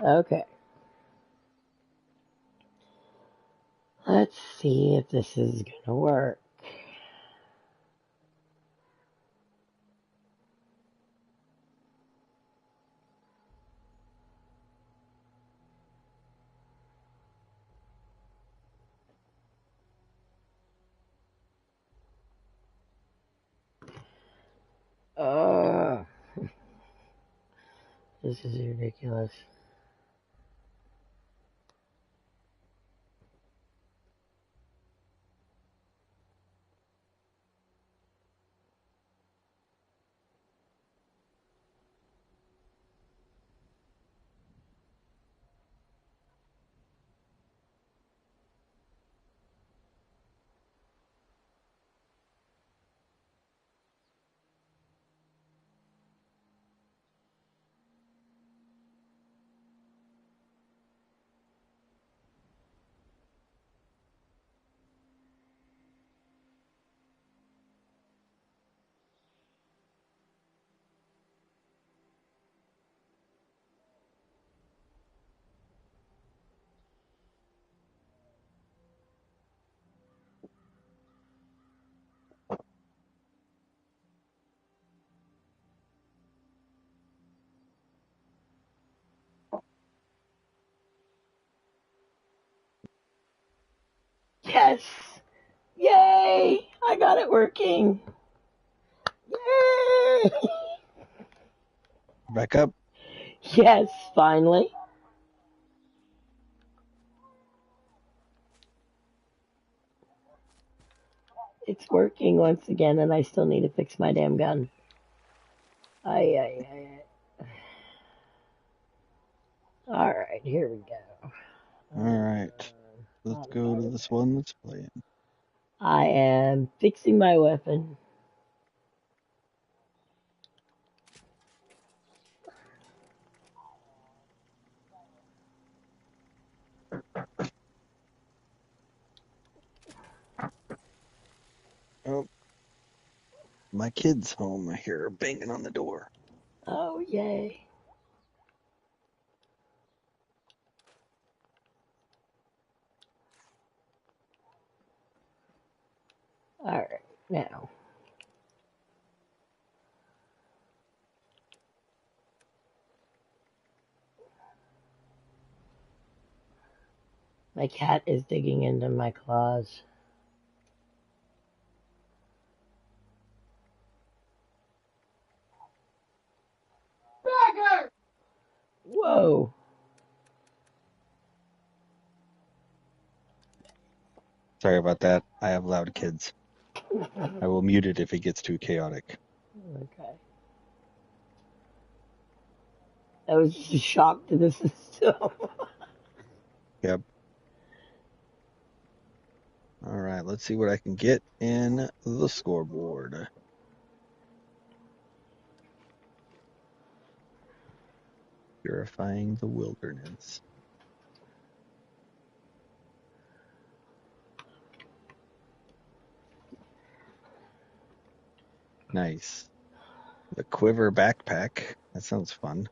Okay. Let's see if this is gonna work. Uh, this is ridiculous. Yes! Yay! I got it working. Yay! Back up. Yes, finally. It's working once again, and I still need to fix my damn gun. Ay, ay, ay. All right, here we go. All right. Let's go to this one that's playing. I am fixing my weapon. Oh, my kid's home. I hear her banging on the door. Oh, yay. All right, now. My cat is digging into my claws. Whoa. Sorry about that. I have loud kids. I will mute it if it gets too chaotic. Okay. That was just a shock to the system. Yep. All right. Let's see what I can get in the scoreboard. Purifying the wilderness. Nice. The quiver backpack. That sounds fun.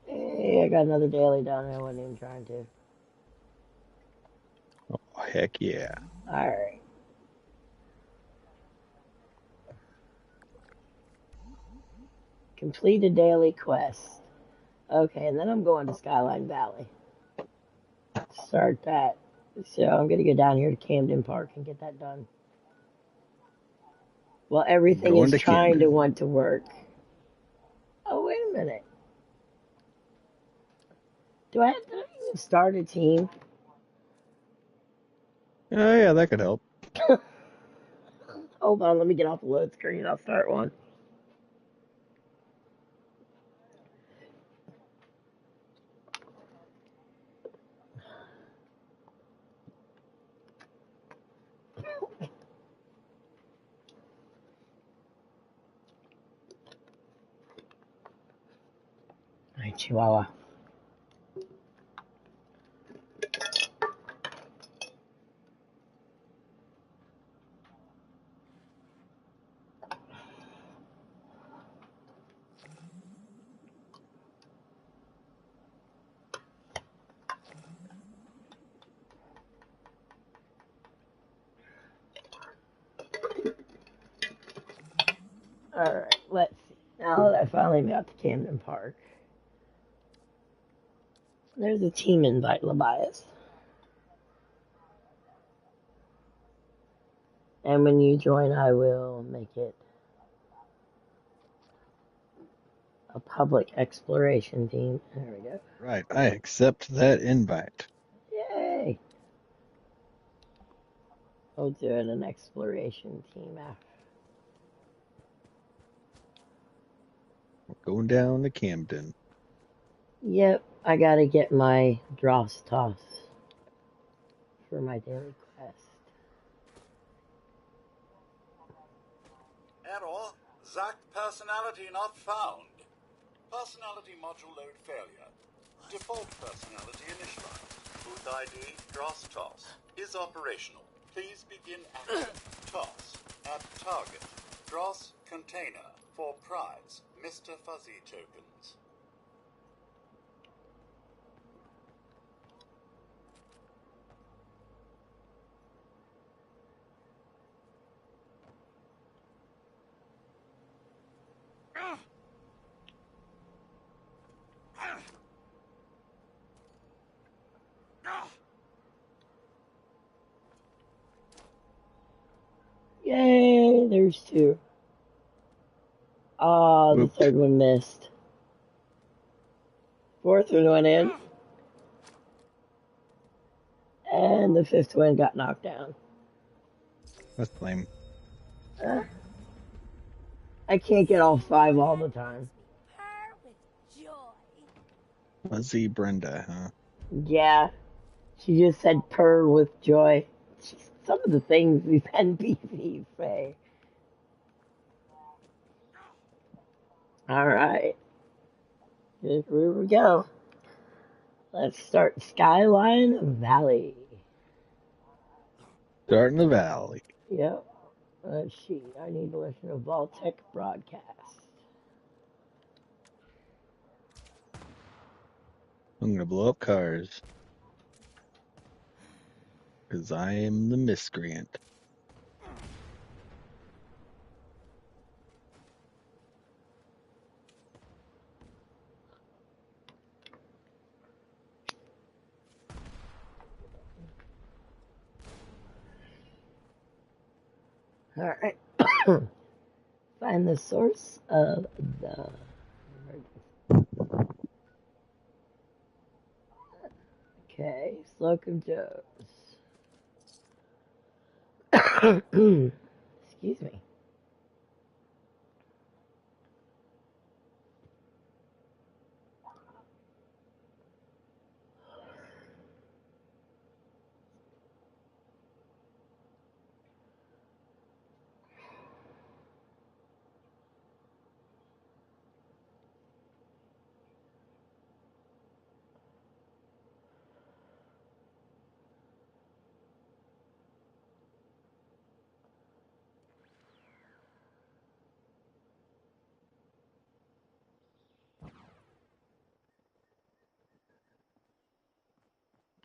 Hey, I got another daily done. I wasn't even trying to. Oh, heck yeah. All right. Complete a daily quest. Okay, and then I'm going to Skyline Valley. Start that. So I'm going to go down here to Camden Park and get that done. Well, everything Going is to trying to Camden. want to work. Oh, wait a minute. Did I even start a team? Oh, yeah, that could help. Hold on, let me get off the load screen. I'll start one. Chihuahua. Alright, let's see. Now that I finally got to Camden Park, there's a team invite, Labias. And when you join, I will make it a public exploration team. There we go. Right, I accept that invite. Yay! I'll do it an exploration team after. Going down to Camden. Yep, I gotta get my dross toss for my daily quest. Error. Zack personality not found. Personality module load failure. Default personality initialized. Booth ID Dross is operational. Please begin action. Toss at target. Dross container for prize. Mr. Fuzzy tokens. Yay, there's two. Oh, the third one missed. Fourth one went in. And the fifth one got knocked down. That's lame. I can't get all five all the time. Fuzzy Brenda, huh? Yeah, she just said purr with joy. Some of the things these NPCs say. Alright. Here we go. Let's start Skyline Valley. Start in the valley. Yep. Let's see. I need to listen to Vaultec broadcast. I'm gonna blow up cars. Because I am the miscreant. Alright. Find the source of the... Okay, Slocum Joe's. Excuse me.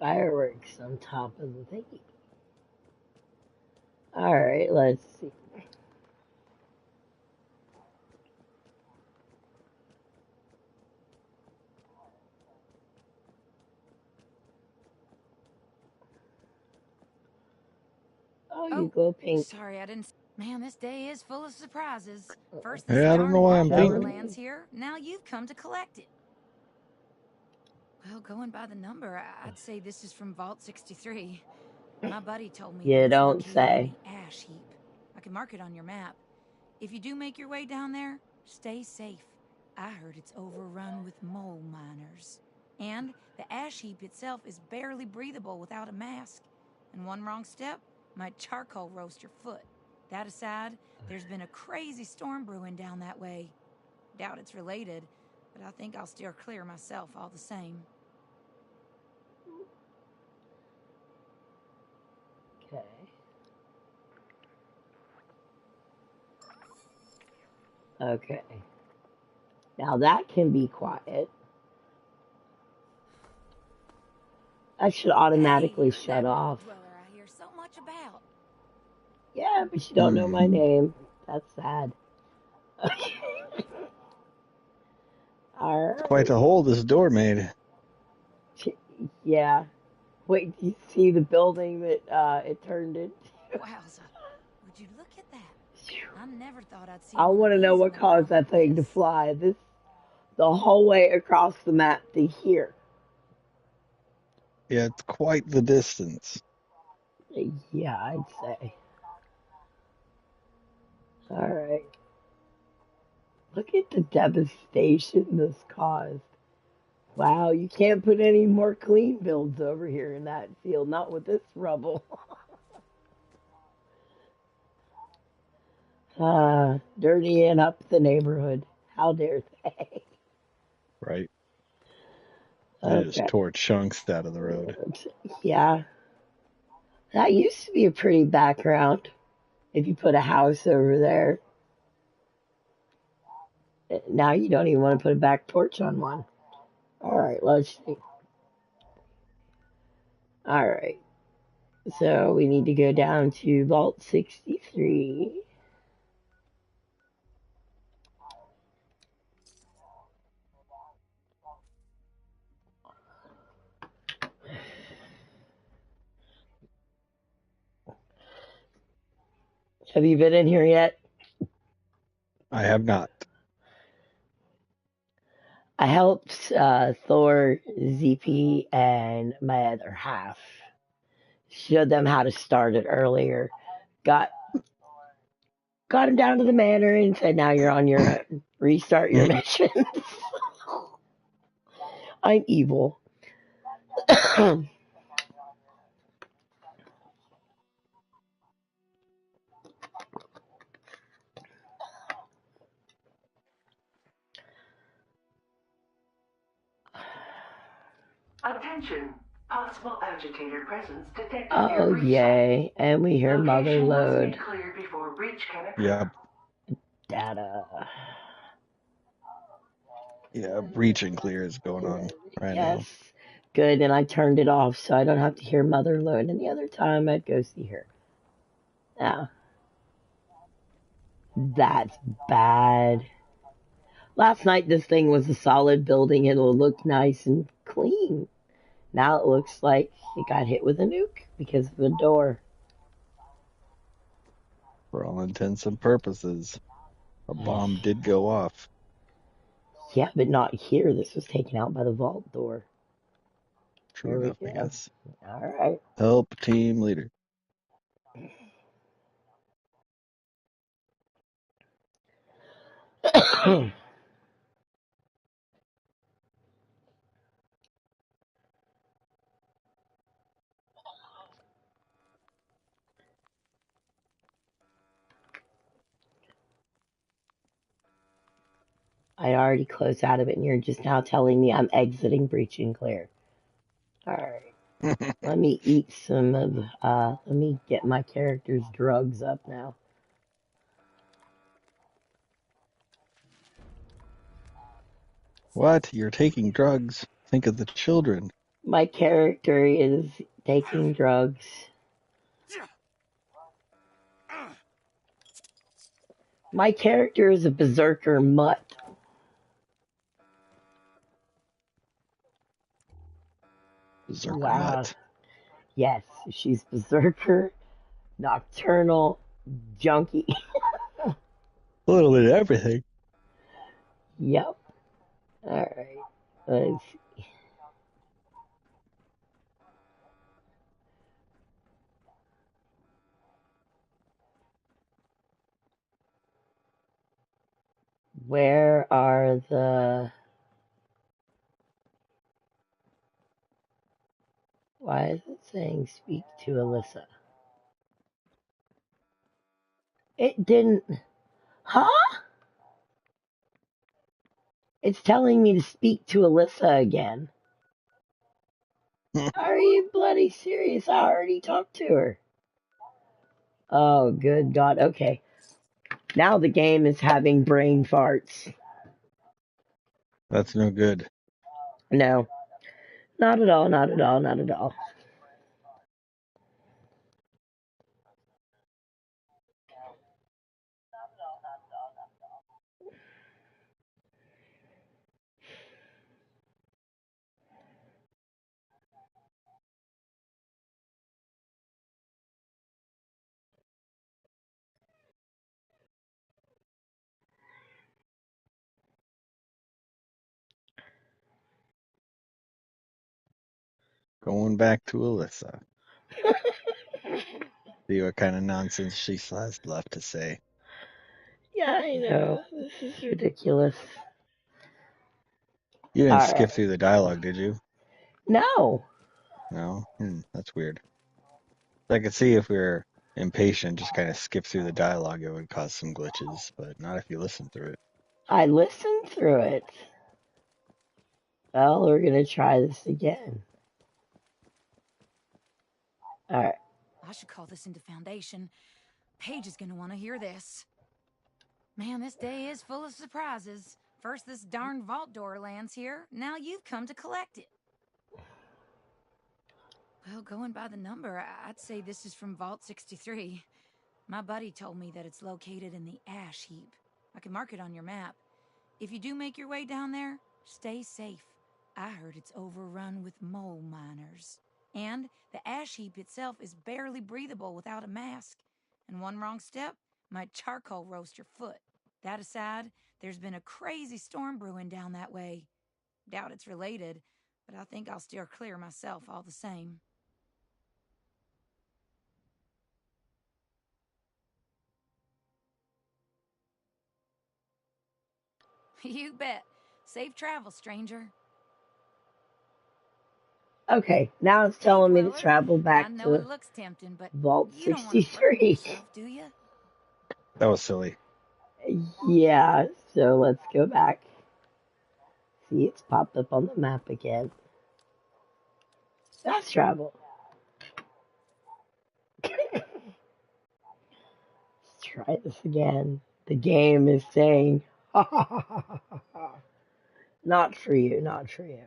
Fireworks on top of the thingy. Alright, let's see. Oh, you glow pink. Sorry, I didn't. Man, this day is full of surprises. First, Hey, this I don't know why I'm flower pink. lands here. Now you've come to collect it. Well, going by the number, I'd say this is from Vault 63. My buddy told me You that it's don't located say. in the ash heap. I can mark it on your map. If you do make your way down there, stay safe. I heard it's overrun with mole miners. And the ash heap itself is barely breathable without a mask. And one wrong step might charcoal roast your foot. That aside, there's been a crazy storm brewing down that way. Doubt it's related, but I think I'll steer clear myself all the same. Okay. Okay. Now that can be quiet. That should automatically Hey, shut that off. road dweller I hear so much about. Yeah, but you don't know my name. That's sad. Okay. Quite a Alright. hole this door made. Yeah. Wait, do you see the building that it turned into? Wowza. Would you look at that? I never thought I'd see I one of want to know these in what a caused world that like thing to this. fly. The whole way across the map to here. Yeah, it's quite the distance. Yeah, I'd say. Alright. Look at the devastation this caused. Wow, you can't put any more clean builds over here in that field, not with this rubble. Dirtying up the neighborhood. How dare they? Right. They just Okay. tore chunks out of the road. Yeah, that used to be a pretty background. If you put a house over there, now you don't even want to put a back porch on one. All right, let's see. All right, so we need to go down to Vault 63. Have you been in here yet? I have not. I helped Thor, ZP, and my other half. Showed them how to start it earlier. Got him down to the manor and said, "Now you're on your own. Restart your mission." I'm evil. Attention. Possible agitator presence detected near Oh, breach site. yay. And we hear mother Location must load be cleared before breach can Yeah, occur. data. yeah, breach and clear is going on right Yes. now. Good. And I turned it off so I don't have to hear mother load. And the other time I'd go see her. Now, that's bad. Last night this thing was a solid building and it looked nice and clean. Now it looks like it got hit with a nuke because of the door. For all intents and purposes, a bomb did go off. Yeah, but not here. This was taken out by the vault door. True There we enough, I go. guess. All right. Help team leader. I already closed out of it, and you're just now telling me I'm exiting breach and clear. All right. Let me eat some of. Let me get my character's drugs up now. What? You're taking drugs? Think of the children. My character is taking drugs. My character is a berserker mutt. Berserker Wow. mutt. Yes, she's berserker, nocturnal, junkie. A little bit of everything. Yep. All right. Let's see. Where are the? Why is it saying speak to Alyssa? It didn't. Huh? It's telling me to speak to Alyssa again. Are you bloody serious? I already talked to her. Oh, good God. Okay. Now the game is having brain farts. That's no good. No, not at all, not at all, not at all. Going back to Alyssa. See what kind of nonsense she has left to say. Yeah, I know. This is ridiculous. You didn't All skip right. through the dialogue, did you? No, No? That's weird. I could see if we were impatient, just kind of skip through the dialogue, it would cause some glitches, but not if you listen through it. I listened through it. Well, we're going to try this again. All right. I should call this into Foundation. Paige is gonna want to hear this. Man, this day is full of surprises. First, this darn vault door lands here. Now you've come to collect it. Well, going by the number, I'd say this is from Vault 63. My buddy told me that it's located in the ash heap. I can mark it on your map. If you do make your way down there, stay safe. I heard it's overrun with mole miners. And the ash heap itself is barely breathable without a mask. And one wrong step might charcoal roast your foot. That aside, there's been a crazy storm brewing down that way. Doubt it's related, but I think I'll steer clear myself all the same. You bet. Safe travel, stranger. Okay, now it's Hey, telling me to Dweller. travel I back know it to looks tempting, but Vault you don't want to burn 63. yourself, do you? That was silly. Yeah, so let's go back. See, it's popped up on the map again. Fast travel. Let's try this again. The game is saying, ha ha ha ha ha ha. Not for you, not for you.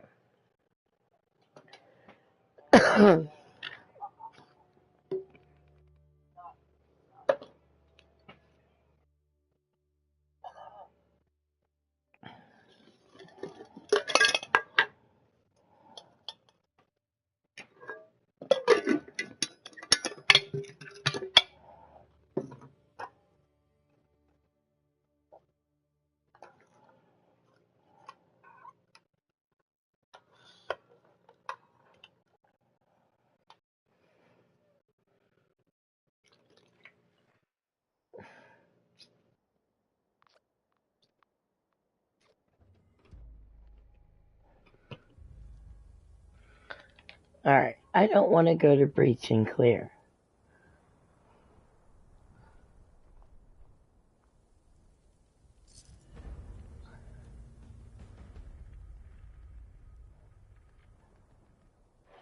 Alright, I don't want to go to Breach and Clear.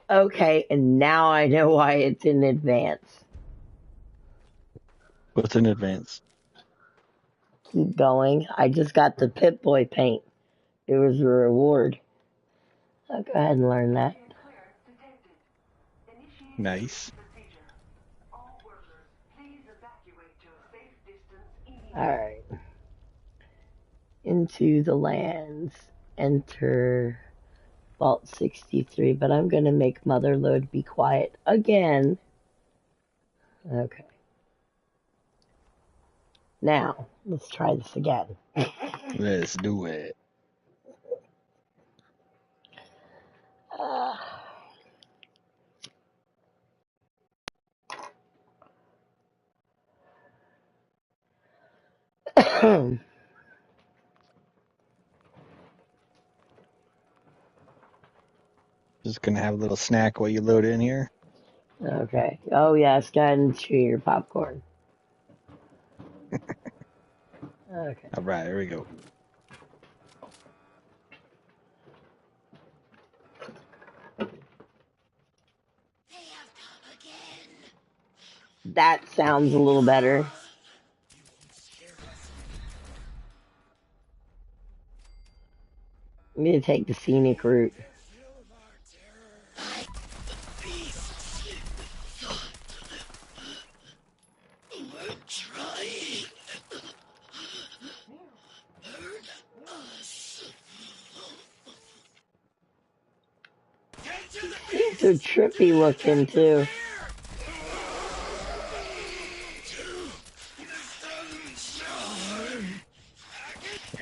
Okay, and now I know why it's in advance. What's in advance? Keep going. I just got the Pip-Boy paint. It was a reward. I'll go ahead and learn that. Nice. Alright. Into the lands. Enter Vault 63, but I'm going to make Motherlode be quiet again. Okay. Now, let's try this again. Let's do it. Uh, Just gonna have a little snack while you load in here. okay. Oh, yes, go ahead and chew your popcorn. Okay. All right, here we go. That sounds a little better. I'm going to take the scenic route. These are trippy looking too.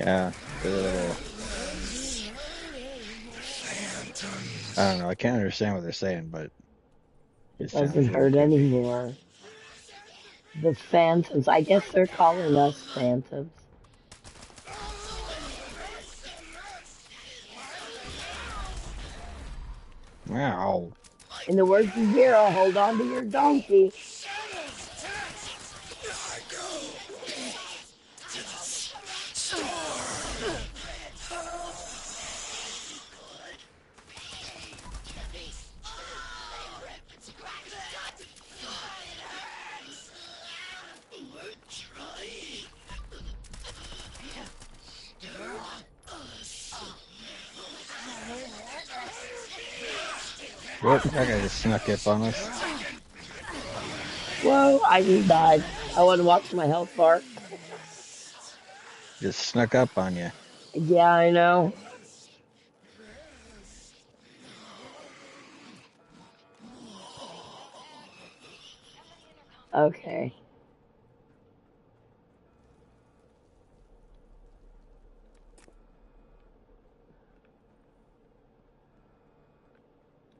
Yeah, they're a little. I don't know. I can't understand what they're saying, but It it sounds doesn't a little hurt goofy. anymore. The phantoms. I guess they're calling us phantoms. Wow. In the words of Zero, hold on to your donkey. Whoop, that guy just snuck up on us. Whoa, I just died. I want to watch my health bar. Just snuck up on you. Yeah, I know. Okay.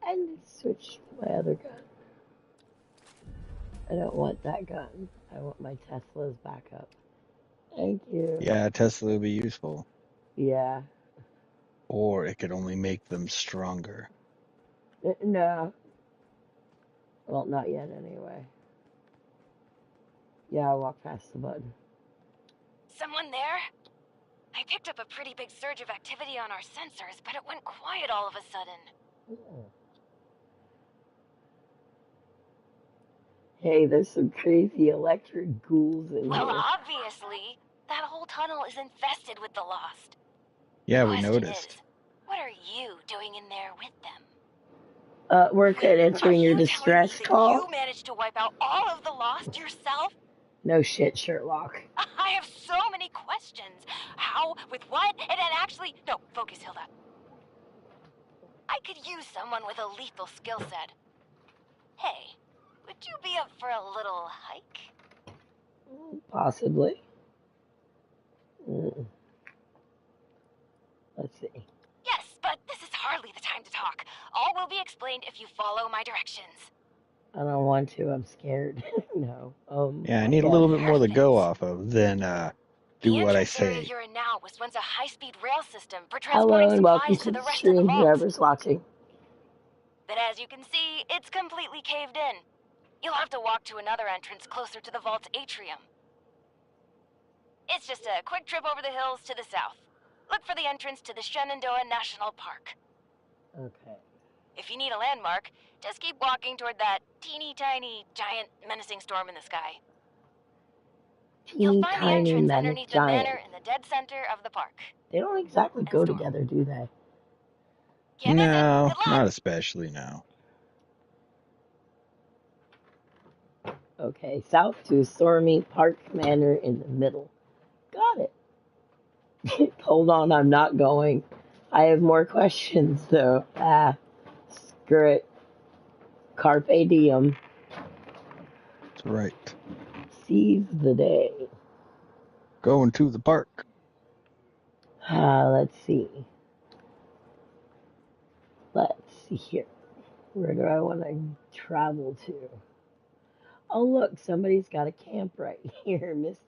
And switch to my other gun. I don't want that gun. I want my Tesla's backup. Thank you. Yeah, Tesla would be useful. Yeah. Or it could only make them stronger. No. Well, not yet anyway. Yeah, I walked past the button. Someone there? I picked up a pretty big surge of activity on our sensors, but it went quiet all of a sudden. Oh. Hey, there's some crazy electric ghouls in Well, here. obviously. That whole tunnel is infested with the Lost. Yeah, The we question noticed. is, what are you doing in there with them? We're good. Are Answering your you telling me distress that call? you managed to wipe out all of the Lost yourself? No shit, Sherlock. I have so many questions. How, with what, and then actually... No, focus, Hilda. I could use someone with a lethal skill set. Hey, would you be up for a little hike? Possibly. Let's see. Yes, but this is hardly the time to talk. All will be explained if you follow my directions. I don't want to. I'm scared. No. Yeah, I I need a guess. little bit more to go Perfect. off of than do The what I entrance area say. you're in now was once a high-speed rail system for transporting Hello and welcome supplies to to the the rest of the stream, vault. whoever's watching. But as you can see, it's completely caved in. You'll have to walk to another entrance closer to the vault's atrium. It's just a quick trip over the hills to the south. Look for the entrance to the Shenandoah National Park. Okay. If you need a landmark, just keep walking toward that teeny tiny, giant, menacing storm in the sky. You'll Teeny find the tiny entrance menace underneath the giant. banner in the dead center of the park. They don't exactly And go storm. together, do they? Can't miss it. No, Good luck. not especially now. Okay, south to Stormy Park Manor in the middle. Got it. Hold on, I'm not going. I have more questions though. Screw it. Carpe diem. That's right. Seize the day. Going to the park. Let's see. Let's see here. Where do I want to travel to? Oh, look, somebody's got a camp right here. Let's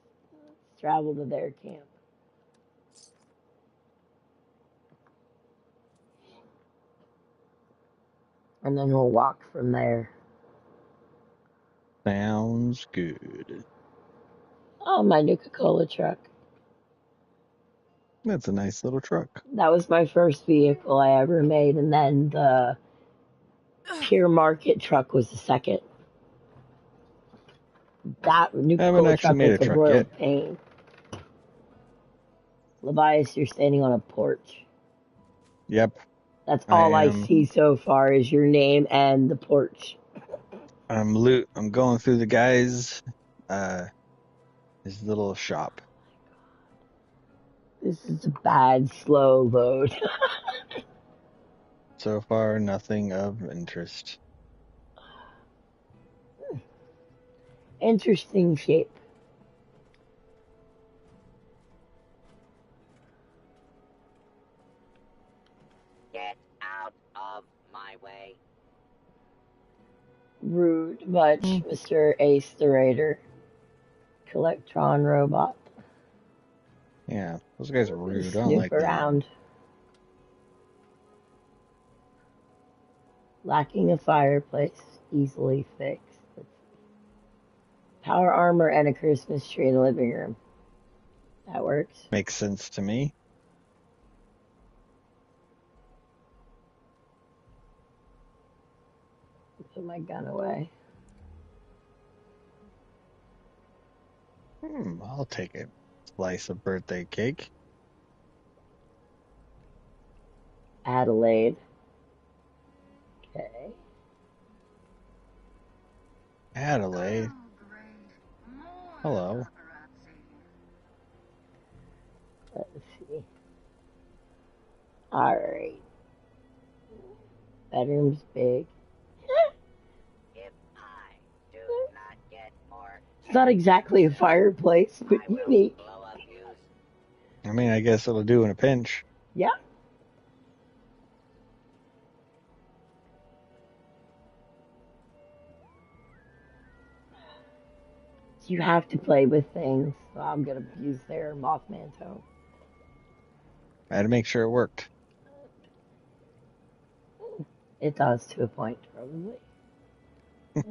travel to their camp. And then we'll walk from there. Sounds good. Oh, my Nuka-Cola truck. That's a nice little truck. That was my first vehicle I ever made, and then the Pure Market truck was the second. That I haven't nuclear actually made a trumpet's a truck royal yet. pain. Levias, you're standing on a porch. Yep, That's I all I am. see so far is your name and the porch. I'm going through the guy's his little shop. This is a bad, slow load. So far, nothing of interest. Interesting shape. Get out of my way. Rude much, Mr. Ace the Raider. Collectron robot. Yeah, those guys are rude. I don't Snoop like them. around. Lacking a fireplace. Easily fixed. Power armor and a Christmas tree in the living room. That works. Makes sense to me. Put my gun away. I'll take a slice of birthday cake. Adelaide. Okay. Adelaide. Hello. Let's see. Alright. Bedroom's big. If I do not get more, It's not exactly a fireplace, but I will unique. blow up you. I mean, I guess it'll do in a pinch. Yeah. You have to play with things, so I'm gonna use their Mothman tone. I had to make sure it worked. It does to a point, probably.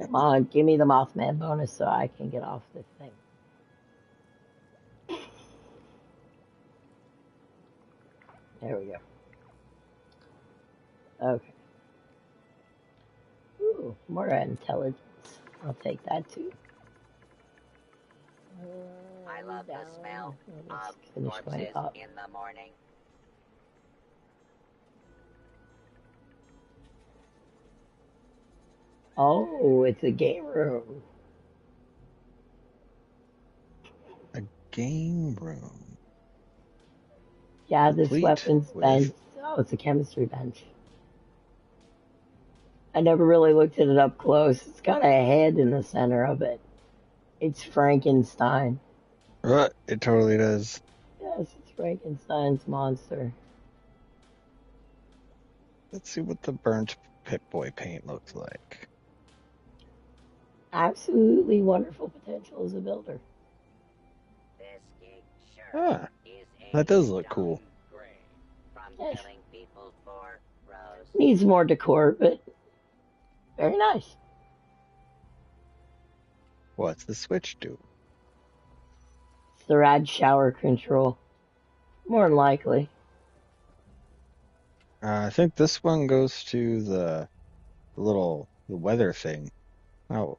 Come on, give me the Mothman bonus so I can get off this thing. There we go. Okay. Ooh, more intelligence. I'll take that too. I love the smell Let's of finish going corpses up. in the morning. Oh, it's a game room. A game room. Yeah, this Complete weapons with bench. Oh, it's a chemistry bench. I never really looked at it up close. It's got a head in the center of it. It's Frankenstein. It totally does. Yes, it's Frankenstein's monster. Let's see what the burnt Pip-Boy paint looks like. Absolutely wonderful potential as a builder. This gig sure Ah, is that does look dumb cool. gray. From Yes. killing people for Rose. Needs more decor, but very nice. What's the switch do? It's the rad shower control. More than likely. I think this one goes to the weather thing. Oh,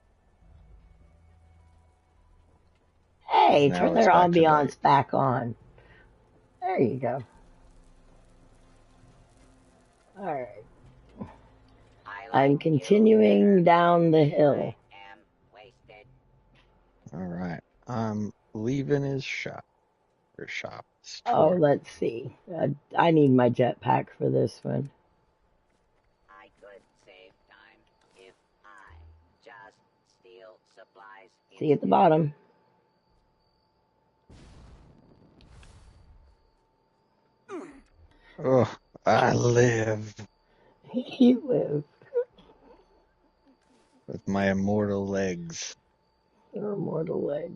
Hey, now turn it's their back to bright. ambiance back on. There you go. Alright. I'm continuing down the hill. Am wasted. All right. I'm leaving his shop. Oh, Store. let's see. I need my jetpack for this one. I could save time if I just steal supplies. See at the bottom. Oh, I live You live. with my immortal legs. Your immortal leg.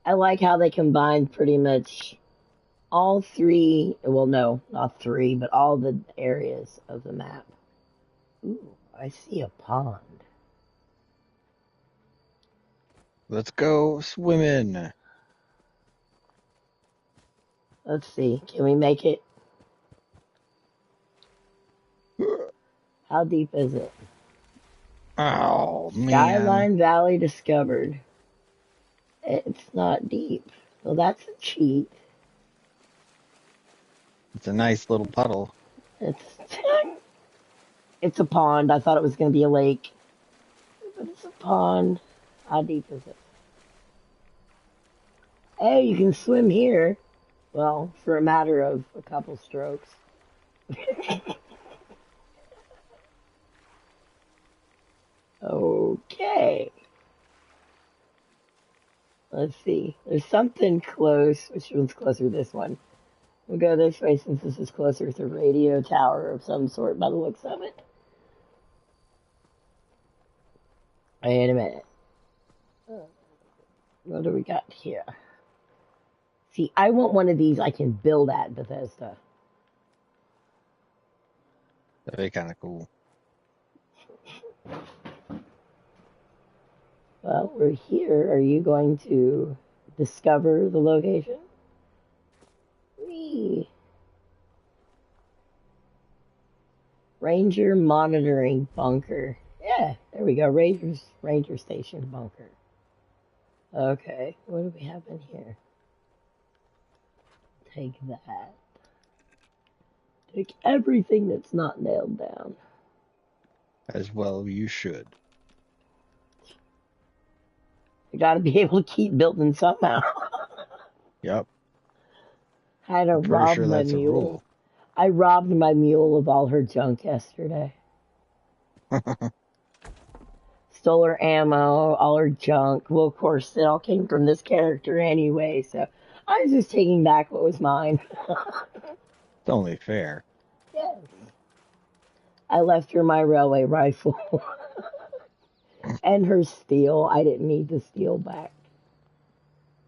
I like how they combined pretty much all three, well, no, not three, but all the areas of the map. Ooh, I see a pond. Let's go swimming. Let's see. Can we make it? How deep is it? Oh, man. Skyline Valley discovered. It's not deep. Well, that's a cheat. It's a nice little puddle. It's it's a pond. I thought it was going to be a lake, but it's a pond. How deep is it? Hey, you can swim here. Well, for a matter of a couple strokes. Okay. Let's see. There's something close. Which one's closer? This one. We'll go this way since this is closer to a radio tower of some sort by the looks of it. Wait a minute. What do we got here? See, I want one of these I can build at Bethesda. That'd be kind of cool. Well, we're here. Are you going to discover the location? Whee! Ranger monitoring bunker. Yeah, there we go. Ranger station bunker. Okay, what do we have in here? Take that. Take everything that's not nailed down. As well, you should. I gotta be able to keep building somehow. Yep. I had to I'm pretty rob sure my that's a mule. rule. I robbed my mule of all her junk yesterday. Stole her ammo, all her junk. Well, of course, it all came from this character anyway, so I was just taking back what was mine. It's only fair. Yes. I left her my railway rifle. And her steel. I didn't need the steel back.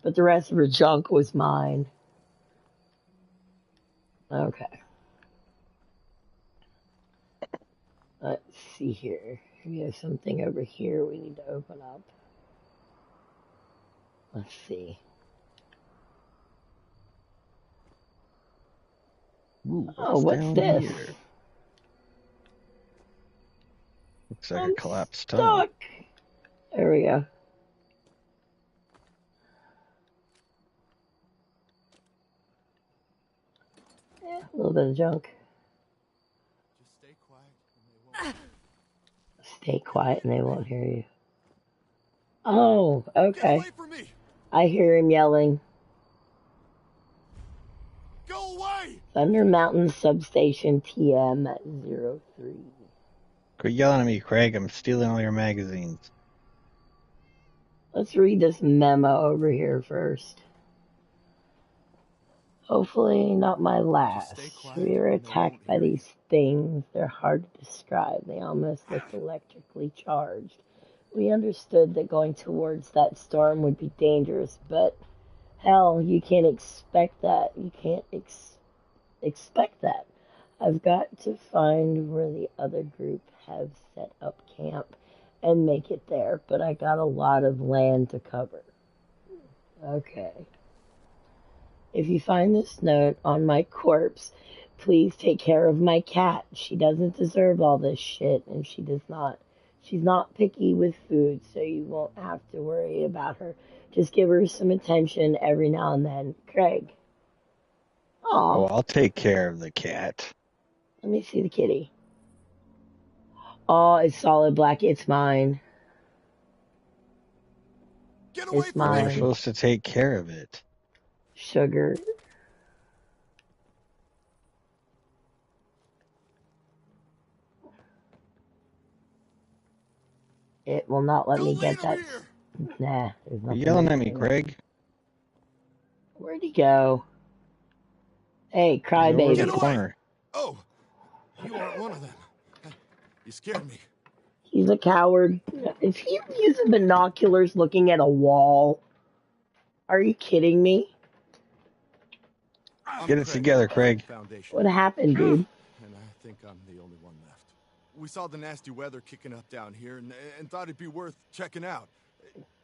But the rest of her junk was mine. Okay. Let's see here. We have something over here we need to open up. Let's see. Ooh, Oh, what's down this? here? Looks like I'm a collapsed tunnel. stuck. There we go. Yeah, a little bit of junk. Stay quiet and they won't hear you. Oh, okay. Get away from me! I hear him yelling. Go away! Thunder Mountain Substation TM-03. Quit yelling at me, Craig. I'm stealing all your magazines. Let's read this memo over here first. Hopefully not my last. We were attacked by these things. They're hard to describe. They almost look electrically charged. We understood that going towards that storm would be dangerous, but hell, you can't expect that. You can't expect that. I've got to find where the other group have set up camp and make it there, but I got a lot of land to cover. Okay. If you find this note on my corpse, please take care of my cat. She doesn't deserve all this shit, and she's not picky with food, so you won't have to worry about her. Just give her some attention every now and then. Craig. Aw. Oh, I'll take care of the cat. Let me see the kitty. Oh, it's solid black. It's mine. Get away It's from You're me! mine. supposed to take care of it. Sugar. It will not let me Don't get leave him that. here! Nah, there's You're nothing. yelling at me, there. Craig. Where'd he go? Hey, He's over crybaby. the Get away! corner. Oh, you aren't one of them. You scared me. He's a coward. Is he using binoculars looking at a wall? Are you kidding me? Get it together, Craig. Foundation. What happened, dude? And I think I'm the only one left. We saw the nasty weather kicking up down here and thought it'd be worth checking out.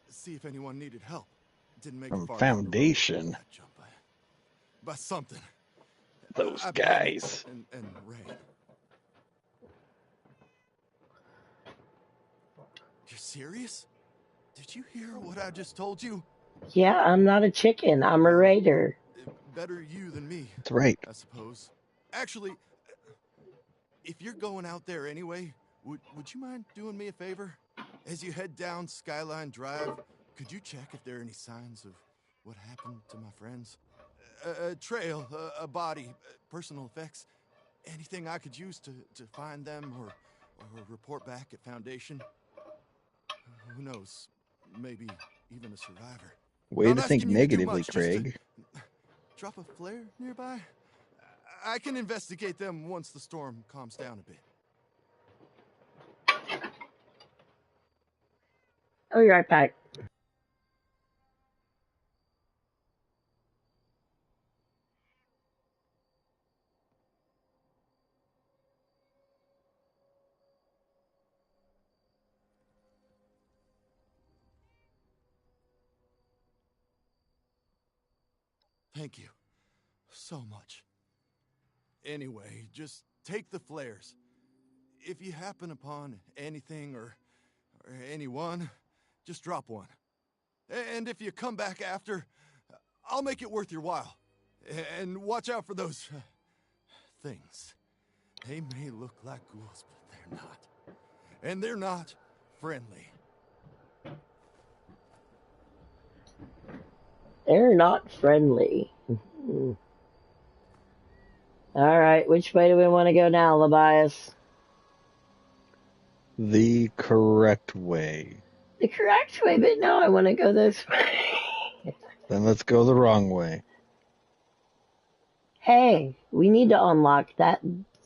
See if anyone needed help. Didn't make it far down the road. Foundation. That jump. by something. Those I guys. panicked and ran. You're serious? Did you hear what I just told you? Yeah, I'm not a chicken. I'm a Well, raider. better you than me, That's right. I suppose. Actually, if you're going out there anyway, would you mind doing me a favor? As you head down Skyline Drive, could you check if there are any signs of what happened to my friends? A trail, a body, personal effects, anything I could use to find them or report back at Foundation? Who knows? Maybe even a survivor. Way Not to think asking you to do negatively, much, just to Craig. drop a flare nearby. I can investigate them once the storm calms down a bit. I'll be right back. Thank you so much. Anyway, just take the flares. If you happen upon anything or anyone, just drop one. And if you come back after, I'll make it worth your while. And watch out for those things. They may look like ghouls, but they're not. And they're not friendly. They're not friendly. All right, which way do we want to go now, Labias? The correct way. The correct way, but no, I want to go this way. Then let's go the wrong way. Hey, we need to unlock that.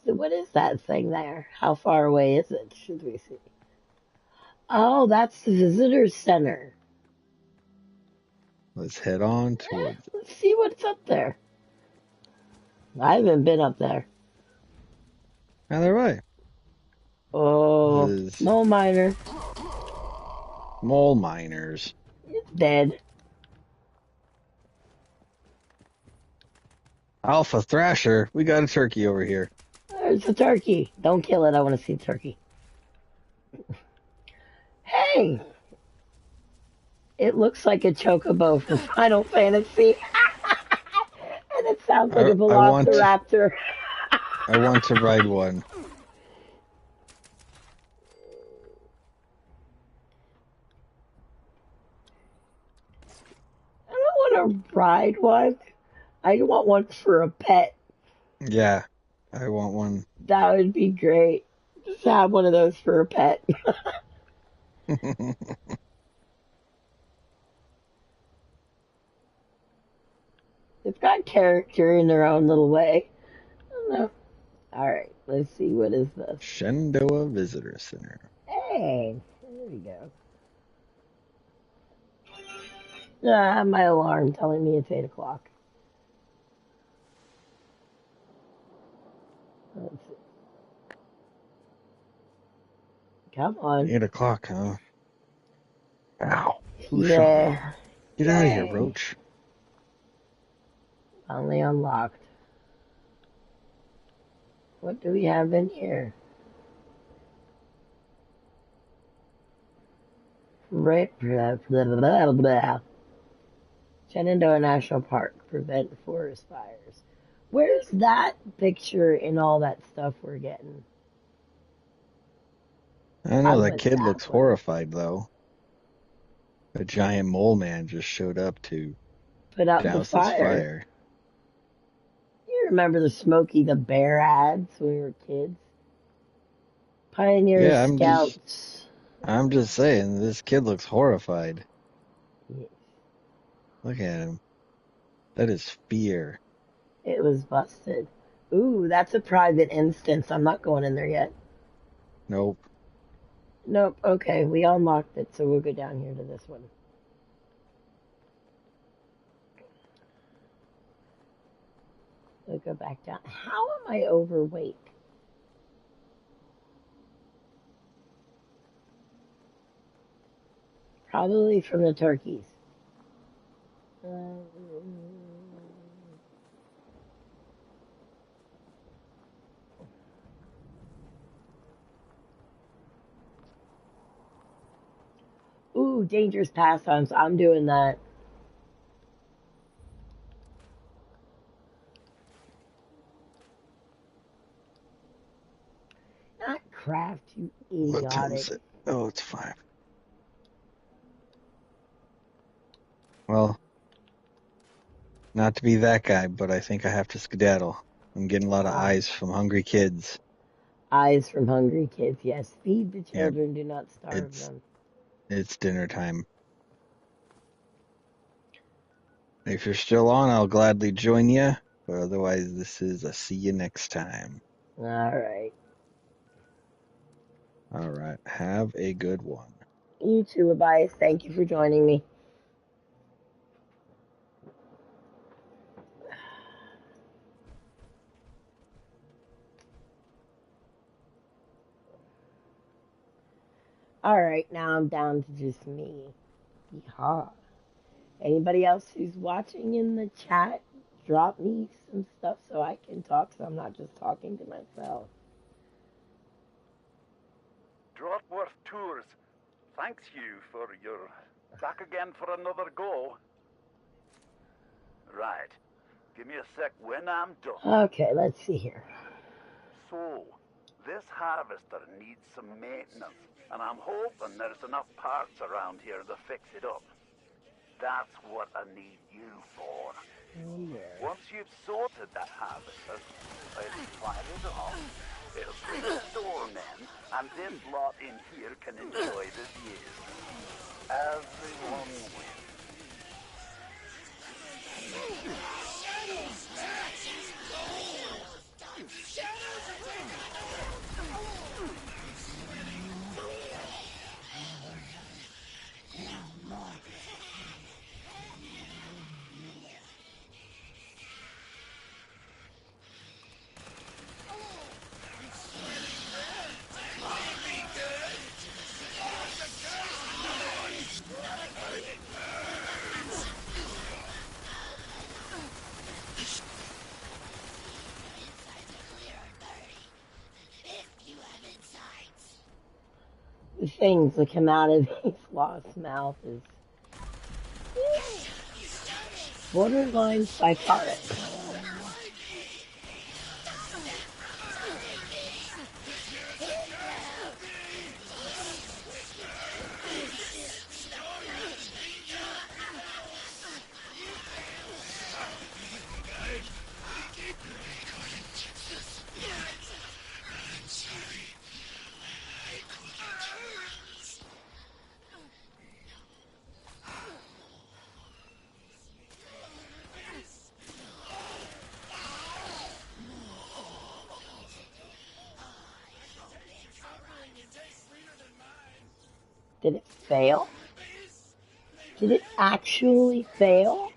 What is that thing there? How far away is it? Should we see? Oh, that's the visitor center. Let's head on towards it. Let's see what's up there. I haven't been up there. Either way. Oh, This is mole miner. mole miners. It's dead. Alpha Thrasher, we got a turkey over here. There's the turkey. Don't kill it. I want to see the turkey. Hey! It looks like a chocobo from Final Fantasy. And it sounds like a velociraptor. I want to ride one. I don't want to ride one. I want one for a pet. Yeah, I want one. That would be great. Just have one of those for a pet. It's got character in their own little way. I don't know. Alright, let's see. What is this? Shenandoah Visitor Center. Hey, there we go. Ah, my alarm telling me it's 8 o'clock. Let's see. Come on. 8 o'clock, huh? Ow. Yeah. Get out of here, Roach. Finally unlocked. What do we have in here? Shenandoah National Park. Prevent forest fires. Where's that picture in all that stuff we're getting? I don't know, that kid looks horrified, though. A giant mole man just showed up to put out the douse this fire. You remember the Smokey the Bear ads when we were kids? Pioneer Scouts. I'm just saying, this kid looks horrified. Yes. Look at him. That is fear. It was busted. Ooh, that's a private instance. I'm not going in there yet. Nope. Nope. Okay, we unlocked it, so we'll go down here to this one. We'll go back down. How am I overweight? Probably from the turkeys. Ooh, dangerous pastimes. I'm doing that. Not craft, you What time idiotic. is it? Oh, it's 5. Well, not to be that guy, but I think I have to skedaddle. I'm getting a lot of eyes from hungry kids. Eyes from hungry kids. Yes, feed the Yeah, children. Do not starve it's them. it's dinner time. If you're still on, I'll gladly join you. But otherwise, this is a see you next time. All right. All right. Have a good one. You too, Tobias. Thank you for joining me. All right, now I'm down to just me. Yeehaw. Anybody else who's watching in the chat, drop me some stuff so I can talk, so I'm not just talking to myself. Drotworth Tours, thanks you for your back again for another go. Right. Give me a sec when I'm done. Okay, let's see here. So, this harvester needs some maintenance, and I'm hoping there's enough parts around here to fix it up. That's what I need you for. Once you've sorted that harvester, I'll fire it off. It'll bring storemen, and this lot in here can enjoy the view. Everyone wins. The things that come out of his lost mouth is borderline psychotic. Did it fail? Did it actually fail?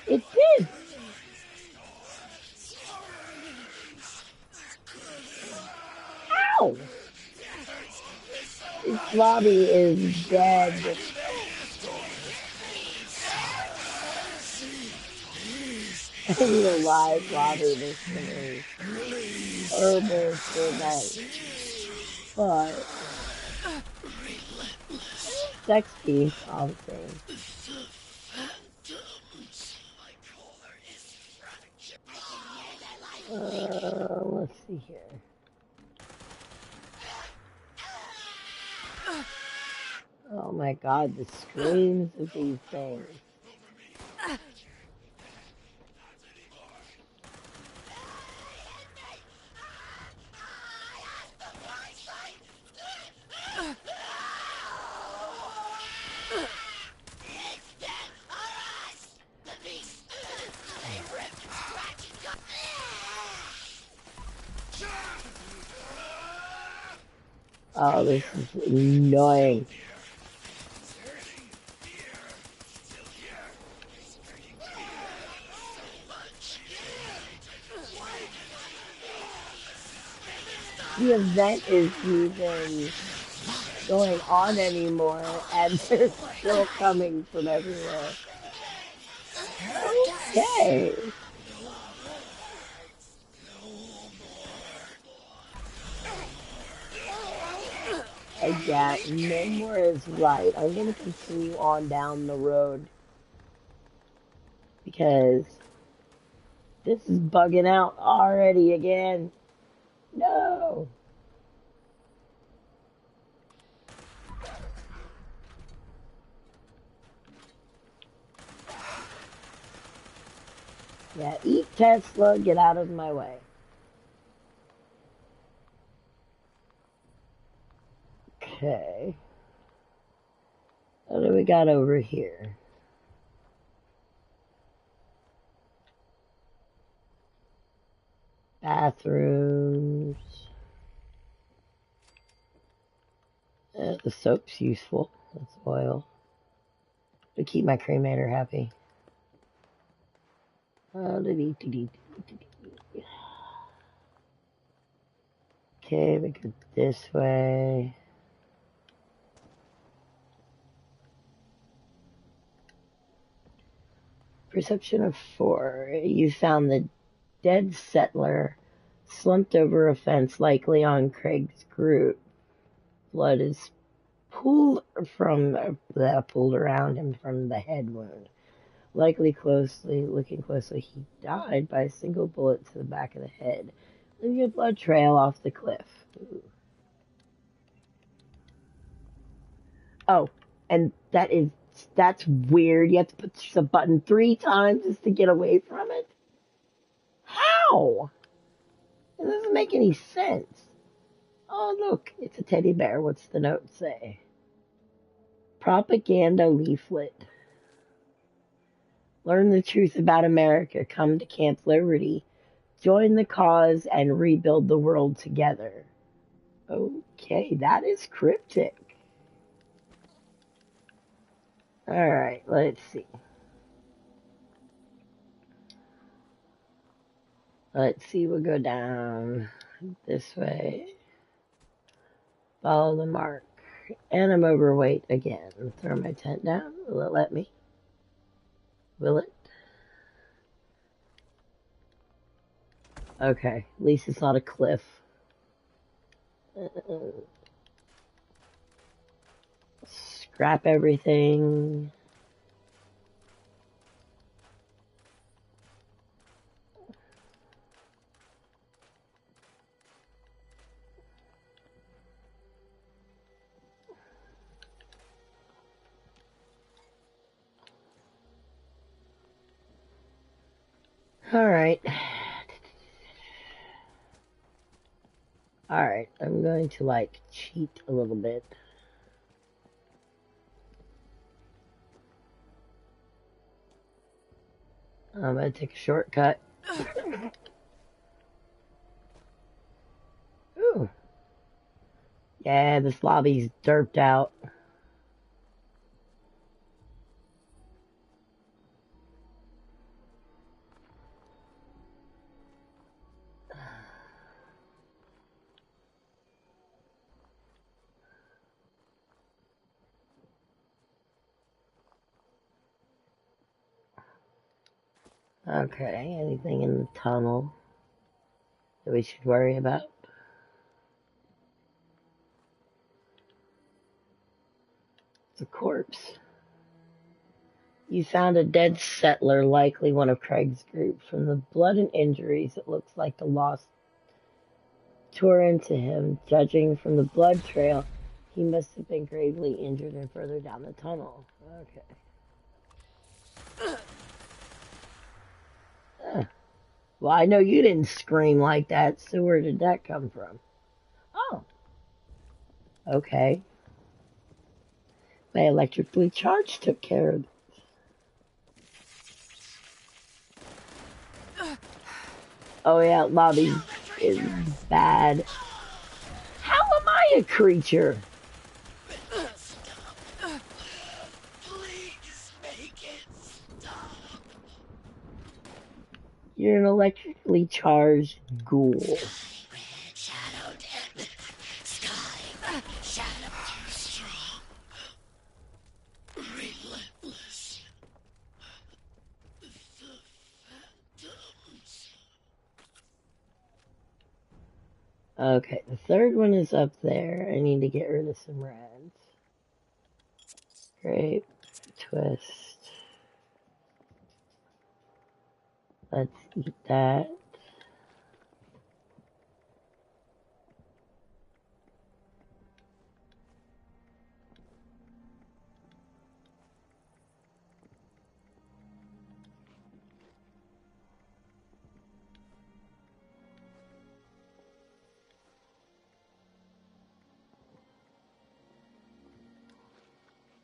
It did. Ow! This lobby is dead. I need a live lobby. This thing is horrible for that. But sexy, something. Let's see here. Oh my god, the screams of these things. Oh, this is annoying. The event isn't even going on anymore, and they're still coming from everywhere. Okay. Yeah, no more is right. I'm gonna continue on down the road because this is bugging out already again. No. Yeah, eat Tesla, get out of my way. Okay. What do we got over here? Bathrooms. The soap's useful. That's oil. To keep my cremator happy. Okay, we go this way. Perception of 4. You found the dead settler slumped over a fence, likely on Craig's group. Blood is pooled around him from the head wound. Looking closely, he died by a single bullet to the back of the head, leaving a blood trail off the cliff. Ooh. Oh, and that's weird. You have to push the button 3 times just to get away from it? How? It doesn't make any sense. Oh, look, it's a teddy bear. What's the note say? Propaganda leaflet. Learn the truth about America. Come to Camp Liberty. Join the cause and rebuild the world together. Okay, that is cryptic. Alright, let's see. We'll go down this way. Follow the mark. And I'm overweight again. Throw my tent down. Will it let me? Will it? Okay, at least it's not a cliff. Scrap everything. Alright. Alright, I'm going to cheat a little bit. I'm going to take a shortcut. Ooh. Yeah, this lobby's derped out. Okay, anything in the tunnel that we should worry about? It's a corpse. You found a dead settler, likely one of Craig's group. From the blood and injuries, it looks like the loss tore into him. Judging from the blood trail, he must have been gravely injured and further down the tunnel. Okay. Well, I know you didn't scream like that, so where did that come from? Oh, okay. My electrically charged took care of it. Oh yeah, lobby is bad. How am I a creature? Please make it stop. You're an electrically charged ghoul. Shadow dead. Sky. Shadow too strong. Relentless. The phantoms. Okay, the third one is up there. I need to get rid of some reds. Grape, twist. Let's eat that.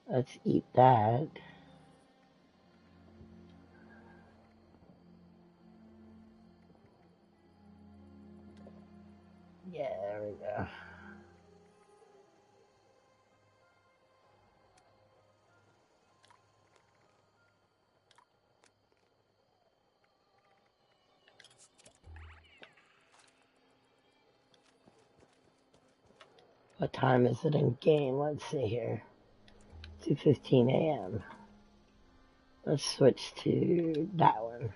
Let's eat that. Yeah, there we go. What time is it in game? Let's see here. 2:15 a.m. Let's switch to that one.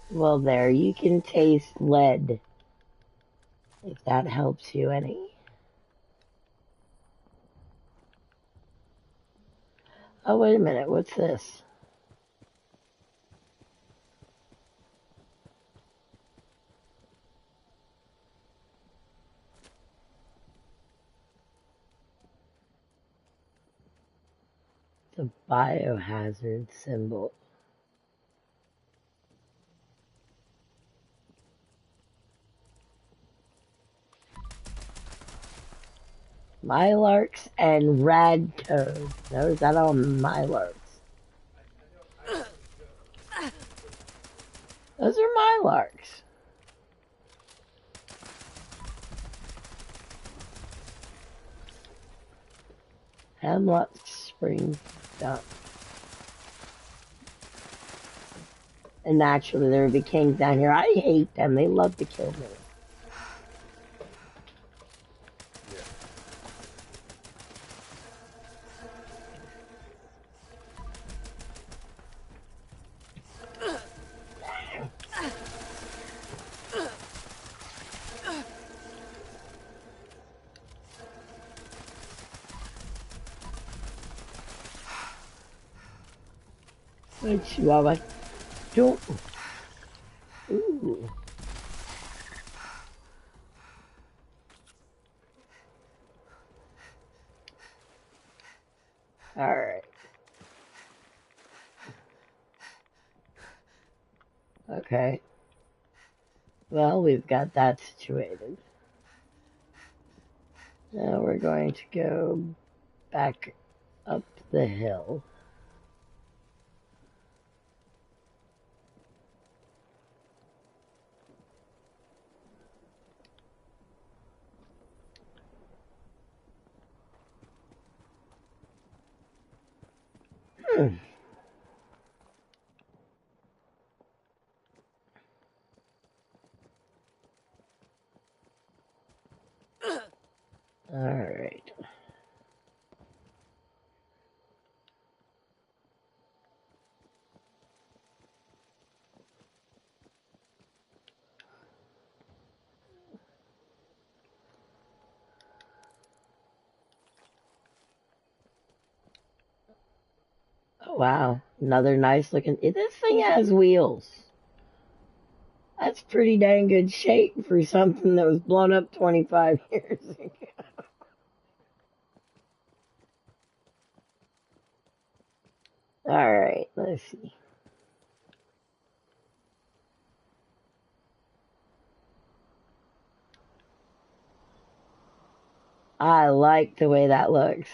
Well, there, you can taste lead, if that helps you any. Oh, wait a minute, what's this? It's a biohazard symbol. Mylarks and radtoad. Notice that all mylarks. Those are mylarks. Hemlock Spring Dump. And naturally, there would be kings down here. I hate them. They love to kill me. Chihuahua. Don't. Ooh. Alright. Okay. Well, we've got that situated. Now we're going to go back up the hill. Alright. Oh, wow. Another nice looking. This thing has wheels. That's pretty dang good shape for something that was blown up 25 years ago. Alright, let's see. I like the way that looks.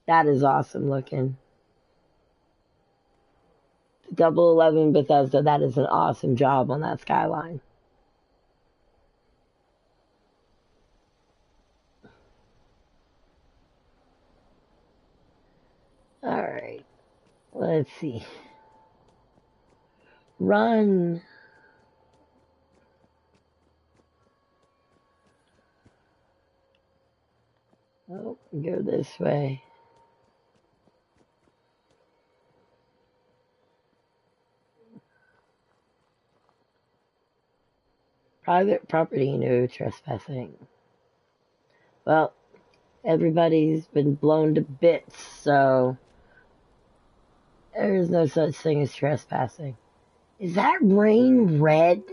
That is awesome looking. Double 11 Bethesda, that is an awesome job on that Skyline. Alright, let's see. Run. Oh, go this way. Private property, no trespassing. Well, everybody's been blown to bits, so there is no such thing as trespassing. Is that rain red?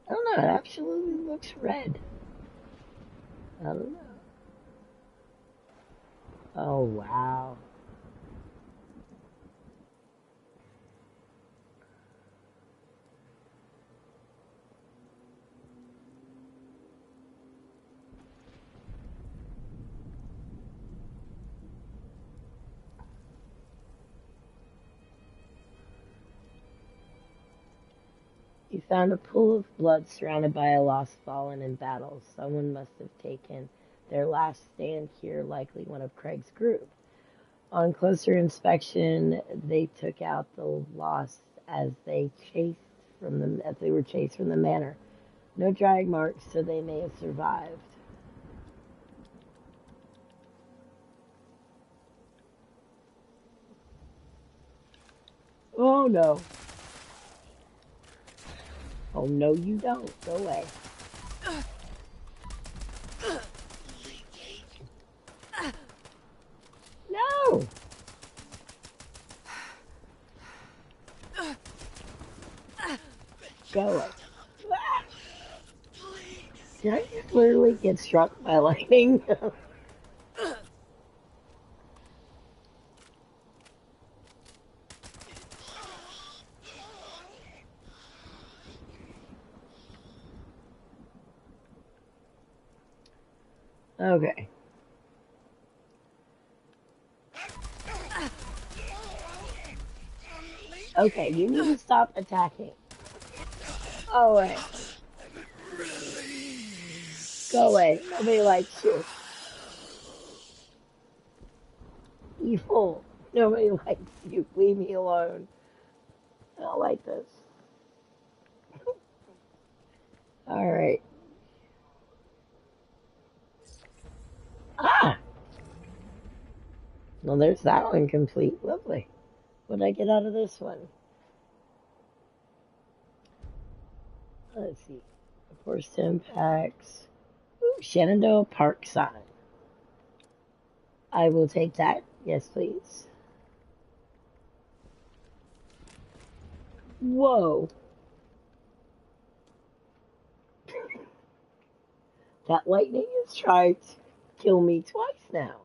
I don't know. It absolutely looks red. I don't know. Oh, wow. You found a pool of blood surrounded by a lost fallen in battle. Someone must have taken their last stand here, likely one of Craig's group. On closer inspection, they took out the lost as they were chased from the manor. No drag marks, so they may have survived. Oh no. Oh no, you don't. Go away. No! Go away. Ah! Did I just literally get struck by lightning? Okay. Okay, you need to stop attacking. Go away. Go away. Nobody likes you. Evil. Nobody likes you. Leave me alone. I don't like this. Alright. Ah! Well, there's that one complete. Lovely. What did I get out of this one? Let's see. Forced impacts. Ooh, Shenandoah Park sign. I will take that. Yes, please. Whoa. That lightning has tried to kill me twice now.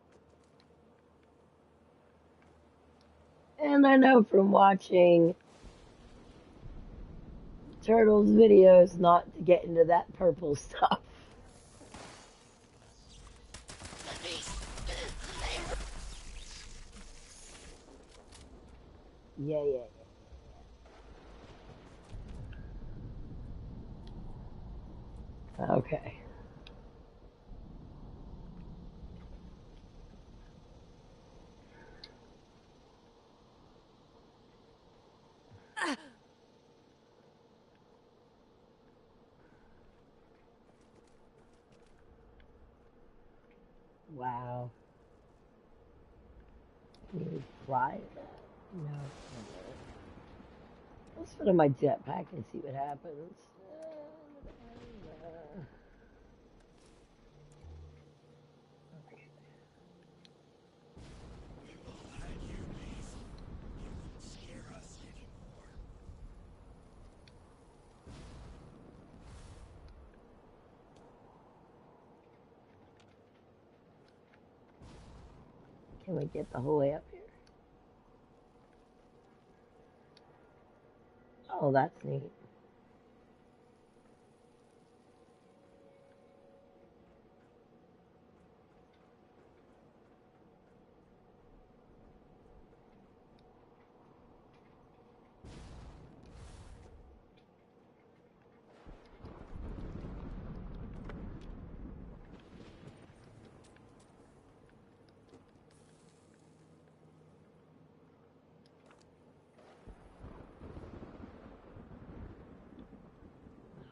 And I know from watching Turtles videos not to get into that purple stuff. Yeah, yeah, yeah. Okay. Wow. Can you fly? No. Let's put on my jetpack and see what happens. Okay. We won't let you leave. You won't scare us anymore. Can we get the whole way up here? Oh, that's neat.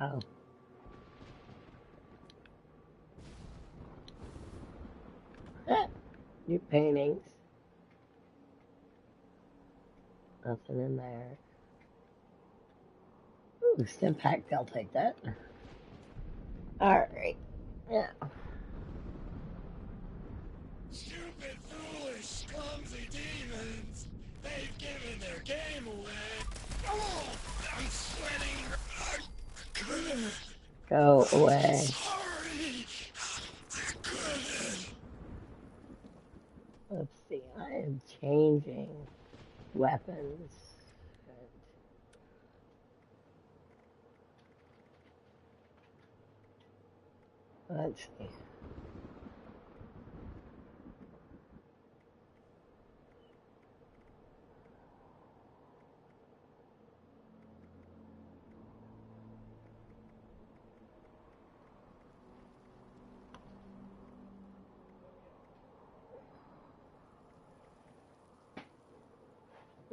Oh. New paintings. Nothing in there. Ooh, stim pack. I'll take that. Alright. Yeah. Stupid, foolish, clumsy demons! They've given their game away! Oh, I'm sweating! Go away. Sorry! Let's see. I am changing weapons. Let's see.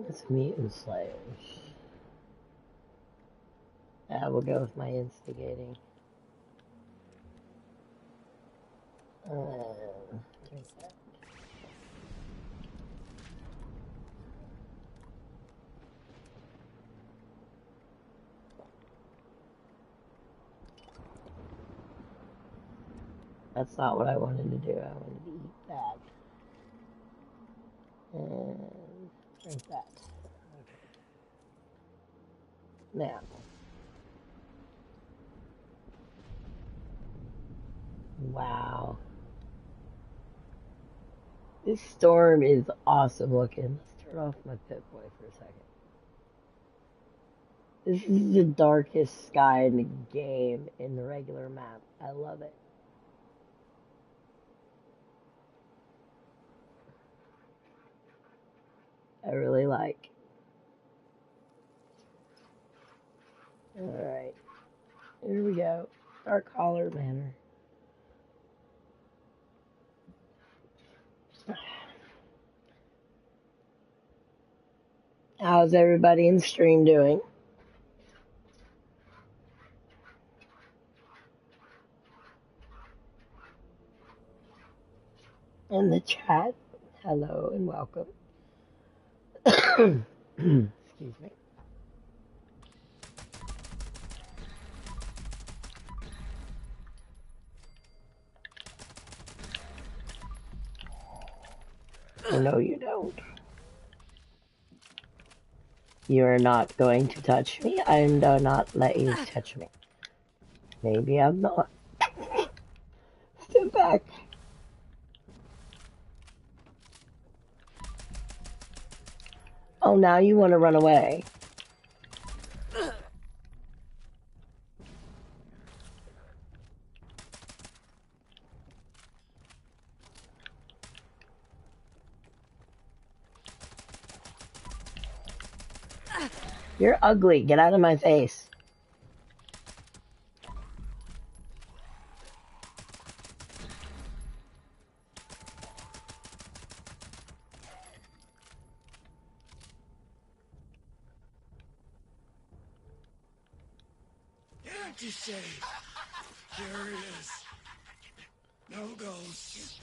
It's mutant slayers. Yeah, we'll go with my instigating. Drink that. That's not what I wanted to do. I wanted to eat that. And drink that. Okay. Now. Wow. This storm is awesome looking. Let's turn off my Pit Boy for a second. This is the darkest sky in the game in the regular map. I love it. I really like. Alright. Here we go. Dark Holler Manor. How's everybody in the stream doing? In the chat, hello and welcome. Excuse me. Oh, no, you don't. You are not going to touch me. I do not let you touch me. Maybe I'm not. Step back. Oh, now you want to run away. You're ugly. Get out of my face. Empty safe! Here it is. No ghosts.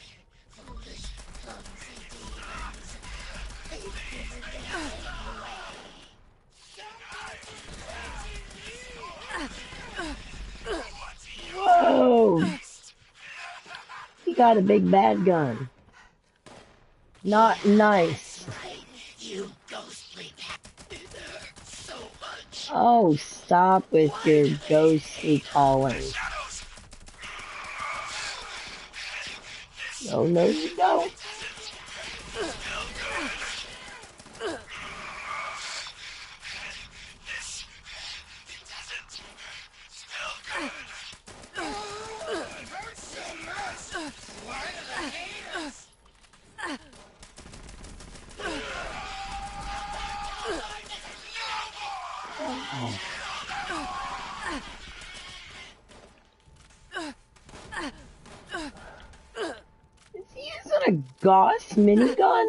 Whoa! He got a big bad gun. Not nice. You ghostly so much. Oh, stop with your ghostly calling. No, no, you don't. Is he using a Gauss minigun?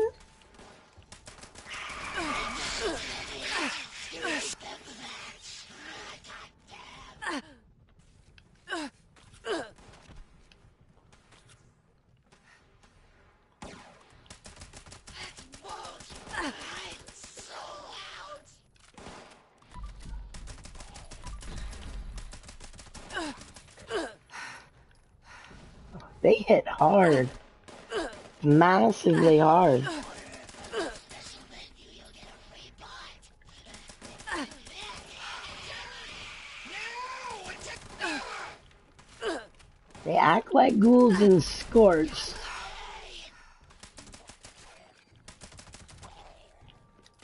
They hit hard. Massively hard. They act like ghouls in Scorched.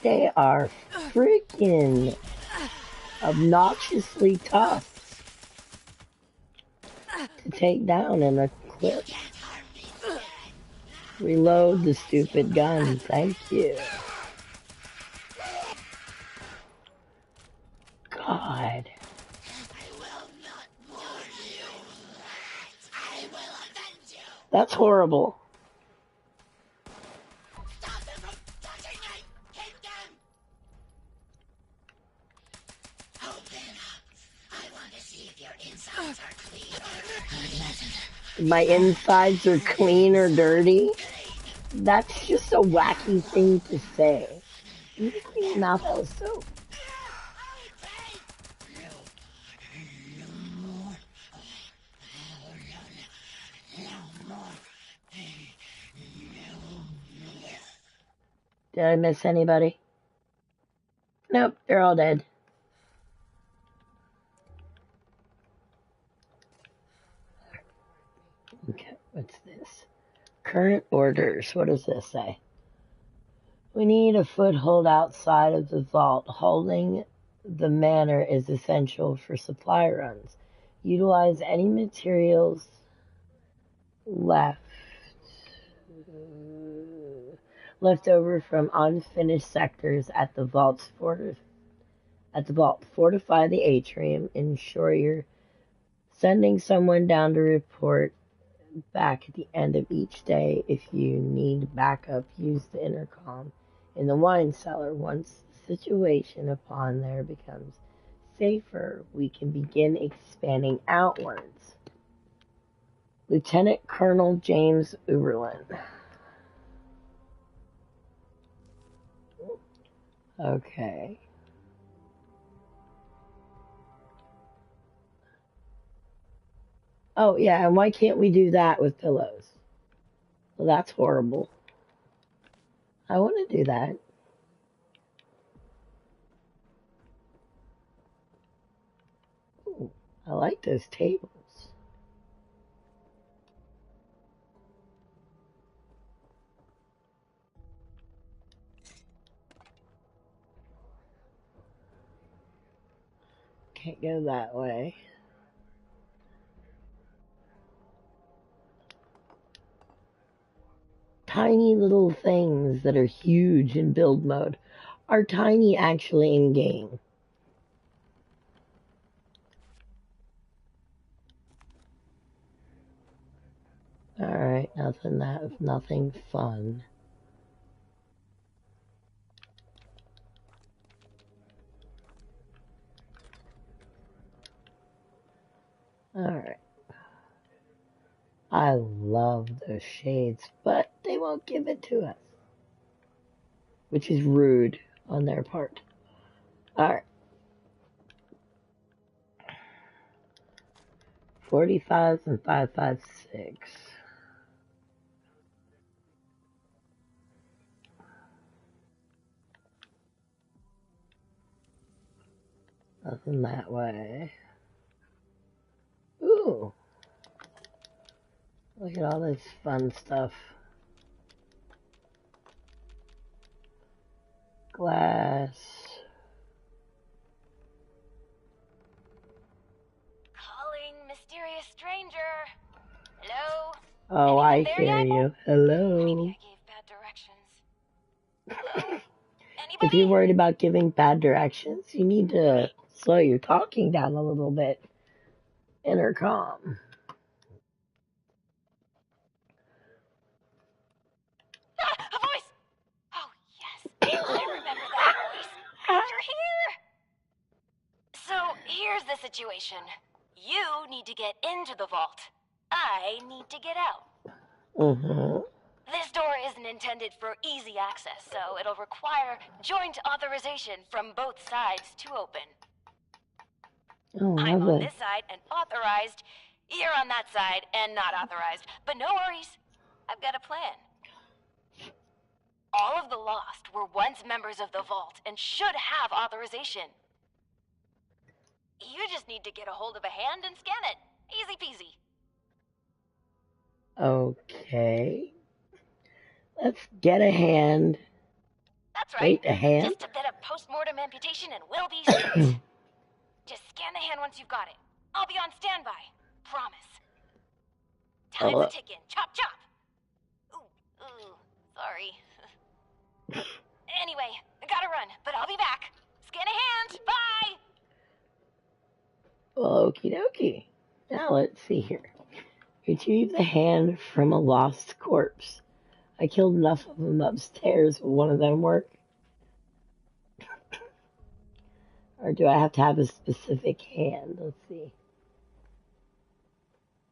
They are freaking obnoxiously tough to take down and equip. Reload the stupid gun, thank you. God. That's horrible. My insides are clean or dirty? That's just a wacky thing to say. You just clean your mouth out with soap. Did I miss anybody? Nope, they're all dead. Okay, what's this? Current orders. What does this say? We need a foothold outside of the vault. Holding the manor is essential for supply runs. Utilize any materials left over from unfinished sectors at the vault. Fortify the atrium. Ensure you're sending someone down to report back at the end of each day. If you need backup, use the intercom in the wine cellar. Once the situation upon there becomes safer, we can begin expanding outwards. Lieutenant Colonel James Uberlin. Okay. Oh, yeah, and why can't we do that with pillows? Well, that's horrible. I want to do that. Ooh, I like those tables. Can't go that way. Tiny little things that are huge in build mode are tiny actually in game. Alright, nothing fun. Alright. I love those shades, but they won't give it to us. Which is rude on their part. Alright. 45 and 556. Nothing that way. Ooh. Look at all this fun stuff. Glass. Calling mysterious stranger. Hello? Oh, I Anyone there hear yet? you. Hello. Maybe I gave bad directions. Hello? If Anybody? you're worried about giving bad directions, you need to slow your talking down a little bit. Intercom. Ah, a voice! Oh, yes. I remember that voice. You're here! So, here's the situation. You need to get into the vault. I need to get out. Mm-hmm. This door isn't intended for easy access, so it'll require joint authorization from both sides to open. Oh, I'm on lovely. this side and authorized. You're on that side and not authorized, but no worries. I've got a plan. All of the Lost were once members of the Vault and should have authorization. You just need to get a hold of a hand and scan it. Easy peasy. Okay. Let's get a hand. That's right. Wait, a hand? Just a bit of post-mortem amputation and we'll be set. Just scan the hand once you've got it. I'll be on standby. Promise. Time's ticking. Chop, chop. Ooh, sorry. Anyway, I gotta run, but I'll be back. Scan a hand. Bye! Well, okie dokie. Now let's see here. Retrieve the hand from a lost corpse. I killed enough of them upstairs. Will one of them work? Or do I have to have a specific hand? Let's see.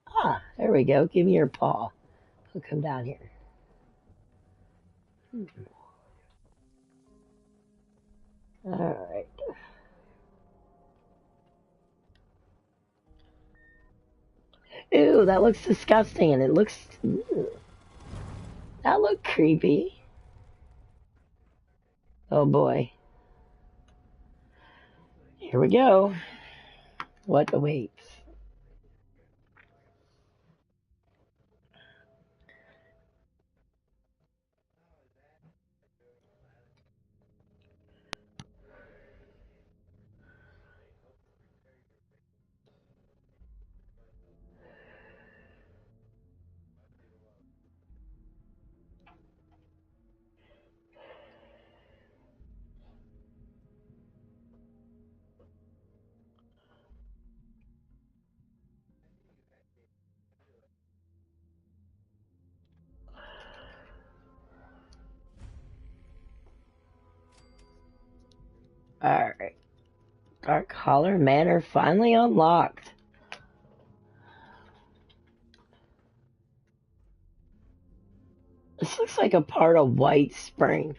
Ah, there we go. Give me your paw. I'll come down here. Alright. Ew, that looks disgusting, and it looks... Ew. That looked creepy. Oh boy. Here we go. What awaits? Alright. Dark Holler Manor finally unlocked. This looks like a part of White Spring.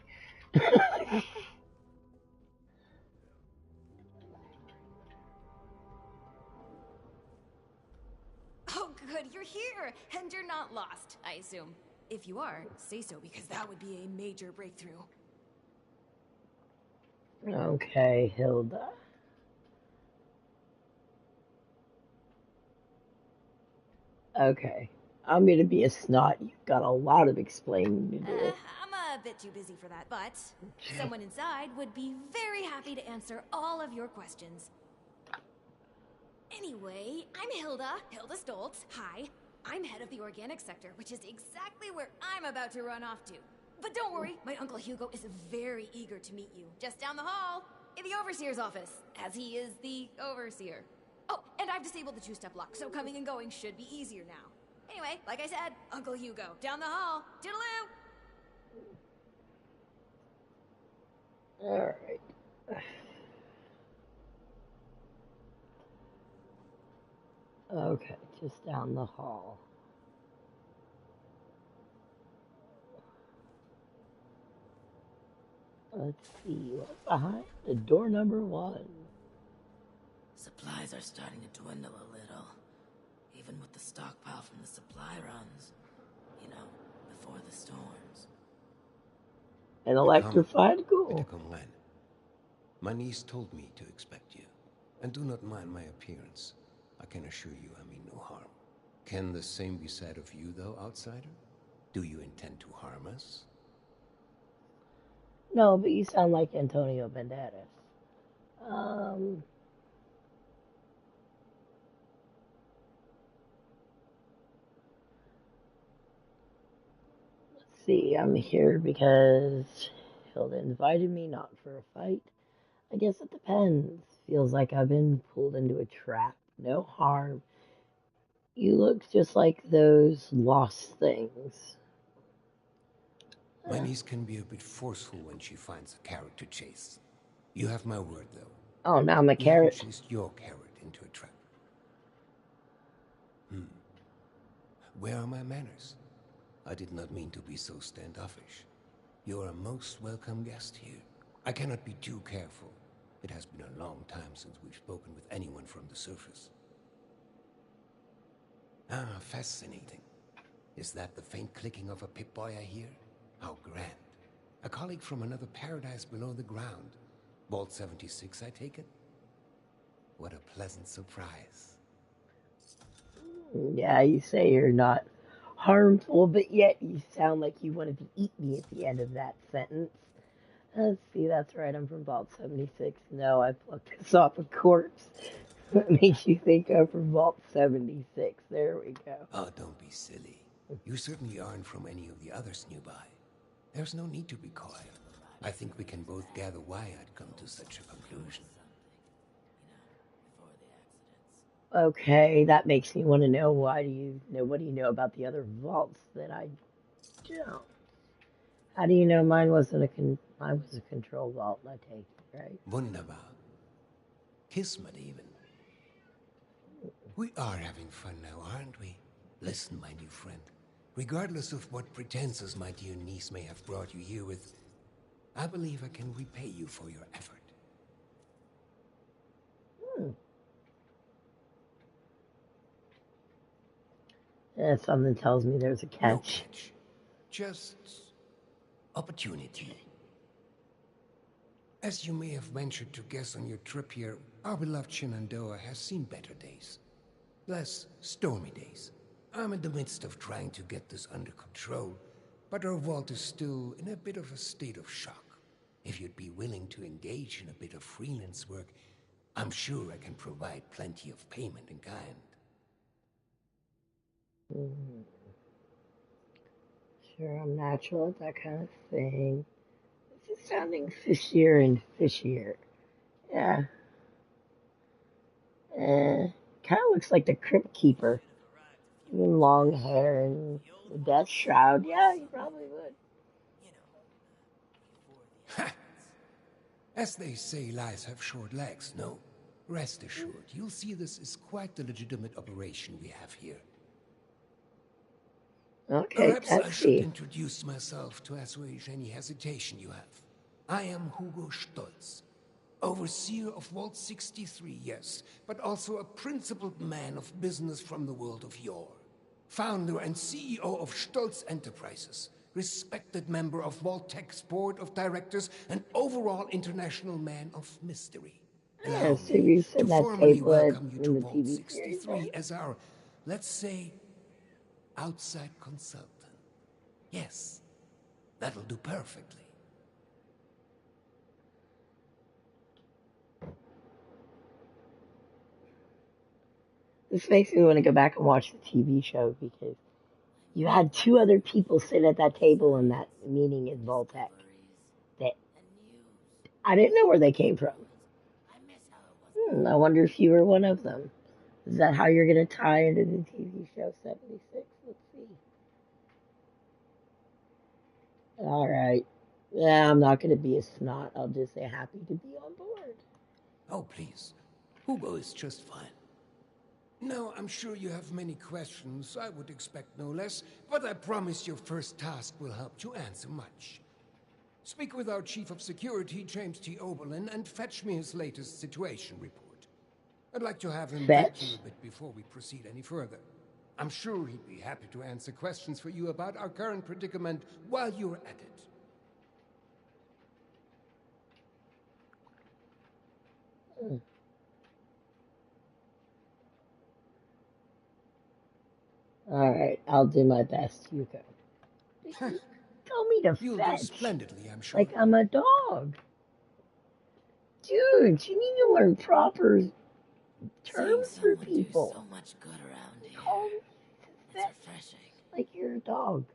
Oh, good, you're here, and you're not lost, I assume. If you are, say so, because that would be a major breakthrough. Okay, Hilda. Okay. I'm gonna be a snot. You've got a lot of explaining to do. I'm a bit too busy for that, but someone inside would be very happy to answer all of your questions. Anyway, I'm Hilda Stoltz. Hi. I'm head of the organic sector, which is exactly where I'm about to run off to. But don't worry, my Uncle Hugo is very eager to meet you. Just down the hall, in the Overseer's office, as he is the Overseer. Oh, and I've disabled the two-step lock, so coming and going should be easier now. Anyway, like I said, Uncle Hugo, down the hall. Toodaloo! Alright. Okay, just down the hall. Let's see what's behind the door number 1. Supplies are starting to dwindle a little, even with the stockpile from the supply runs. You know, before the storms. An electrified ghoul. My niece told me to expect you. And do not mind my appearance. I can assure you I mean no harm. Can the same be said of you, though, outsider? Do you intend to harm us? No, but you sound like Antonio Banderas. Let's see, I'm here because Hilda invited me, not for a fight. I guess it depends. Feels like I've been pulled into a trap. No harm. You look just like those lost things. My niece can be a bit forceful when she finds a carrot to chase. You have my word, though. Oh, now I'm a You carrot. haven't chased your carrot into a trap. Where are my manners? I did not mean to be so standoffish. You are a most welcome guest here. I cannot be too careful. It has been a long time since we've spoken with anyone from the surface. Ah, fascinating. Is that the faint clicking of a Pip-Boy I hear? How grand. A colleague from another paradise below the ground. Vault 76, I take it? What a pleasant surprise. Yeah, you say you're not harmful, but yet you sound like you wanted to eat me at the end of that sentence. Let's see, that's right, I'm from Vault 76. No, I plucked this off a corpse. What makes you think I'm from Vault 76? There we go. Oh, don't be silly. You certainly aren't from any of the others nearby. There's no need to be coy. I think we can both gather why I'd come to such a conclusion. Okay, that makes me want to know what do you know about the other vaults that I don't? How do you know mine was a control vault? I take it, right? Wunderbar. Kismet even. We are having fun now, aren't we? Listen, my new friend. Regardless of what pretenses my dear niece may have brought you here with, I believe I can repay you for your effort. Something tells me there's a catch. No catch. Just opportunity. As you may have ventured to guess on your trip here, our beloved Shenandoah has seen better days. Less stormy days. I'm in the midst of trying to get this under control, but our vault is still in a bit of a state of shock. If you'd be willing to engage in a bit of freelance work, I'm sure I can provide plenty of payment in kind. Sure, I'm natural at that kind of thing. This is sounding fishier and fishier. Yeah. Kind of looks like the Crypt Keeper. Even long hair and the death shroud. Yeah, you probably would. As they say, lies have short legs, no? Rest assured, you'll see this is quite the legitimate operation we have here. Okay, Perhaps I should introduce myself to assuage any hesitation you have. I am Hugo Stolz, overseer of Vault 63, yes, but also a principled man of business from the world of yore. Founder and CEO of Stolz Enterprises, respected member of Vault-Tech's board of directors, and overall international man of mystery. Allow so me you to said that formally table welcome you in to the Vault TV series. 63 as our, let's say, outside consultant. Yes, that'll do perfectly. This makes me want to go back and watch the TV show because you had two other people sit at that table in that meeting in Voltec that I didn't know where they came from. I wonder if you were one of them. Is that how you're going to tie into the TV show 76? Let's see. All right. Yeah, I'm not going to be a snot. I'll just say happy to be on board. Oh, please. Hugo is just fine. Now, I'm sure you have many questions. I would expect no less, but I promise your first task will help to answer much. Speak with our Chief of Security, James T. Oberlin, and fetch me his latest situation report. I'd like to have him vet you a bit before we proceed any further. I'm sure he'd be happy to answer questions for you about our current predicament while you're at it. All right, I'll do my best. You go. Tell me to You'll fetch. do splendidly, I'm sure. Like I'm a dog. Dude, you need to learn proper terms for people. So much good around here. Call me It's fetch refreshing. like you're a dog.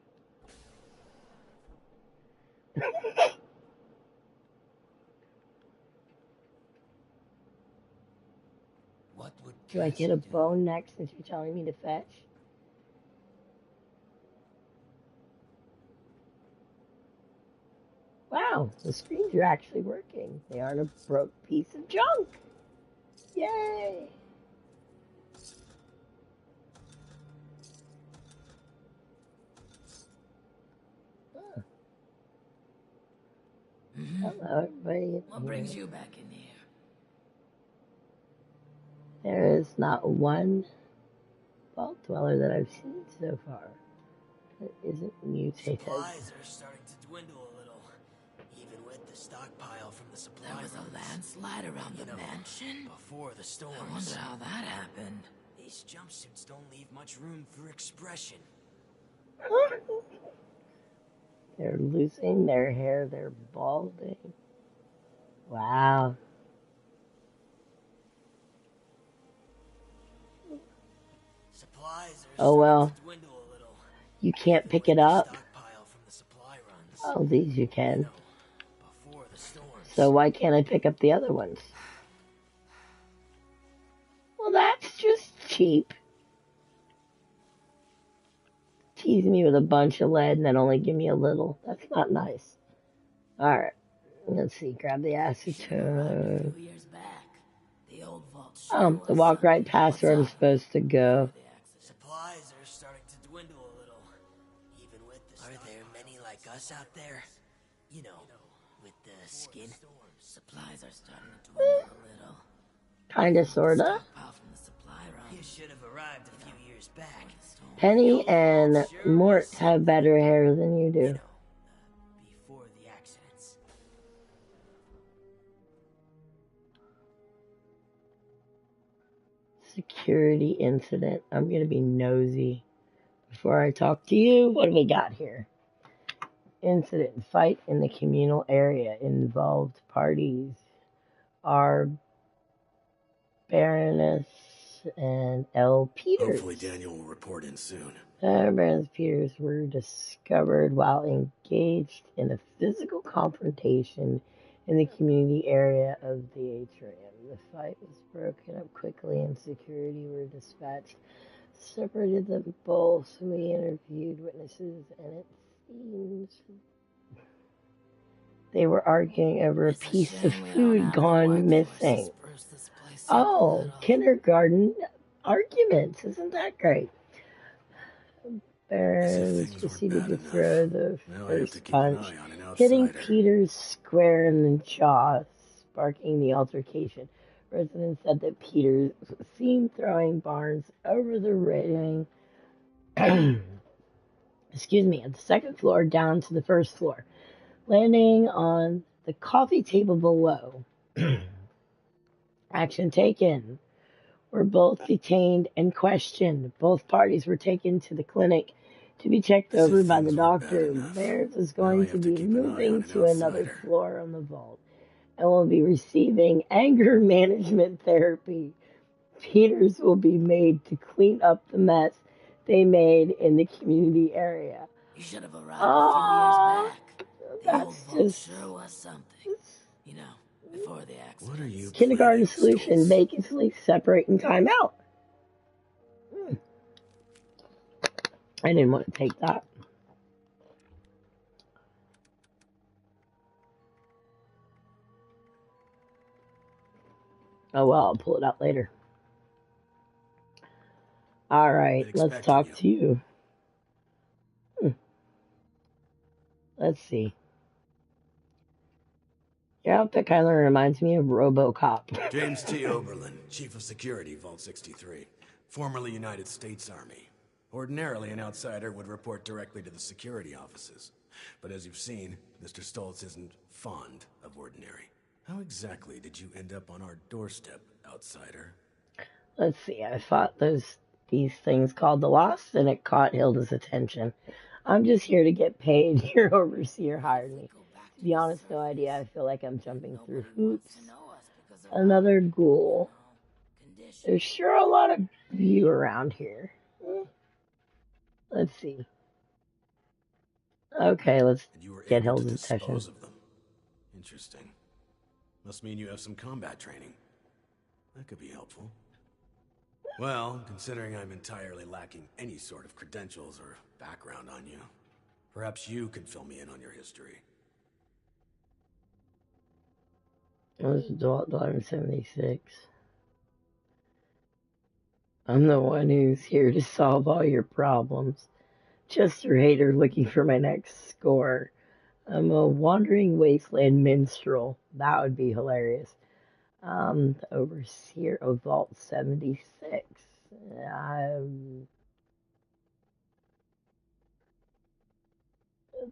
What would Do I get a bone next since you're telling me to fetch? Wow, the screens are actually working. They aren't a broke piece of junk. Yay! Huh. Hello, everybody. What brings you back in here? There is not one vault dweller that I've seen so far that isn't mutated. Supplies are starting to dwindle a little, even with the stockpile from the supply runs. There was a landslide around the mansion? Before the storms. I wonder how that happened. These jumpsuits don't leave much room for expression. They're losing their hair, they're balding. Wow. Supplies are Oh well. starting to dwindle a little. You can't pick it up. Oh, these you can. So why can't I pick up the other ones? Well, that's just cheap. Tease me with a bunch of lead and then only give me a little. That's not nice. Alright. Let's see. Grab the acetone. Oh, the walk right past where I'm supposed to go. Supplies are starting to dwindle a little. Even with the Are there many like us out there? You know, with the skin. Supplies are starting to dwindle a little. Kinda, sorta. You should have arrived a few years back. Penny and Mort have better hair than you do. Before the accidents. Security incident. I'm gonna be nosy before I talk to you. What do we got here? Incident. Fight in the communal area. Involved parties are Baroness and L. Peters. Hopefully Daniel will report in soon. Baroness Peters were discovered while engaged in a physical confrontation in the community area of the atrium. The fight was broken up quickly and security were dispatched. Separated them both. We interviewed witnesses and it seems they were arguing over a piece of food gone missing. Oh, kindergarten arguments. Isn't that great? Barons proceeded to throw the first punch, hitting Peters square in the jaw, sparking the altercation. Residents said that Peters was seen throwing Barnes over the railing excuse me, at the second floor down to the first floor, landing on the coffee table below. Action taken. Were both detained and questioned. Both parties were taken to the clinic to be checked over by the doctor. Bears is going to be moving to another floor on the vault and will be receiving anger management therapy. Peters will be made to clean up the mess they made in the community area. You should have arrived a few years back. The old vault sure was something. You know, before the accident. What are you Kindergarten solution, vacancy, separate, and time out. I didn't want to take that. Oh well, I'll pull it out later. Alright, let's talk to you. Let's see. Your outfit kind of reminds me of RoboCop. James T. Oberlin, Chief of Security, Vault 63. Formerly United States Army. Ordinarily, an outsider would report directly to the security offices. But as you've seen, Mr. Stoltz isn't fond of ordinary. How exactly did you end up on our doorstep, outsider? Let's see, I fought these things called the Lost, and it caught Hilda's attention. I'm just here to get paid. Your overseer hired me. To be honest, no idea. I feel like I'm jumping through hoops. Another ghoul. There's sure a lot of you around here. Let's see. Okay, let's get Hilda's attention. Interesting. Must mean you have some combat training. That could be helpful. Well, considering I'm entirely lacking any sort of credentials or background on you, perhaps you could fill me in on your history. This is $1.76. I'm the one who's here to solve all your problems. Just your hater looking for my next score. I'm a wandering wasteland minstrel. That would be hilarious. The overseer of Vault 76.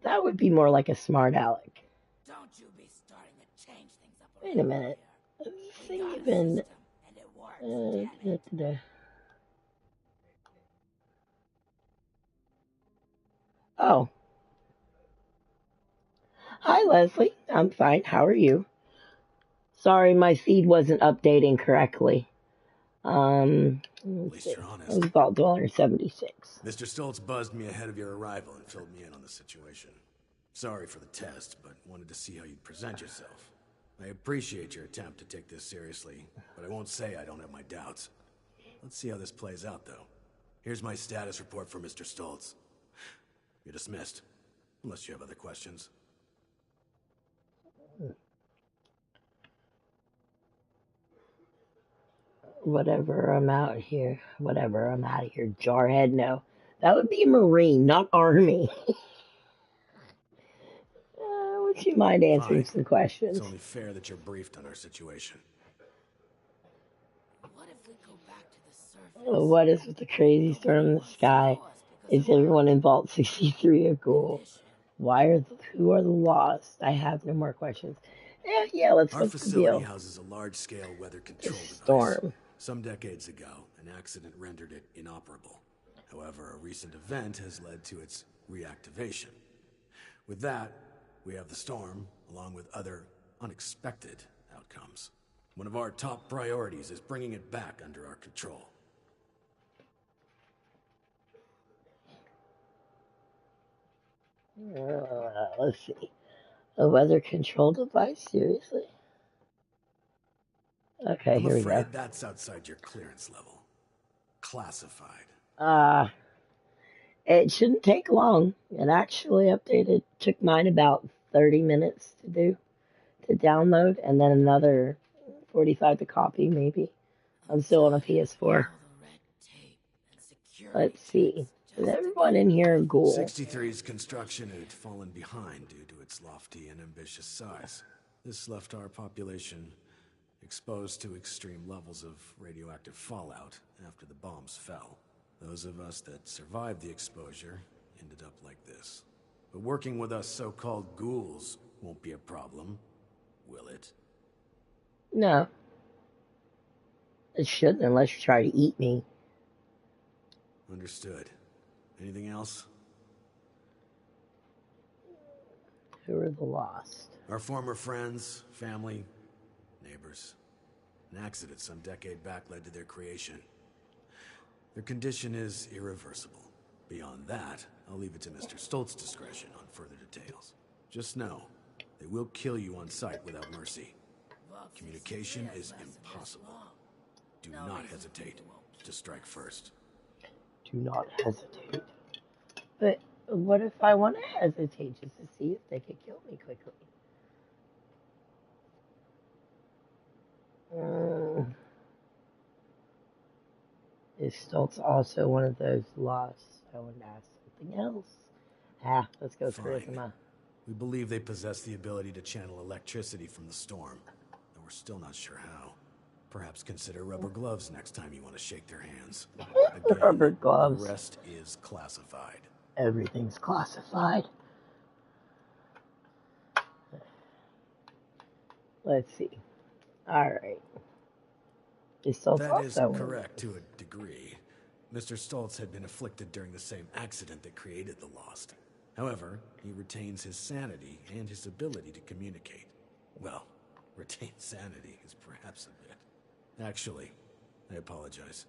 That would be more like a smart aleck. Don't you be starting to change things up Wait a around minute. here. This We thing got a even. system, and it works, damn it. Oh. Hi, Leslie. I'm fine. How are you? Sorry, my feed wasn't updating correctly. At Let's least see. you're It honest. was about $1.76. Mr. Stoltz buzzed me ahead of your arrival and filled me in on the situation. Sorry for the test, but wanted to see how you'd present yourself. I appreciate your attempt to take this seriously, but I won't say I don't have my doubts. Let's see how this plays out, though. Here's my status report for Mr. Stoltz. You're dismissed, unless you have other questions. Whatever, I'm out here. Whatever, I'm out of here. Jarhead, no. That would be Marine, not Army. Would you mind answering Fine. some It's questions? only fair that you're briefed on our situation. What if we go back to the surface? What is with the crazy storm in the sky? Is everyone in Vault 63 a ghoul? Who are the lost? I have no more questions. What's Our the facility deal? houses a large-scale weather This control device. storm. Some decades ago, an accident rendered it inoperable. However, a recent event has led to its reactivation. With that, we have the storm, along with other unexpected outcomes. One of our top priorities is bringing it back under our control. Let's see. A weather control device? Seriously? Okay, I'm here we go. afraid that's outside your clearance level. Classified. It shouldn't take long. It actually updated. Took mine about 30 minutes to download, and then another 45 to copy, maybe. I'm still on a PS4. Let's see. Is everyone in here a ghoul? 63's construction had fallen behind due to its lofty and ambitious size. This left our population exposed to extreme levels of radioactive fallout after the bombs fell. Those of us that survived the exposure ended up like this. But working with us so-called ghouls won't be a problem, will it? No. It shouldn't unless you try to eat me. Understood. Anything else? Who are the lost? Our former friends, family, neighbors. An accident some decade back led to their creation. Their condition is irreversible. Beyond that, I'll leave it to Mr. Stoltz's discretion on further details. Just know, they will kill you on sight without mercy. Communication is impossible. Do not hesitate to strike first. Do not hesitate. But what if I want to hesitate just to see if they could kill me quickly? Is Stoltz also one of those lost? I want to ask something else. Let's go Fine. charisma. We believe they possess the ability to channel electricity from the storm, though we're still not sure how. Perhaps consider rubber gloves next time you want to shake their hands. Again, Rubber gloves. The rest is classified. Everything's classified. Let's see. Alright. Is Stoltz That is also correct to a degree. Mr. Stoltz had been afflicted during the same accident that created the Lost. However, he retains his sanity and his ability to communicate. Well, retain sanity is perhaps a bit. Actually, I apologize.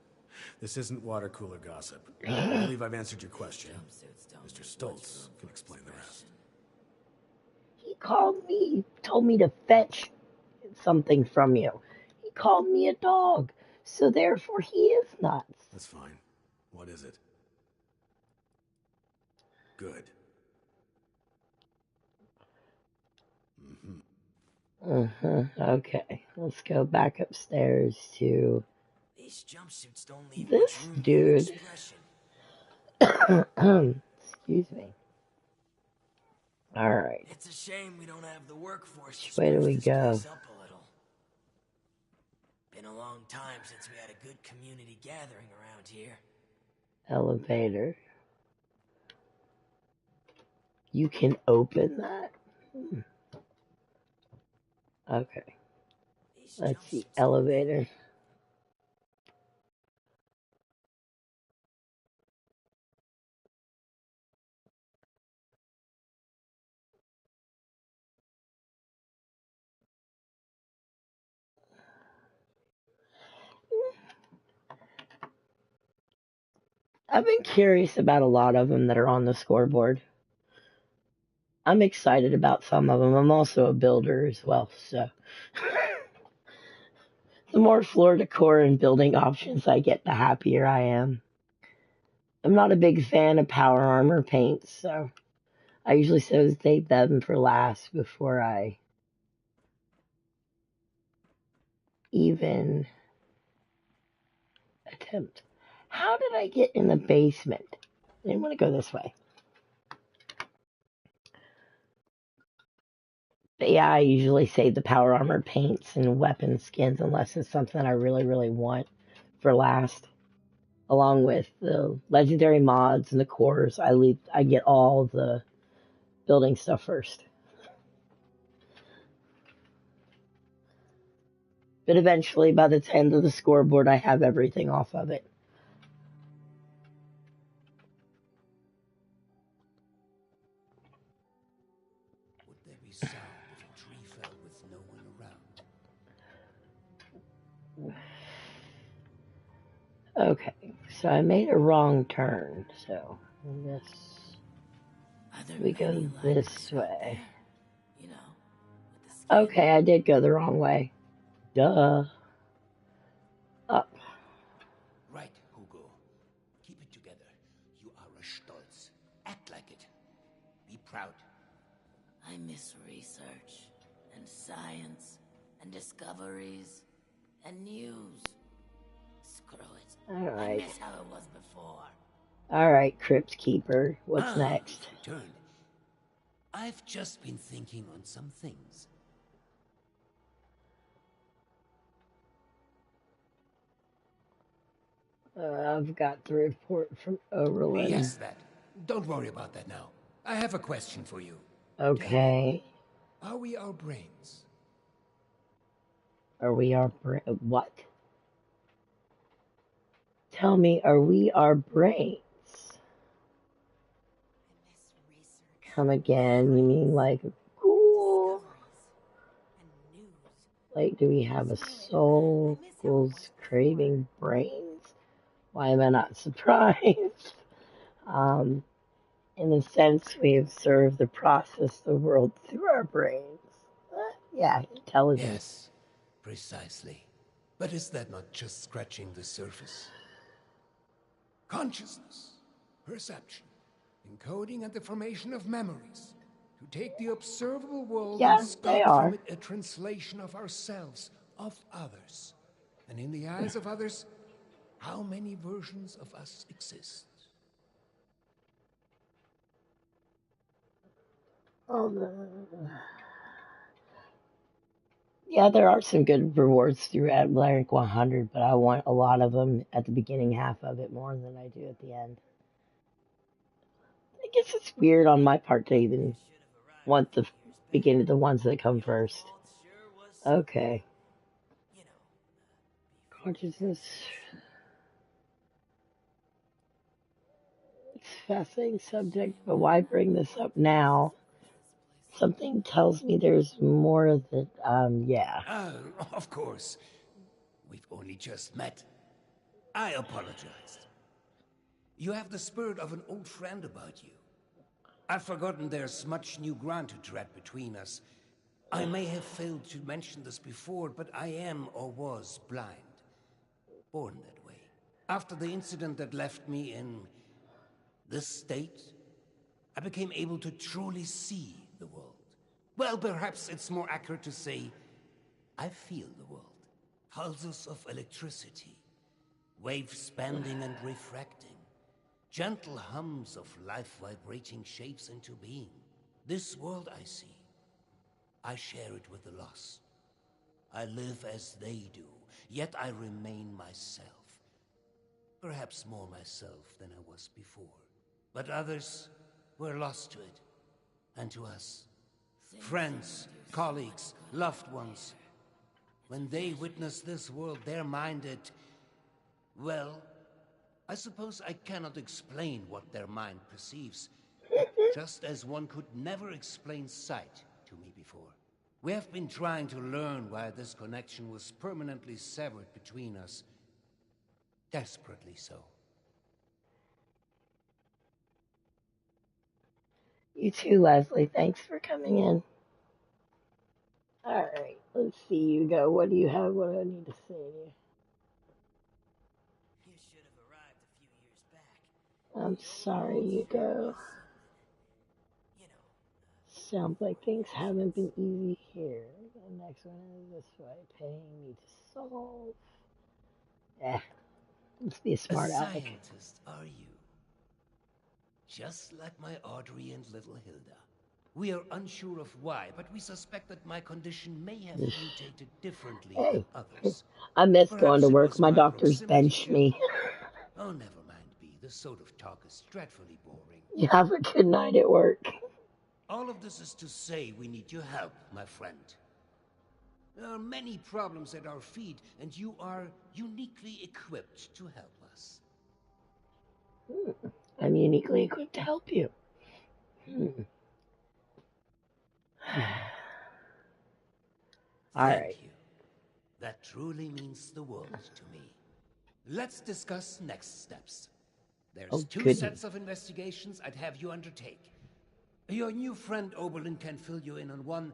This isn't water cooler gossip. I believe I've answered your question. Mr. Stoltz can explain the rest. He told me to fetch something from you. He called me a dog, so therefore he is nuts. That's fine. What is it? Good. Okay, let's go back upstairs to These jumpsuits don't leave this much room dude. for expression. Excuse me. Alright. It's a shame we don't have the workforce to Which way do spruce we this go? place up a little. Been a long time since we had a good community gathering around here. Elevator. You can open that? Okay. Let's see. Elevator. I've been curious about a lot of them that are on the scoreboard. I'm excited about some of them. I'm also a builder as well, so the more floor decor and building options I get, the happier I am. I'm not a big fan of power armor paints, so I usually save them for last before I even attempt. How did I get in the basement? I didn't want to go this way. But yeah, I usually save the power armor paints and weapon skins unless it's something I really, really want for last. Along with the legendary mods and the cores, I get all the building stuff first. But eventually, by the end of the scoreboard, I have everything off of it. Would there be sound if a tree fell with no one around? Okay, so I made a wrong turn, so I guess we go this way. You know, with the skin. Okay, I did go the wrong way. Duh. Up. Right, Hugo. Keep it together. You are a Stolz. Act like it. Be proud. I miss research and science and discoveries and news. Screw it. Alright. I miss how it was before. Alright, Crypt Keeper. What's next? You've returned. I've just been thinking on some things. I've got the report from Oberlin. Yes, that. Don't worry about that now. I have a question for you. Okay. Are we our brains? Are we our what? Tell me, are we our brains? Come again? You mean like cool? Like, do we have a soul? Ghouls craving brains? Why am I not surprised? In a sense, we observe the process of the world through our brains. Yeah, intelligence. Yes, precisely. But is that not just scratching the surface? Consciousness, perception, encoding and the formation of memories. To take the observable world and sculpt from it a translation of ourselves, of others. And in the eyes of others, how many versions of us exist? Yeah, there are some good rewards through Atlantic 100, but I want a lot of them at the beginning half of it more than I do at the end. I guess it's weird on my part to even want the beginning, the ones that come first. Okay. Consciousness. It's a fascinating subject, but why bring this up now? Something tells me there's more that, yeah. Of course. We've only just met. I apologized. You have the spirit of an old friend about you. I've forgotten there's much new ground to tread between us. I may have failed to mention this before, but I am or was blind. Born that way. After the incident that left me in this state, I became able to truly see the world. Well, perhaps it's more accurate to say, I feel the world. Pulses of electricity, waves bending and refracting, gentle hums of life vibrating shapes into being. This world I see, I share it with the lost. I live as they do, yet I remain myself. Perhaps more myself than I was before. But others were lost to it, and to us. Friends, colleagues, loved ones. When they witness this world, they're minded. Well, I suppose I cannot explain what their mind perceives, just as one could never explain sight to me before. We have been trying to learn why this connection was permanently severed between us. Desperately so. You too, Leslie. Thanks for coming in. Alright, let's see you go. What do you have? What do I need to say to you? You should have arrived a few years back. I'm sorry, you go. You know, Sounds like things haven't been easy here. The next one is this way. Paying me to solve. Let's be a A smart aleck. scientist, are you? Just like my Audrey and little Hilda. We are unsure of why, but we suspect that my condition may have mutated differently than Hey, others. I miss going Perhaps to it work. was My my doctors proximity benched to... me. Oh, never mind, B. This sort of talk is dreadfully boring. You have a good night at work. All of this is to say we need your help, my friend. There are many problems at our feet, and you are uniquely equipped to help us. I'm uniquely equipped to help you. All Thank right. you. That truly means the world to me. Let's discuss next steps. There's Oh, 2 goodness. sets of investigations I'd have you undertake. Your new friend Oberlin can fill you in on one,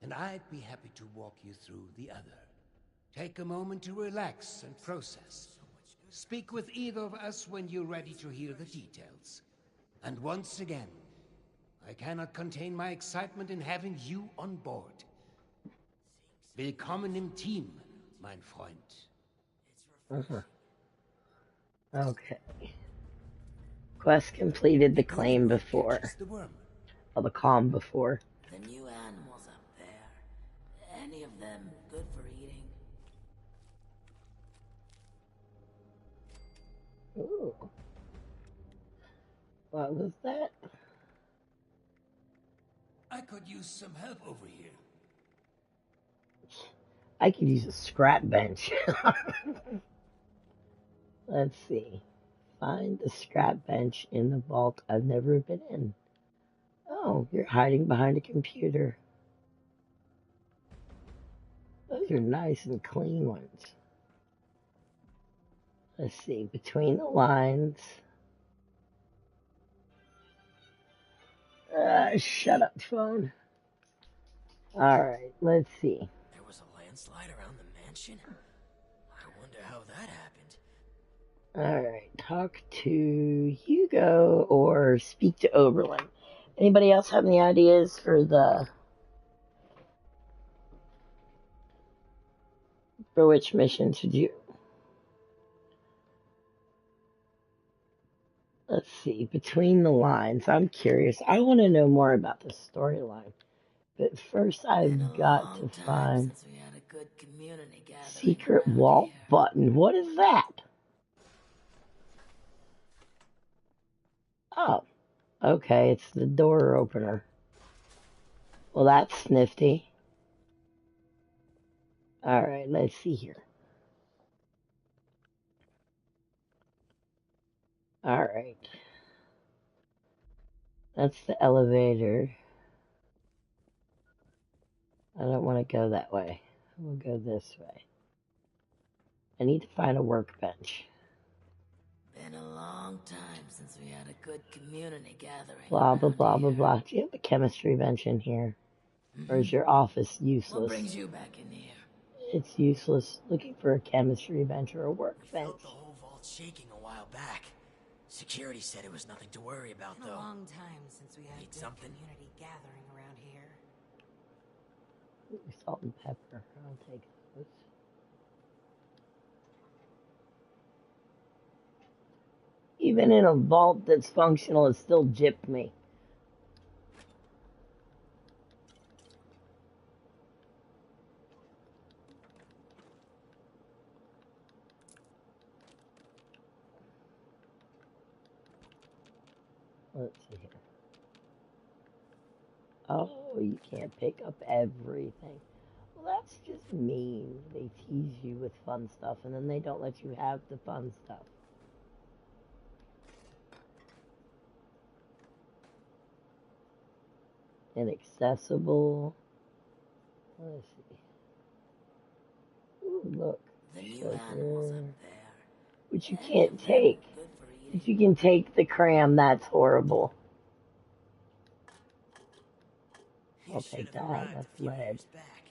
and I'd be happy to walk you through the other. Take a moment to relax and process. Speak with either of us when you're ready to hear the details. And once again, I cannot contain my excitement in having you on board. Willkommen im Team, mein Freund. Okay. Quest completed the Who claim in what before. catches the worm? Or the calm before. the new animals up there. Any of them good for eating? Ooh. What was that? I could use some help over here. I could use a scrap bench. Let's see. Find the scrap bench in the vault I've never been in. Oh, you're hiding behind a computer. Those are nice and clean ones. Let's see. Between the lines. Shut up, phone. Alright, let's see. There was a landslide around the mansion? I wonder how that happened. Alright, talk to Hugo or speak to Oberlin. Anybody else have any ideas for which mission to do? Let's see, between the lines. I'm curious. I want to know more about the storyline. But first I've got to find Since we had a good community gathering secret around vault here. button. What is that? Oh, okay, it's the door opener. Well, that's nifty. Alright, let's see here. Alright. That's the elevator. I don't want to go that way. We'll go this way. I need to find a workbench. Been a long time since we had a good community gathering. Blah, blah, around blah, blah, here. blah. Do you have a chemistry bench in here? Or is your office What useless? brings you back in here? It's useless. Looking for a chemistry bench or a We workbench. felt the whole vault shaking a while back. Security said it was nothing to worry about, Been a though. long time since we had a Need good something? community gathering around here. Ooh, salt and pepper. I'll take those. Even in a vault that's functional, it still gypped me. here. Oh, you can't pick up everything. Well, that's just mean. They tease you with fun stuff and then they don't let you have the fun stuff. Inaccessible. Let's see. Ooh, look. The new Sugar. animals up there. Which you Any can't of them take. good for But eating? you can take the cram. That's horrible. You I'll should take have that. arrived That's a few lead. years back.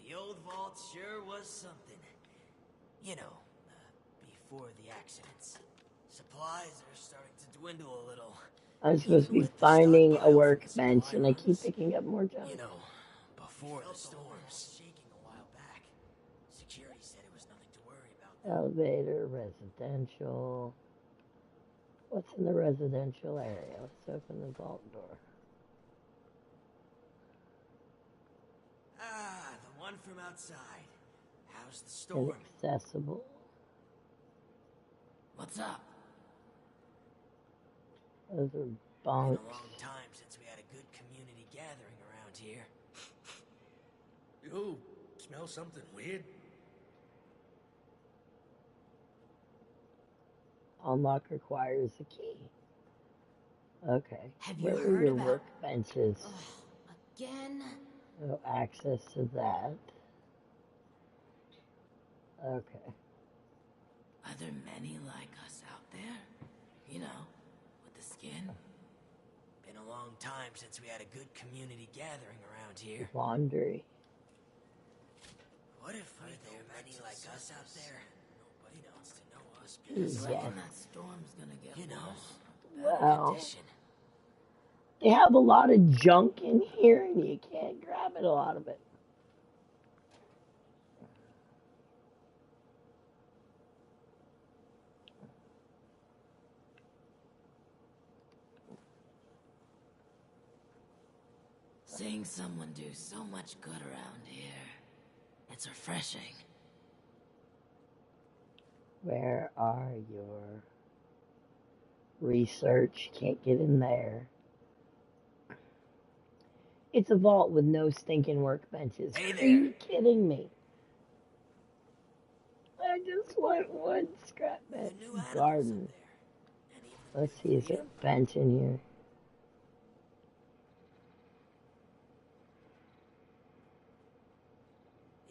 The old vault sure was something. You know, before the accidents. Supplies are starting to dwindle a little. I'm supposed to Even be with the finding a stockpile from the workbench supply and I keep runs. picking up more junk. You know, before the storms. Shaking a while back. Security said it was nothing to worry about. Elevator, residential. What's in the residential area? Let's open the vault door. Ah, the one from outside. How's the storm? Inaccessible. What's up? Those are Been bunks. a long time since we had a good community gathering around here. Yo, smell something weird? Unlock requires a key. Okay. Have Where you were heard your about... workbenches? Again? No access to that. Okay. Are there many like us out there? You know, with the skin? Been a long time since we had a good community gathering around here. Laundry. What if are there many like us out there? Nobody wants to know us because Yeah. that storm's gonna get worse. Well, Condition. they have a lot of junk in here and you can't grab it, a lot of it. Seeing someone do so much good around here. It's refreshing. Where are your research? Can't get in there. It's a vault with no stinking workbenches. Hey Are there. you kidding me? I just want one scrap bench. Garden. Let's see, is there a bench in here?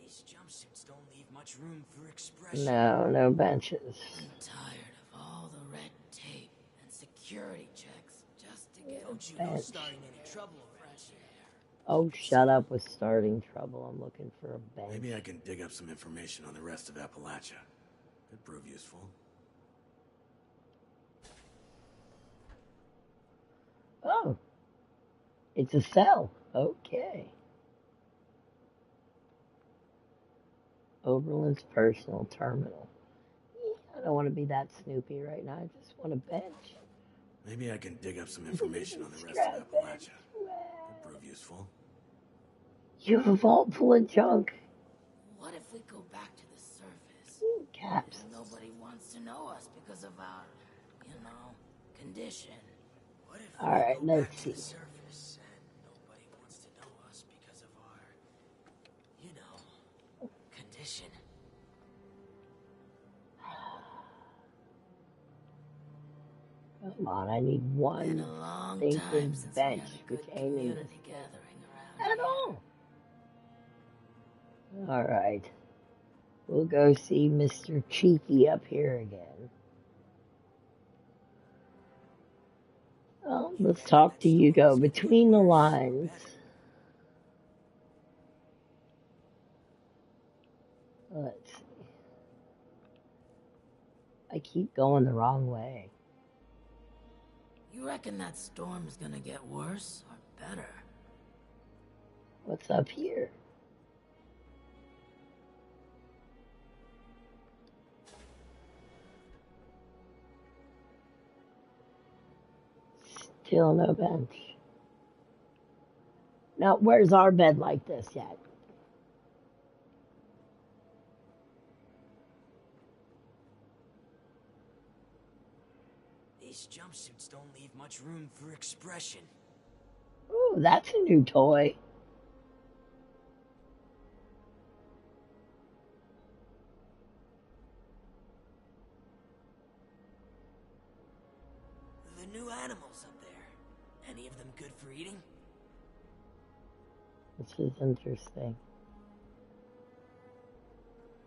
These jumpsuits don't leave much room for expression. No, no benches. I'm tired of all the red tape and security checks just to get. Don't you know starting any trouble around here? Oh, shut up with starting trouble. I'm looking for a bench. Maybe I can dig up some information on the rest of Appalachia. Could prove useful. Oh, it's a cell. Okay. Oberlin's personal terminal. I don't want to be that snoopy right now. I just want a bench. Maybe I can dig up some information on the rest of Appalachia. Could prove useful. You have a vault full of junk. What if we go back to the surface? Ooh, caps. And nobody wants to know us because of our, condition. What if All right, we go let's back see. to the surface and nobody wants to know us because of our, condition? Come on, I need one thinking bench, which ain't in this at all. All right, we'll go see Mr. Cheeky up here again. Well, let's talk to Hugo between the lines. Let's see. I keep going the wrong way. You reckon that storm's gonna get worse or better? What's up here? Still no bench. Now, where's our bed like this yet? These jumpsuits don't leave much much room for expression. Ooh, that's a new toy. The new animals up there. Any of them good for eating? This is interesting.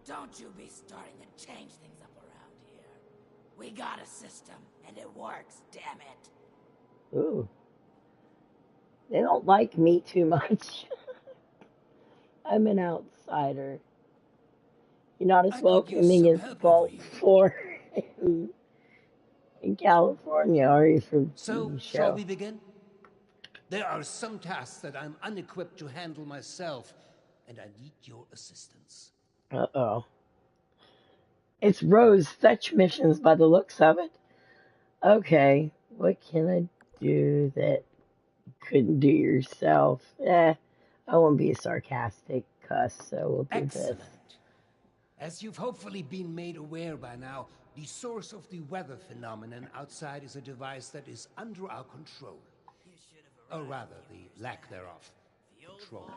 Don't you be starting to change things up around here. We got a system, and it works, damn it. Ooh. They don't like me too much. I'm an outsider. You're not as I could use welcoming some as help over Vault here. 4 in California, are you, from So, the shall show? we begin? There are some tasks that I'm unequipped to handle myself, and I need your assistance. Uh-oh. It's Rose fetch missions by the looks of it. Okay, what can I do that you couldn't do yourself? I won't be a sarcastic cuss, so we'll do this. Excellent. As you've hopefully been made aware by now, the source of the weather phenomenon outside is a device that is under our control. Or rather, the lack thereof. Control.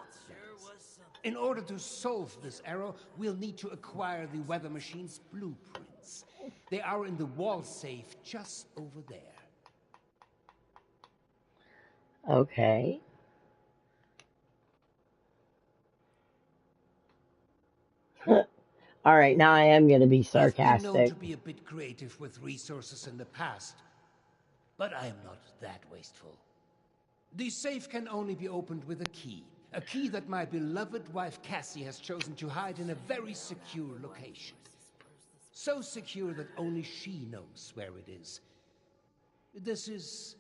In order to solve this error, we'll need to acquire the weather machine's blueprints. They are in the wall safe just over there. Okay. All right, now I am going to be I've been known sarcastic. to be a bit creative with resources in the past, but I am not that wasteful. The safe can only be opened with a key that my beloved wife Cassie has chosen to hide in a very secure location. So secure that only she knows where it is. This is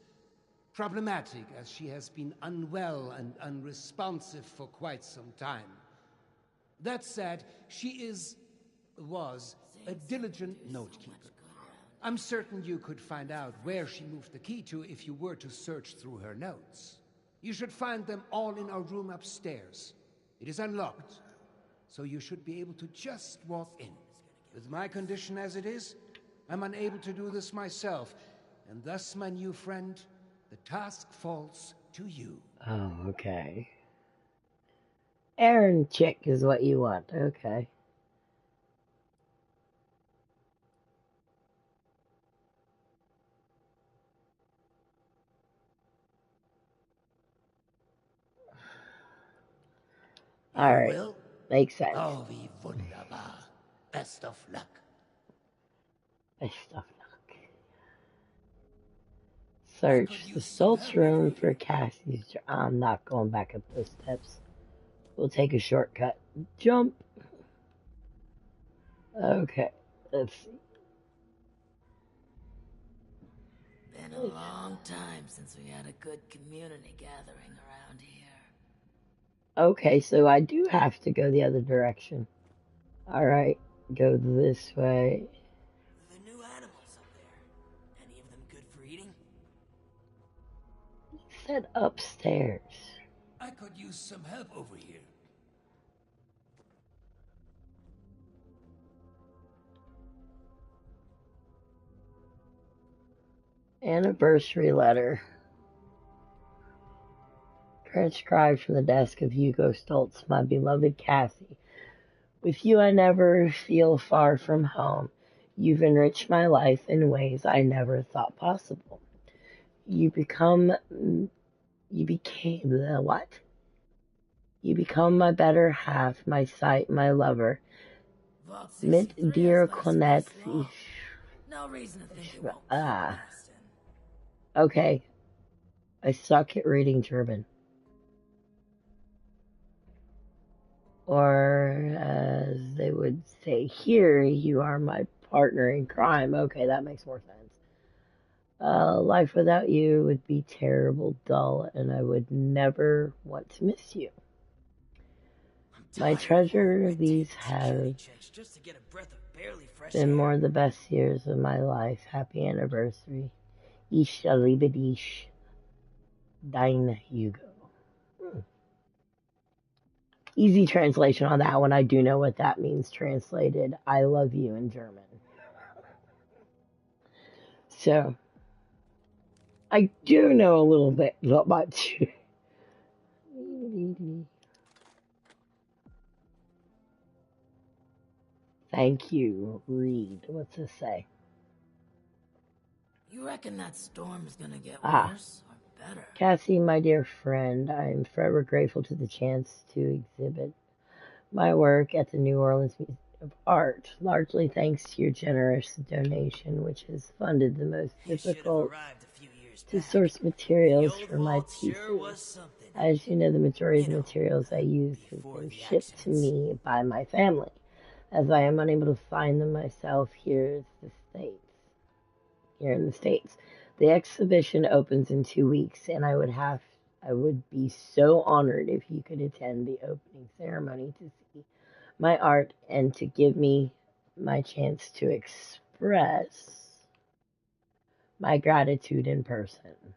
problematic, as she has been unwell and unresponsive for quite some time. That said, she was a diligent note-keeper. I'm certain you could find out where she moved the key to if you were to search through her notes. You should find them all in our room upstairs. It is unlocked, so you should be able to just walk in. With my condition as it is, I'm unable to do this myself, and thus, my new friend, the task falls to you. Oh, okay. Aaron chick is what you want. Okay. All You right. will? Makes sense. Oh, wie wunderbar. Best of luck. Best of luck. Search the Stoltz room for Cassie's. I'm not going back up those steps. We'll take a shortcut. Jump. Okay. Let's see. Been a long time since we had a good community gathering around here. Okay, so I do have to go the other direction. All right. Go this way. The new animals up there. Any of them good for eating? Said upstairs. I could use some help over here. Anniversary letter. Transcribed from the desk of Hugo Stoltz, my beloved Cassie. With you I never feel far from home. You've enriched my life in ways I never thought possible. You became the what? You become my better half, my sight, my lover. Vault Mit 63 dir has lasted this connect. long. No reason to think it won't keep Ah, lasting. okay. I suck at reading German. Or, as they would say here, you are my partner in crime. Okay, that makes more sense. Life without you would be terrible, dull, and I would never want to miss you. My treasure, these have Just to get a breath of barely fresh been air. more of the best years of my life. Happy anniversary. Ich liebe dich. Dein Hugo. Easy translation on that one. I do know what that means translated. I love you in German. So, I do know a little bit, not much. Thank you, Reed. What's this say? You reckon that storm's gonna get Ah, worse or better? Cassie, my dear friend, I am forever grateful to the chance to exhibit my work at the New Orleans Museum of Art, largely thanks to your generous donation, which has funded the most You should have difficult arrived a few years to back. source The materials old for my vault sure pieces. was something. As you know, the majority You of the know, materials I use have before been the shipped to accidents. me by my family, as I am unable to find them myself here in the States. The exhibition opens in 2 weeks, and I would be so honored if you could attend the opening ceremony to see my art and to give me my chance to express my gratitude in person.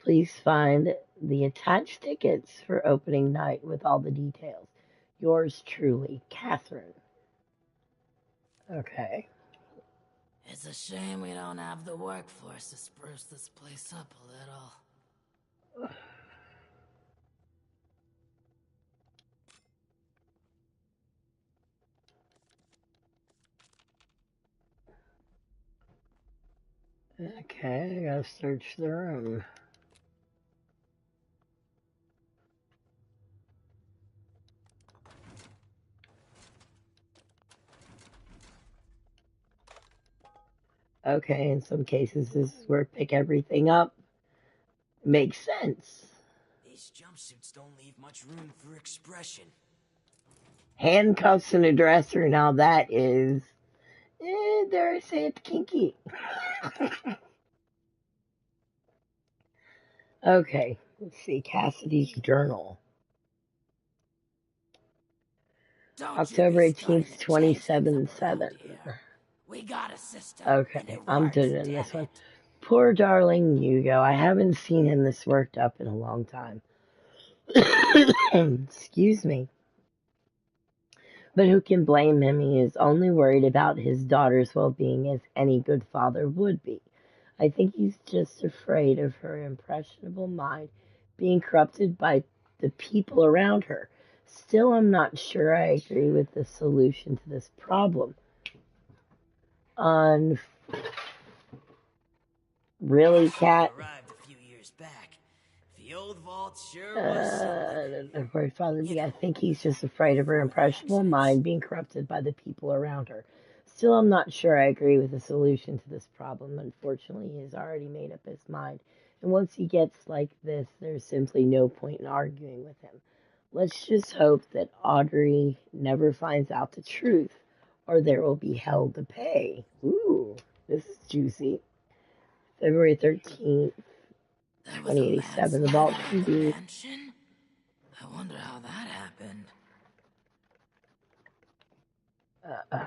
Please find the attached tickets for opening night with all the details. Yours truly, Catherine. Okay. It's a shame we don't have the workforce to spruce this place up a little. Okay, I gotta search the room. Okay, in some cases, this is where pick everything up makes sense. These jumpsuits don't leave much room for expression. Handcuffs and a dresser, now that is, dare I say it's kinky. Okay, let's see, Cassidy's journal. Don't you be October starting 18th, to change things up 27. around here. We got a system, and Okay, it I'm works, doing damn this one. it. Poor darling Hugo. I haven't seen him this worked up in a long time. Excuse me. But who can blame him? He is only worried about his daughter's well-being, as any good father would be. I think he's just afraid of her impressionable mind being corrupted by the people around her. Still, I'm not sure I agree with the solution to this problem. On really, You should have Cat? arrived a few years back. The old vault sure was something. Word Father You B. I know, think he's just afraid of her before the impressionable accidents. mind being corrupted by the people around her. Still, I'm not sure I agree with the solution to this problem. Unfortunately, he has already made up his mind. And once he gets like this, there's simply no point in arguing with him. Let's just hope that Audrey never finds out the truth, or there will be hell to pay. Ooh, this is juicy. February 13th, There was a 2087. The landslide vault around can the be mansion? I wonder how that happened. uh,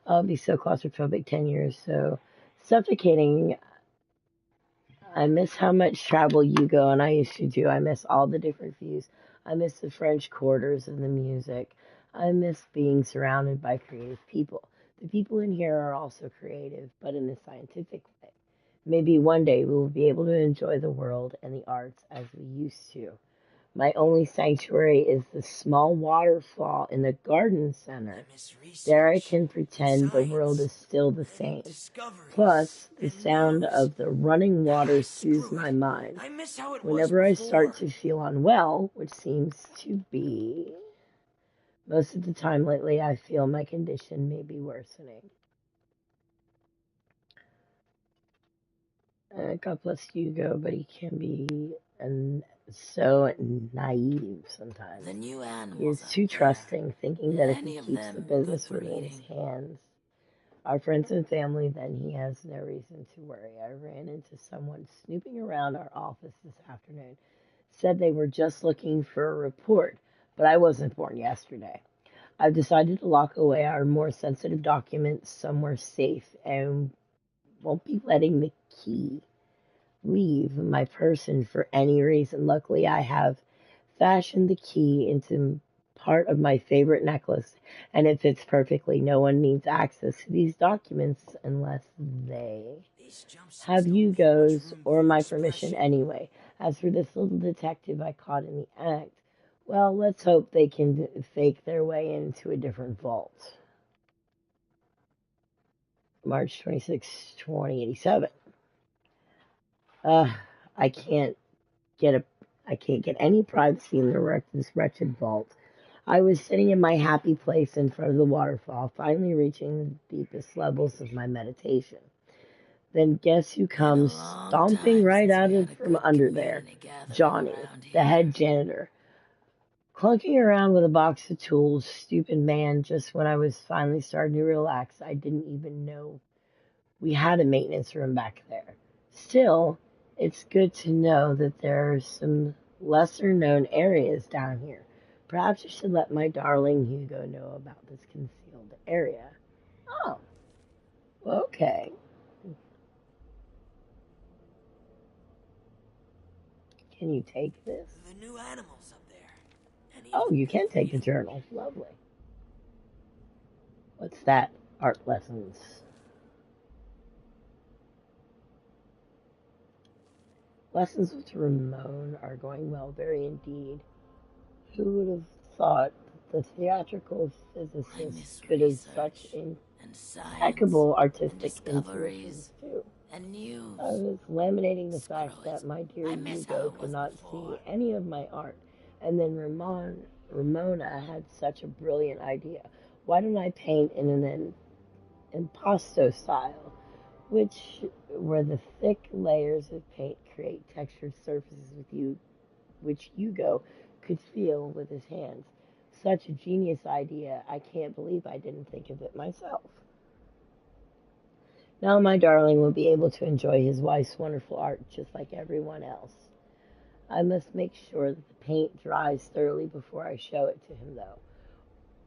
I'll be so claustrophobic 10 years, so suffocating. I miss how much travel you go and I used to do. I miss all the different views. I miss the French quarters and the music. I miss being surrounded by creative people. The people in here are also creative, but in a scientific way. Maybe one day we will be able to enjoy the world and the arts as we used to. My only sanctuary is the small waterfall in the garden I center. miss There I research can and pretend the world science is still the and same. discoveries Plus, the and sound news. of the running water soothes Screw my it. mind. I miss how it was Whenever I start before. to feel unwell, which seems to be most of the time lately, I feel my condition may be worsening. God bless Hugo, but he can be so naive sometimes. The new He is animals out too there. trusting, thinking Did that if he any of keeps the them good business for within his eating? hands, our friends and family, then he has no reason to worry. I ran into someone snooping around our office this afternoon. Said they were just looking for a report, but I wasn't born yesterday. I've decided to lock away our more sensitive documents somewhere safe and won't be letting the key leave my person for any reason. Luckily, I have fashioned the key into part of my favorite necklace, and it fits perfectly. No one needs access to these documents unless they These have jumpsuits don't leave much Hugo's room or for my permission expression. anyway. As for this little detective I caught in the act, well, let's hope they can fake their way into a different vault. March 26, 2087. Uh, I can't get a I can't get any privacy in this wretched vault. I was sitting in my happy place in front of the waterfall, finally reaching the deepest levels of my meditation. Then guess who Been a comes long stomping time right since out we of had a from good under there? community gathering Johnny, around the here. head janitor, clunking around with a box of tools. Stupid man, just when I was finally starting to relax, I didn't even know we had a maintenance room back there. Still, it's good to know that there are some lesser known areas down here. Perhaps I should let my darling Hugo know about this concealed area. Oh, okay. Can you take this? The new animals up there. Any of Oh, them you good can for take the you? journal. Lovely. What's that? Art lessons. Lessons with Ramon are going well, very indeed. Who would have thought the theatrical I physicist miss could have such research and science impeccable and artistic intuitions, discoveries too? and I news. was laminating the Screw fact it. that my dear I miss how Hugo it could was not before. see any of my art, and then Ramona had such a brilliant idea. Why don't I paint in an impasto style, which where the thick layers of paint create textured surfaces which Hugo could feel with his hands. Such a genius idea, I can't believe I didn't think of it myself. Now my darling will be able to enjoy his wife's wonderful art just like everyone else. I must make sure that the paint dries thoroughly before I show it to him, though,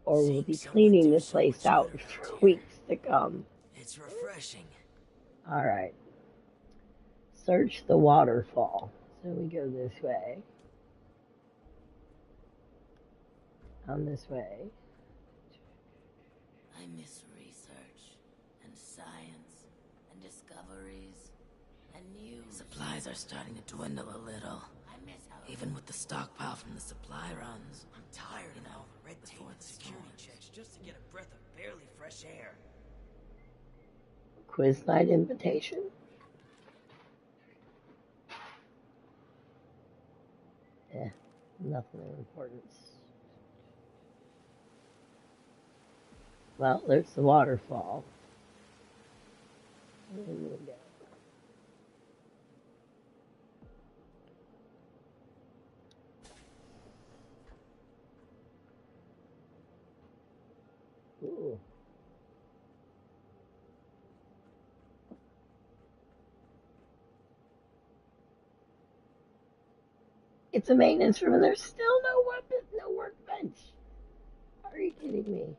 or we'll Seeing be someone cleaning do the so place much good out around for here. weeks to come. It's refreshing. All right. Search the waterfall. So we go this way. On this way. I miss research and science and discoveries and news. Supplies are starting to dwindle a little. Even with the stockpile from the supply runs. I'm tired of all the red tape and security checks just to get a breath of barely fresh air. Quiz night invitation. Nothing of importance. Well, there's the waterfall. There we go. Ooh. It's a maintenance room and there's still no weapon, no workbench. Are you kidding me?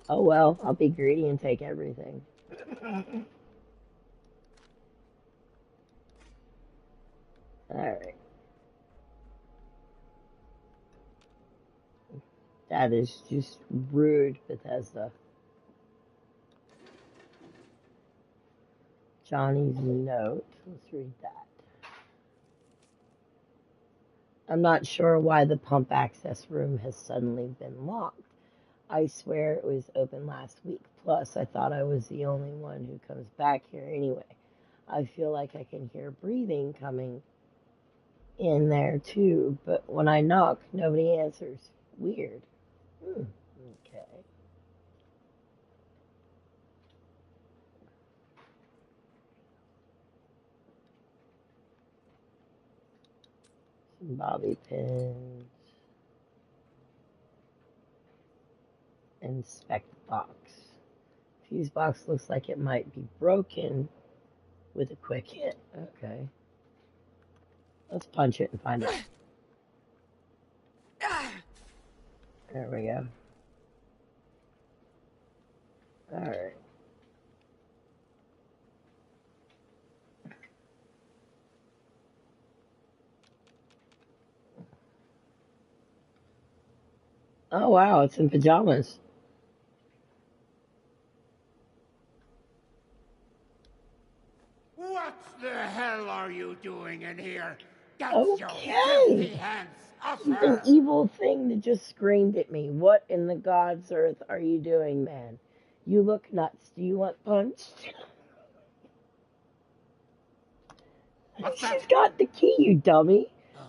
Oh well, I'll be greedy and take everything. Alright. That is just rude, Bethesda. Johnny's note. Let's read that. I'm not sure why the pump access room has suddenly been locked. I swear it was open last week. Plus, I thought I was the only one who comes back here anyway. I feel like I can hear breathing coming in there too, but when I knock, nobody answers. Weird. Okay. Some bobby pins. Inspect box. Fuse box looks like it might be broken with a quick hit. Okay. Let's punch it and find out. There we go. Alright. Oh wow, it's in pajamas. What the hell are you doing in here? Get your Okay. filthy hands off He's an her! evil thing that just screamed at me. What in the God's earth are you doing, man? You look nuts. Do you want punched? What's that? She's got the key, you dummy. Oh,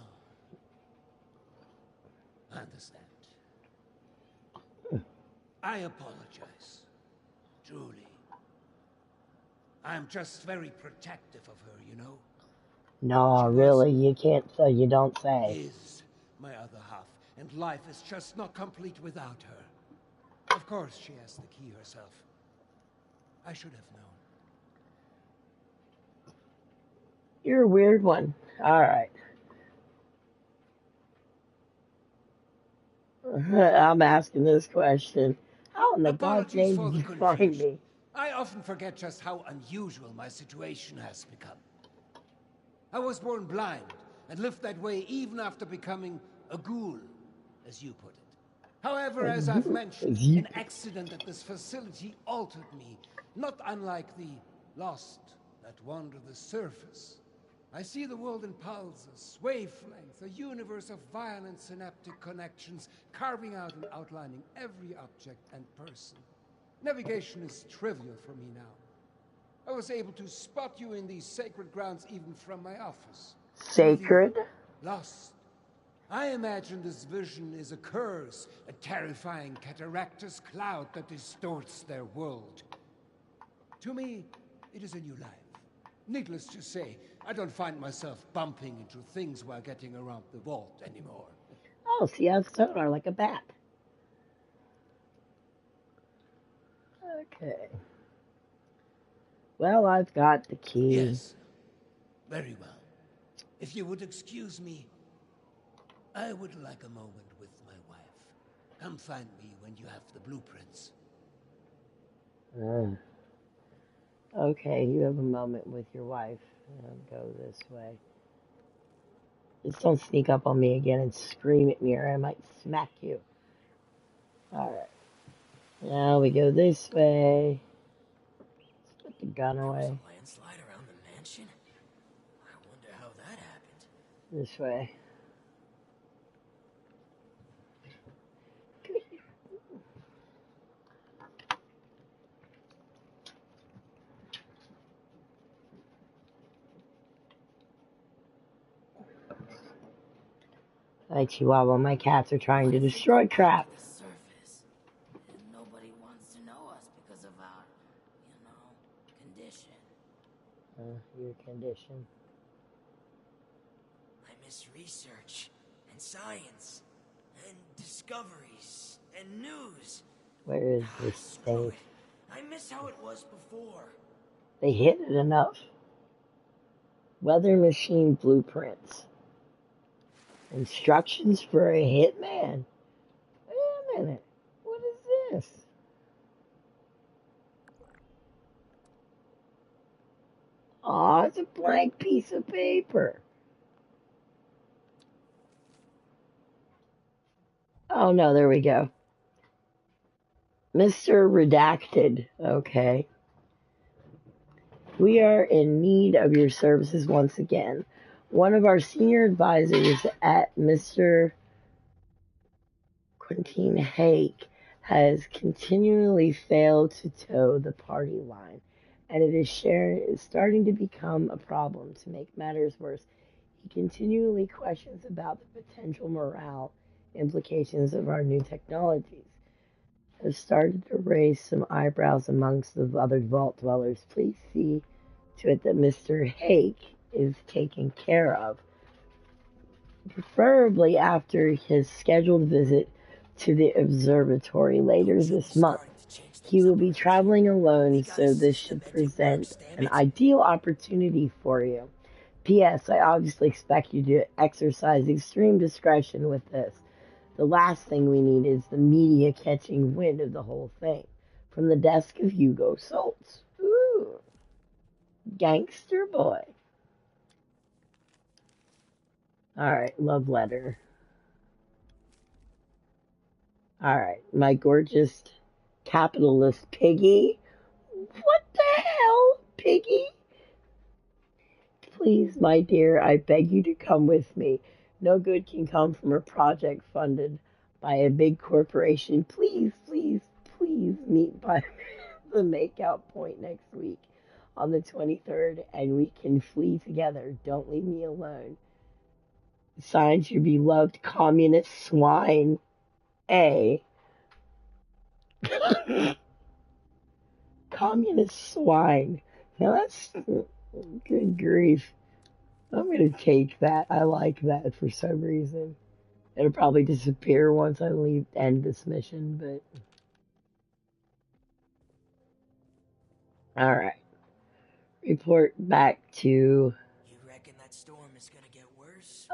I understand. I apologize. Truly. I'm just very protective of her, you know? No, She was, really, you can't say. You don't say. is my other half, and life is just not complete without her. Of course, she has the key herself. I should have You're a weird one. All right. I'm asking this question. How in the known. God's Apologies name for did the you find confusion. me? I often forget just how unusual my situation has become. I was born blind and lived that way even after becoming a ghoul, as you put it. However, as I've mentioned, an accident at this facility altered me, not unlike the lost that wander the surface. I see the world in pulses, wavelengths, a universe of violent synaptic connections, carving out and outlining every object and person. Navigation is trivial for me now. I was able to spot you in these sacred grounds even from my office. You're the Sacred? lost. I imagine this vision is a curse, a terrifying cataractous cloud that distorts their world. To me, it is a new life. Needless to say, I don't find myself bumping into things while getting around the vault anymore. Oh, see, I have sonar like a bat. Okay. Well, I've got the key. Yes, very well. If you would excuse me, I would like a moment with my wife. Come find me when you have the blueprints. Uh, okay, you have a moment with your wife. I'll go this way. Just don't sneak up on me again and scream at me or I might smack you. Alright. Now we go this way. Let's put the gun There was away. a landslide around the mansion? I wonder how that happened. This way. Hi, Chihuahua. My cats are trying to What if they destroy come back crap. to the surface? And nobody wants to know us because of our, condition. Your condition. I miss research, and science, and discoveries, and news. Where is this Screw safe? it. I miss how it was before. They hit it enough. Weather machine blueprints. Instructions for a hitman. Wait a minute. What is this? Aw, it's a blank piece of paper. Oh no, there we go. Mr. Redacted. Okay. We are in need of your services once again. One of our senior advisors at Mr. Quentin Hake has continually failed to toe the party line, and it is starting to become a problem. To make matters worse, he continually questions about the potential morale implications of our new technologies. Has started to raise some eyebrows amongst the other vault dwellers. Please see to it that Mr. Hake is taken care of, preferably after his scheduled visit to the observatory later Those this are month. starting to change He things will up be around here. traveling We alone, got a so this system should that works, present damn an it. ideal opportunity for you. P.S. I obviously expect you to exercise extreme discretion with this. The last thing we need is the media catching wind of the whole thing. From the desk of Hugo Schultz. Ooh, gangster boy. All right, love letter. Alright, my gorgeous capitalist piggy. What the hell, piggy? Please, my dear, I beg you to come with me. No good can come from a project funded by a big corporation. Please, please, please meet by the makeout point next week on the 23rd and we can flee together. Don't leave me alone. Signed, your beloved communist swine, A. Communist swine. Now that's good grief. I'm gonna take that. I like that for some reason. It'll probably disappear once I end this mission, but alright. Report back to You reckon that storm is gonna get worse?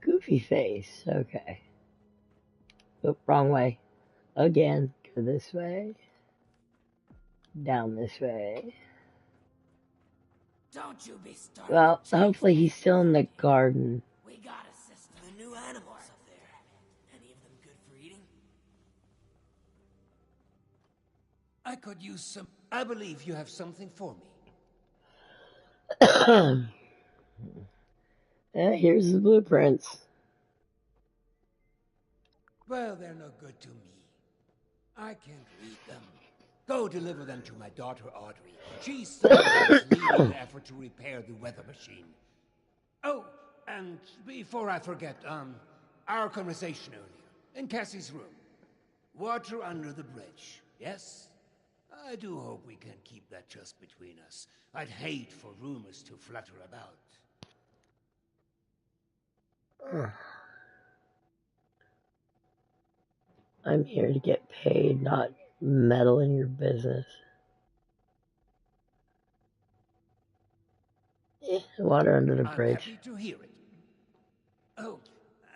Goofy Face. Okay. Oh, wrong way. Again. Go this way. Down this way. Don't you be starting Well, to change hopefully he's things still in around the here. garden. We got a system. The new animals up there. Any of them good for eating? I could use some. I believe you have something for me. Here's the blueprints. Well, they're no good to me. I can't read them. Go deliver them to my daughter Audrey. She's someone who's leading the effort to repair the weather machine. Oh, and before I forget, our conversation earlier, in Cassie's room. Water under the bridge, yes? I do hope we can keep that just between us. I'd hate for rumors to flutter about. I'm here to get paid, not meddle in your business. Water under the I'm bridge. happy to hear it. Oh,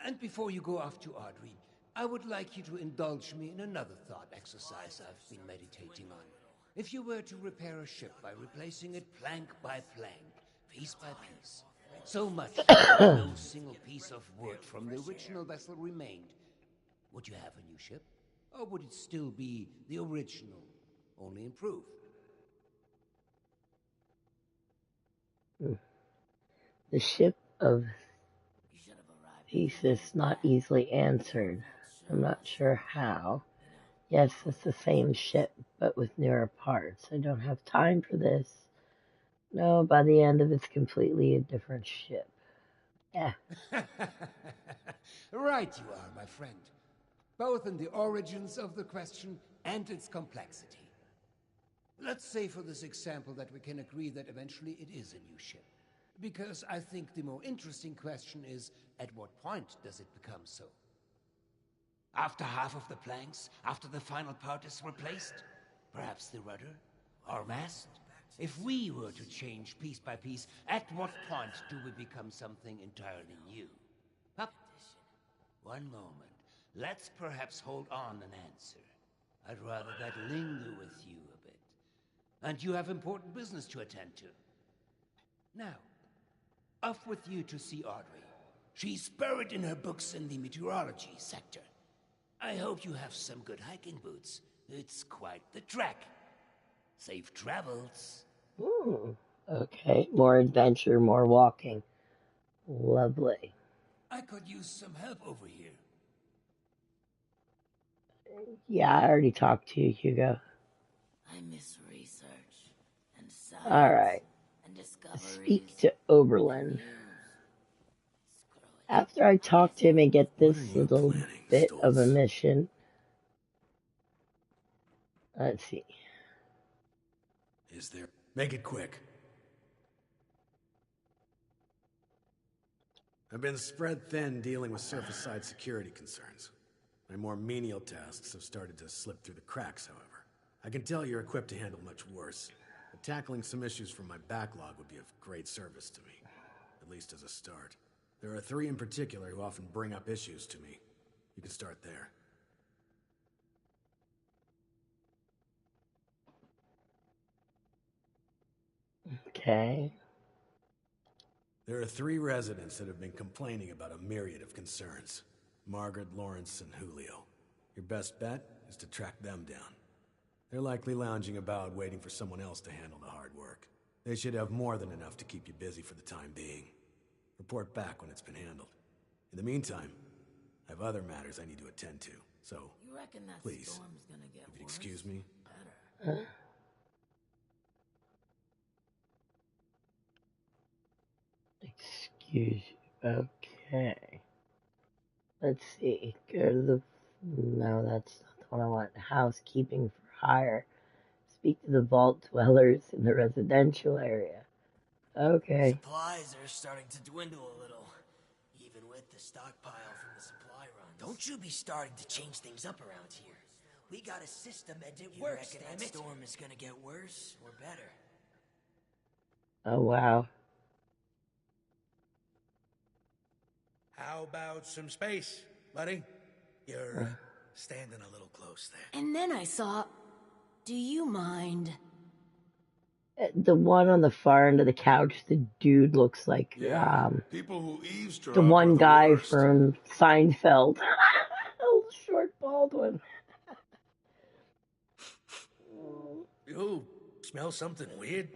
and before you go off to Audrey, I would like you to indulge me in another thought exercise I've been meditating on. If you were to repair a ship by replacing it plank by plank, piece by piece, so much that no single piece of wood from the original vessel remained, would you have a new ship? Or would it still be the original, only improved? The ship of Thesis not easily answered. I'm not sure how. Yes, it's the same ship, but with newer parts. I don't have time for this. No, by the end of it's completely a different ship. Yeah. Right you are, my friend. Both in the origins of the question and its complexity. Let's say for this example that we can agree that eventually it is a new ship. Because I think the more interesting question is, at what point does it become so? After half of the planks? After the final part is replaced? Perhaps the rudder? Or mast? If we were to change piece by piece, at what point do we become something entirely new? Up. One moment. Let's perhaps hold on an answer. I'd rather that linger with you a bit. And you have important business to attend to. Now, off with you to see Audrey. She's buried in her books in the meteorology sector. I hope you have some good hiking boots. It's quite the trek. Safe travels. Okay, more adventure, more walking. Lovely. I could use some help over here. Yeah, I already talked to you, Hugo. I miss research and science. Alright. Speak to Oberlin. After I talk to him and get this little bit of a mission. Let's see. Is there... Make it quick. I've been spread thin dealing with surface-side security concerns. My more menial tasks have started to slip through the cracks, however. I can tell you're equipped to handle much worse, but tackling some issues from my backlog would be of great service to me, at least as a start. There are 3 in particular who often bring up issues to me. You can start there. Okay. There are 3 residents that have been complaining about a myriad of concerns. Margaret, Lawrence, and Julio. Your best bet is to track them down. They're likely lounging about waiting for someone else to handle the hard work. They should have more than enough to keep you busy for the time being. Report back when it's been handled. In the meantime, I have other matters I need to attend to, so You reckon that please, storm's gonna get if you'd worse? excuse me. Better. Excuse you. Okay. Let's see. Go to the. No, that's not the one I want. Housekeeping for hire. Speak to the vault dwellers in the residential area. Okay. Supplies are starting to dwindle a little, even with the stockpile from the supply runs. Don't you be starting to change things up around here. We got a system and it works, damn it. That storm is gonna get worse or better? Oh, wow. How about some space, buddy? You're standing a little close there. And then I saw... Do you mind? The one on the far end of the couch, the dude looks like People who eavesdrop the one are the guy worst. from Seinfeld. Oh, short, bald one. You smell something weird?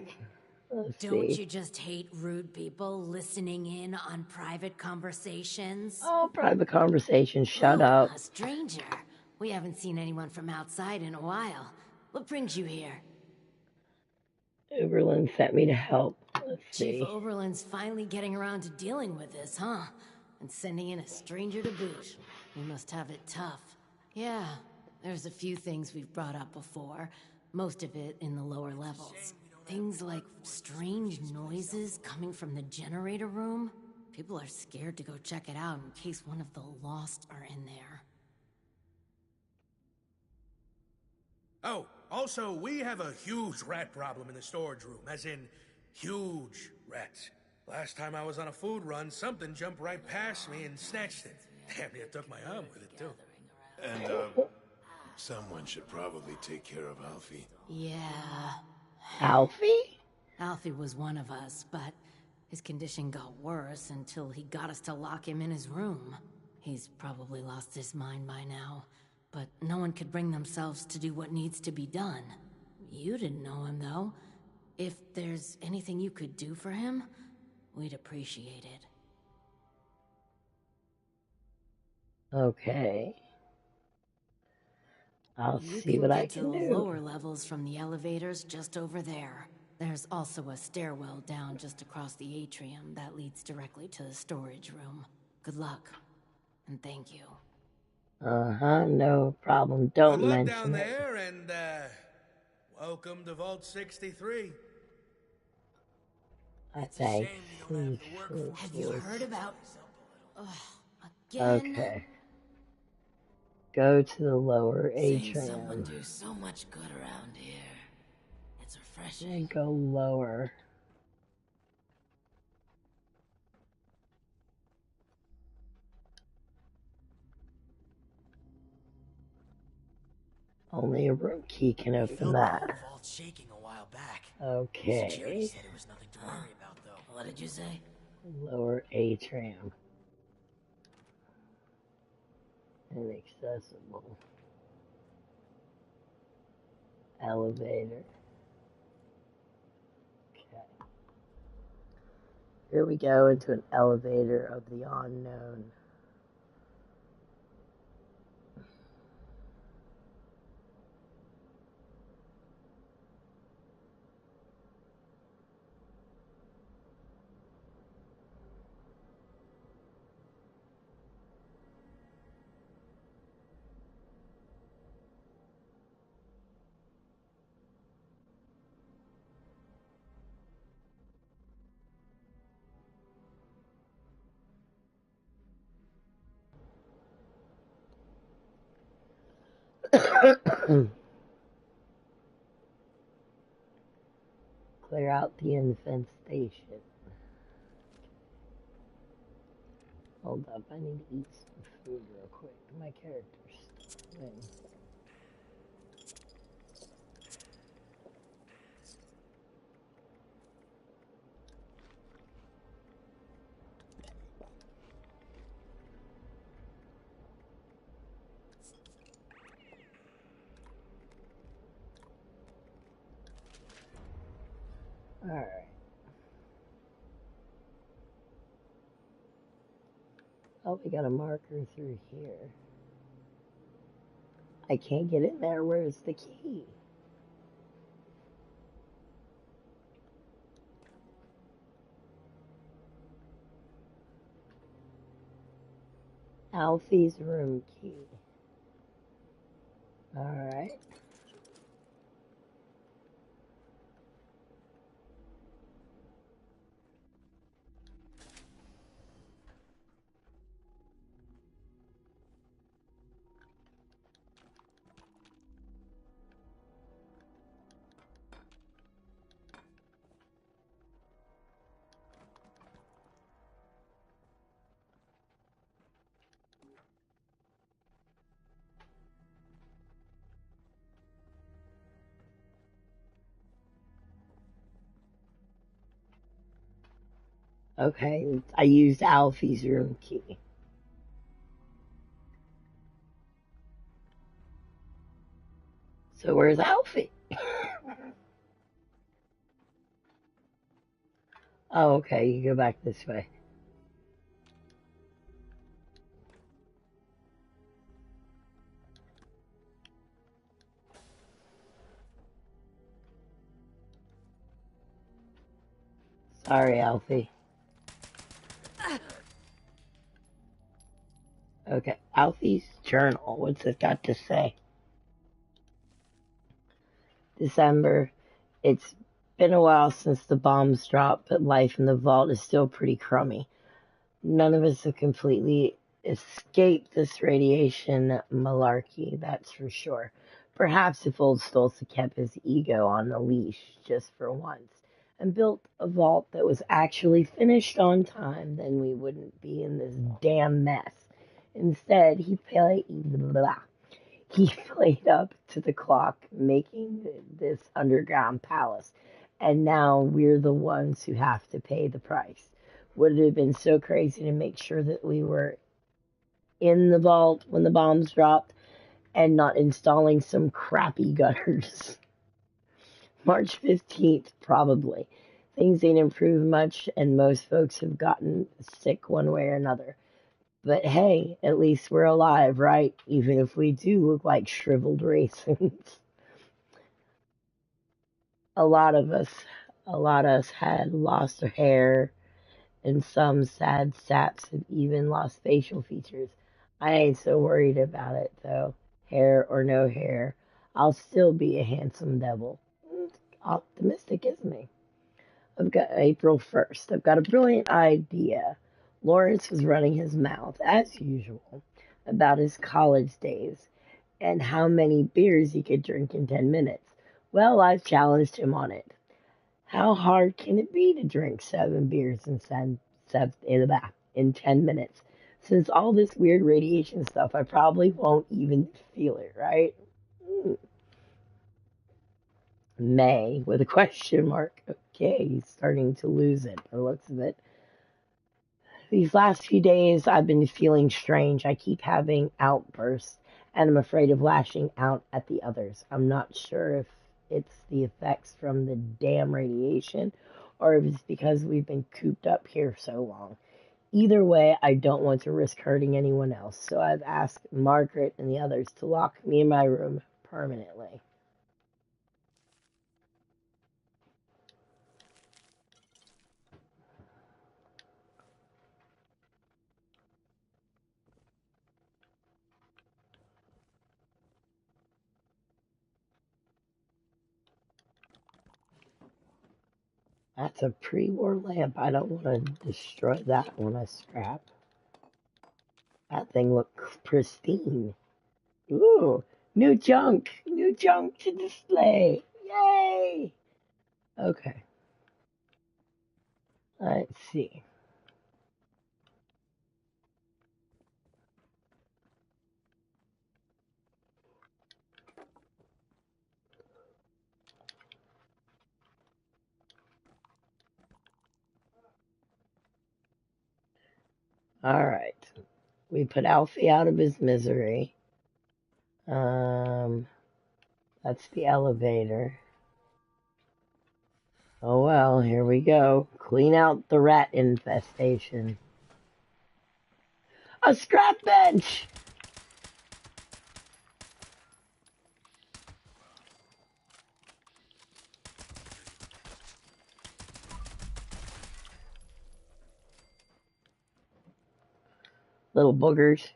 Let's Don't see. you just hate rude people listening in on private conversations? Oh, private conversation. Shut Oh, up. a stranger. We haven't seen anyone from outside in a while. What brings you here? Oberlin sent me to help. Let's Chief see. Oberlin's finally getting around to dealing with this, huh? And sending in a stranger to boot. He must have it tough. Yeah, there's a few things we've brought up before. Most of it in the lower levels. Things like strange noises coming from the generator room. People are scared to go check it out in case one of the Lost are in there. Oh, also, we have a huge rat problem in the storage room, as in, huge rats. Last time I was on a food run, something jumped right past me and snatched it. Damn near took my arm with it, too. And, someone should probably take care of Alfie. Yeah. Alfie? Alfie was one of us, but his condition got worse until he got us to lock him in his room. He's probably lost his mind by now, but no one could bring themselves to do what needs to be done. You didn't know him, though. If there's anything you could do for him, we'd appreciate it. Okay. I'll You see can what I get to can the do. lower levels from the elevators just over there. There's also a stairwell down just across the atrium that leads directly to the storage room. Good luck, and thank you. Uh-huh, no problem. Good Don't luck down mention it. there, and, welcome to Vault 63. Thanks. Have you heard about... again? Okay. Go to the lower Seeing someone atrium. do so much good around here. It's refreshing. And go lower. Only a room key can open that. Vault shaking a while back. Okay. Security said it was nothing to worry about, though. What did you say? Lower atrium. Inaccessible. Elevator. Okay. Here we go into an elevator of the unknown. Clear out the infestation. Hold up, I need to eat some food real quick. My character's starving. Alright. Oh, we got a marker through here. I can't get in there. Where's the key? Alfie's room key. Alright. Okay, I used Alfie's room key. So where's Alfie? Oh, okay, you go back this way. Sorry, Alfie. Okay, Alfie's journal. What's it got to say? December. It's been a while since the bombs dropped, but life in the vault is still pretty crummy. None of us have completely escaped this radiation malarkey, that's for sure. Perhaps if old Stoltz had kept his ego on a leash just for once and built a vault that was actually finished on time, then we wouldn't be in this damn mess. Instead, he played up to the clock, making this underground palace, and now we're the ones who have to pay the price. Would it have been so crazy to make sure that we were in the vault when the bombs dropped and not installing some crappy gutters? March 15th, probably. Things ain't improved much, and most folks have gotten sick one way or another. But hey, at least we're alive, right? Even if we do look like shriveled raisins. a lot of us, a lot of us had lost our hair, and some sad saps have even lost facial features. I ain't so worried about it, though. Hair or no hair, I'll still be a handsome devil. Optimistic, isn't he? I've got April 1st. I've got a brilliant idea. Lawrence was running his mouth, as usual, about his college days and how many beers he could drink in 10 minutes. Well, I've challenged him on it. How hard can it be to drink 7 beers in 10 minutes? Since all this weird radiation stuff, I probably won't even feel it, right? May, with a question mark. Okay, he's starting to lose it, the looks of it. These last few days, I've been feeling strange. I keep having outbursts, and I'm afraid of lashing out at the others. I'm not sure if it's the effects from the damn radiation, or if it's because we've been cooped up here so long. Either way, I don't want to risk hurting anyone else, so I've asked Margaret and the others to lock me in my room permanently. That's a pre-war lamp. I don't want to destroy that one. I scrap. That thing looks pristine. Ooh, new junk to display. Yay! Okay, let's see. All right, we put Alfie out of his misery. That's the elevator. Oh well, here we go. Clean out the rat infestation. A scrap bench! Little boogers.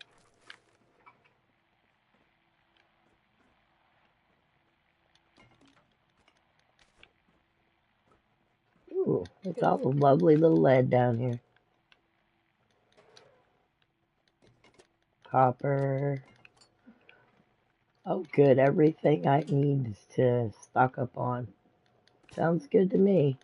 Ooh, look at all the lovely little lead down here. Copper. Oh, good. Everything I need to stock up on. Sounds good to me.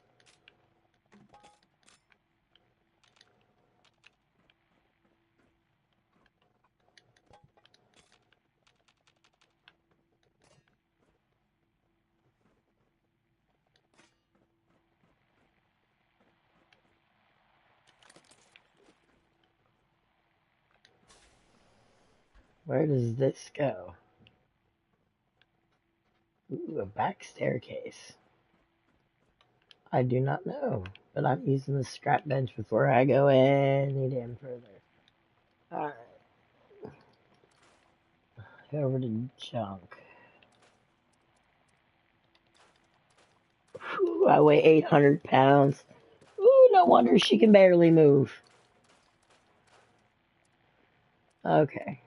Where does this go? Ooh, a back staircase. I do not know, but I'm using the scrap bench before I go any damn further. Alright, over to junk. Whew, I weigh 800 pounds. Ooh, no wonder she can barely move. Okay.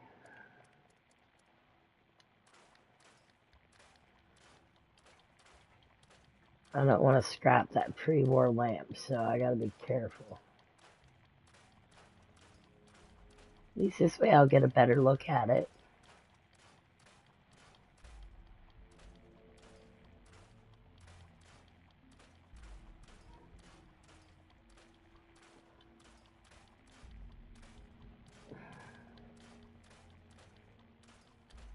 I don't want to scrap that pre-war lamp, so I gotta be careful. At least this way I'll get a better look at it.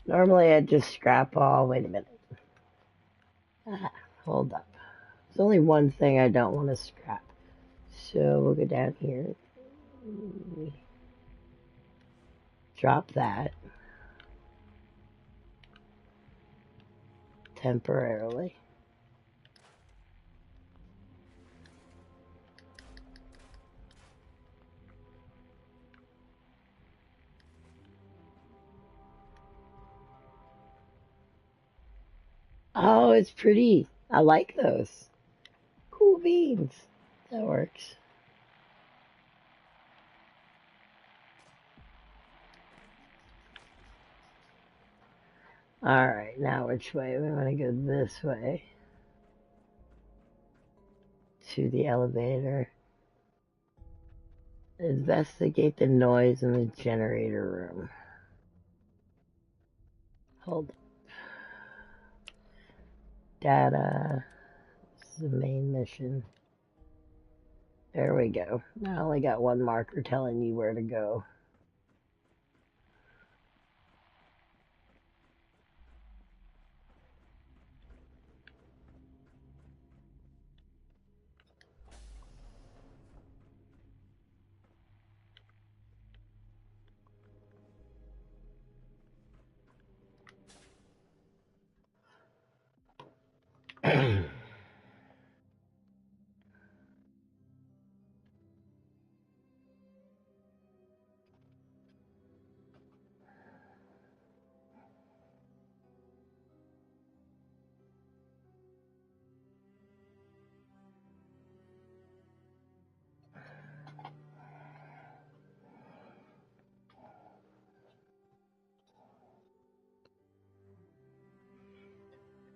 Normally I'd just scrap all. Wait a minute. Ah, hold up. There's only one thing I don't want to scrap. So we'll go down here. Drop that. Temporarily. Oh, it's pretty. I like those. Cool beans. That works. Alright, now which way? We want to go this way. To the elevator. Investigate the noise in the generator room. Hold up. Data. This is the main mission. There we go. I only got one marker telling you where to go.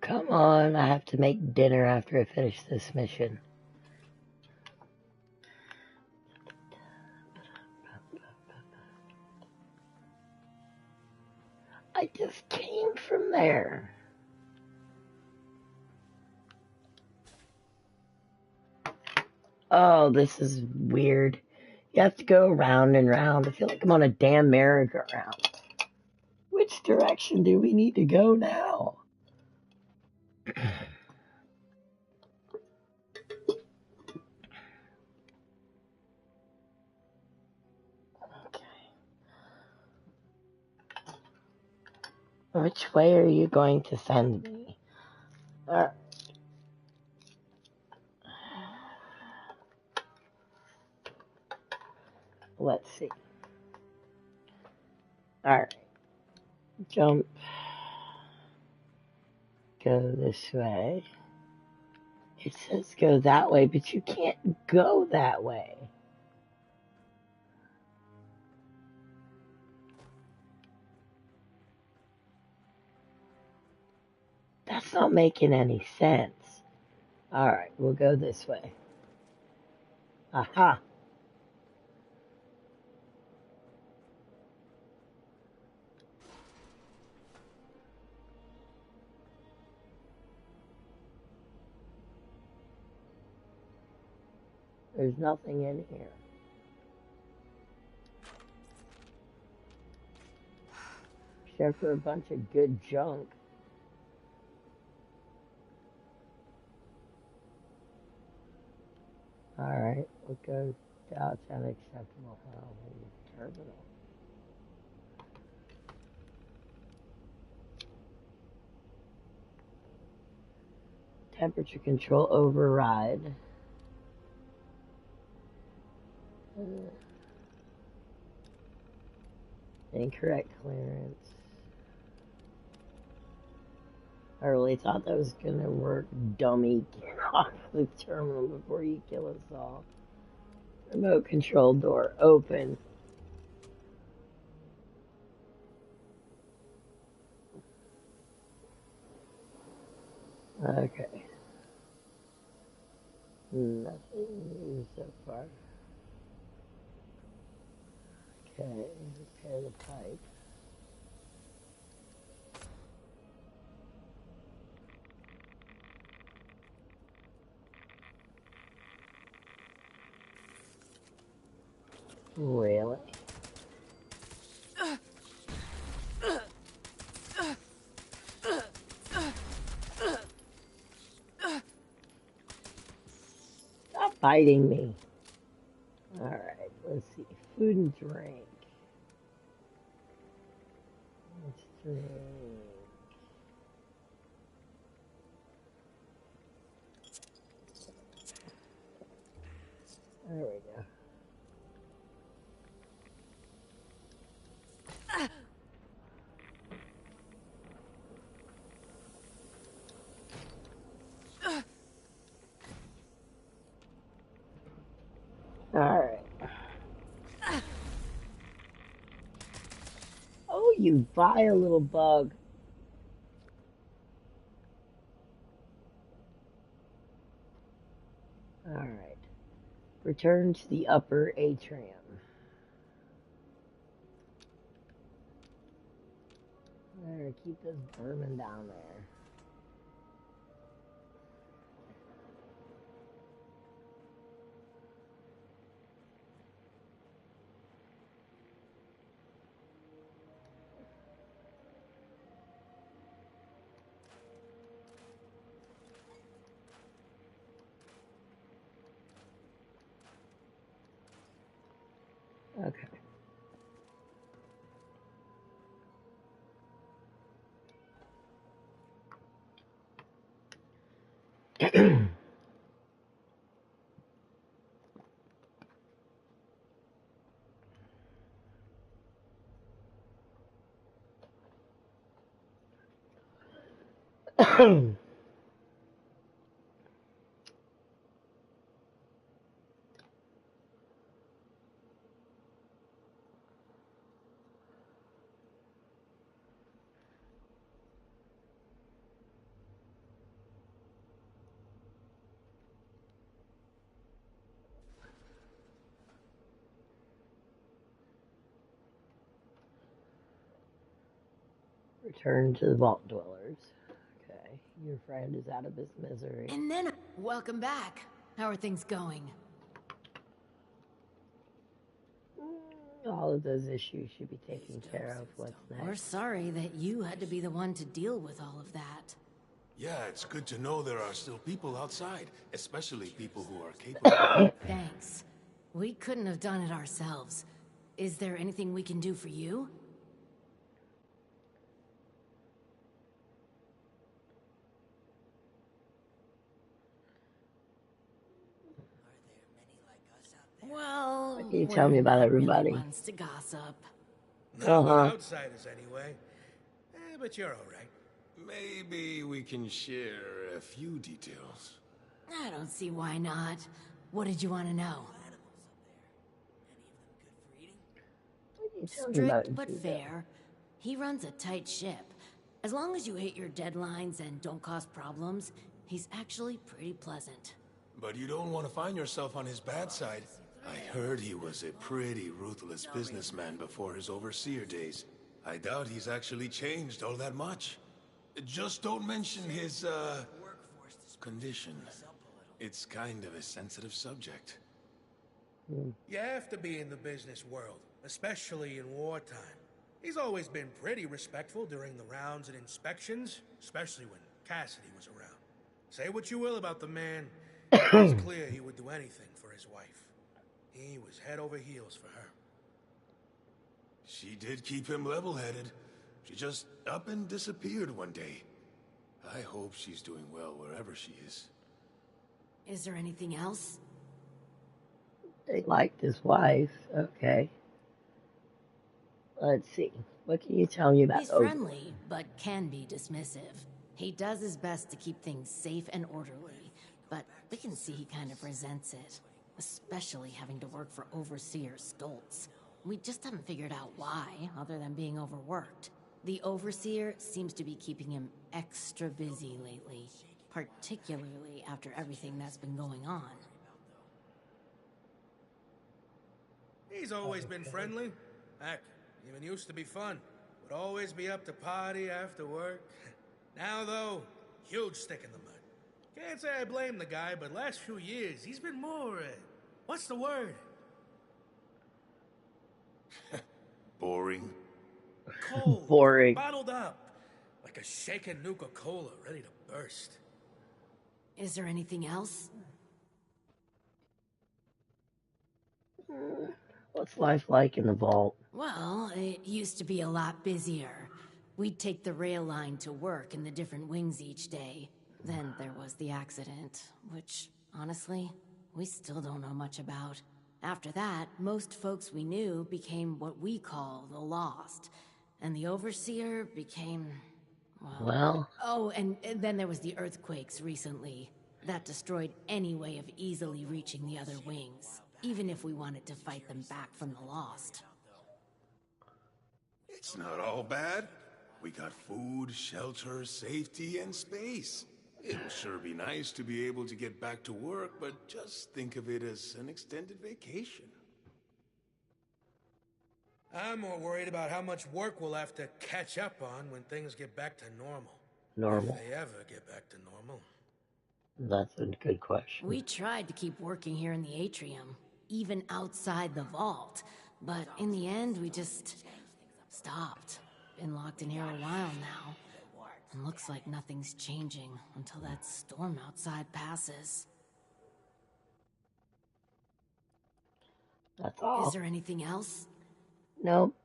Come on, I have to make dinner after I finish this mission. I just came from there. Oh, this is weird. You have to go round and round. I feel like I'm on a damn merry-go-round. Which direction do we need to go now? Which way are you going to send me? Let's see. Alright. Jump. Go this way. It says go that way, but you can't go that way. That's not making any sense. Alright, we'll go this way. Aha! There's nothing in here. Except for a bunch of good junk. Alright, we'll go down to unacceptable terminal. Temperature control override. Incorrect clearance. I really thought that was gonna work. Dummy, get off the terminal before you kill us all. Remote control door open. Okay. Nothing new so far. Okay, repair the pipe. Really? Stop biting me. Alright, let's see. Food and drink. Let's drink. There we go. Alright. Oh, you vile little bug. Alright. Return to the upper atrium. There, keep this vermin down there. Okay. Return to the vault dwellers. Okay. Your friend is out of his misery. And then, welcome back. How are things going? All of those issues should be taken care of. What's next? We're sorry that you had to be the one to deal with all of that. Yeah, it's good to know there are still people outside, especially people who are capable. Thanks. We couldn't have done it ourselves. Is there anything we can do for you? Well, What can you tell we're me about not really everybody? ones to gossip. Not with outsiders, anyway. But you're all right. Maybe we can share a few details. I don't see why not. What did you want to know? What can you tell me about Strict but Judo? fair. He runs a tight ship. As long as you hit your deadlines and don't cause problems, he's actually pretty pleasant. But you don't want to find yourself on his bad side. I heard he was a pretty ruthless businessman before his overseer days. I doubt he's actually changed all that much. Just don't mention his, condition. It's kind of a sensitive subject. You have to be in the business world, especially in wartime. He's always been pretty respectful during the rounds and inspections, especially when Cassidy was around. Say what you will about the man, it's clear he would do anything for his wife. He was head over heels for her. She did keep him level-headed. She just up and disappeared one day. I hope she's doing well wherever she is. Is there anything else? They liked his wife. Okay. Let's see. What can you tell me about He's friendly, but can be dismissive. He does his best to keep things safe and orderly, but we can see he kind of resents it, especially having to work for Overseer Stoltz. We just haven't figured out why, other than being overworked. The Overseer seems to be keeping him extra busy lately, particularly after everything that's been going on. He's always been friendly. Heck, even used to be fun. Would always be up to party after work. Now, though, huge stick in the mud. Can't say I blame the guy, but last few years, he's been more, what's the word? Boring. Cold. Boring. Bottled up. Like a shaken Nuka-Cola ready to burst. Is there anything else? What's life like in the vault? Well, it used to be a lot busier. We'd take the rail line to work in the different wings each day. Then there was the accident, which, honestly, we still don't know much about. After that, most folks we knew became what we call the Lost. And the Overseer became, Well. Oh, and then there was the earthquakes recently. That destroyed any way of easily reaching the other wings, even if we wanted to fight them back from the Lost. It's not all bad. We got food, shelter, safety, and space. It'll sure be nice to be able to get back to work, but just think of it as an extended vacation. I'm more worried about how much work we'll have to catch up on when things get back to normal. Normal. If they ever get back to normal. That's a good question. We tried to keep working here in the atrium, even outside the vault, but in the end we just stopped. Been locked in here a while now, and looks like nothing's changing until that storm outside passes. That's all. Is there anything else? Nope.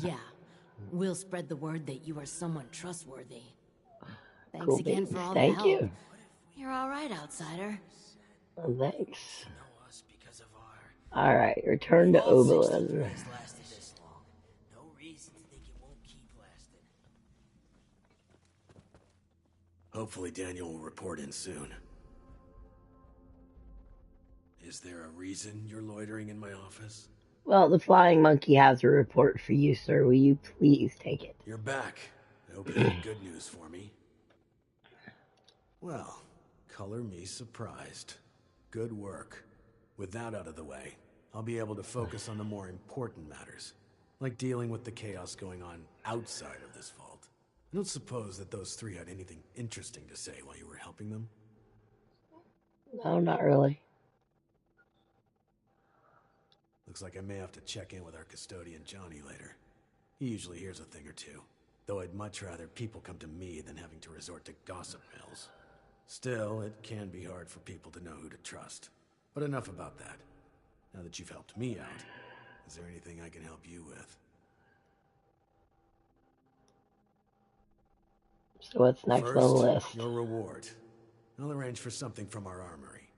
Yeah. We'll spread the word that you are someone trustworthy. Thanks Cool again beans. for all Thank the help. you. You're all right, outsider. Well, thanks. All right, return to Oberlin. No reason to think it won't keep lasting. Hopefully Daniel will report in soon. Is there a reason you're loitering in my office? Well, the flying monkey has a report for you, sir. Will you please take it? You're back. I hope you have good news for me. Well, color me surprised. Good work. With that out of the way, I'll be able to focus on the more important matters, like dealing with the chaos going on outside of this vault. I don't suppose that those three had anything interesting to say while you were helping them? No, not really. Looks like I may have to check in with our custodian Johnny later. He usually hears a thing or two, though I'd much rather people come to me than having to resort to gossip mills. Still, it can be hard for people to know who to trust. But enough about that. Now that you've helped me out, is there anything I can help you with? So what's next on the First, list? your reward. I'll arrange for something from our armory.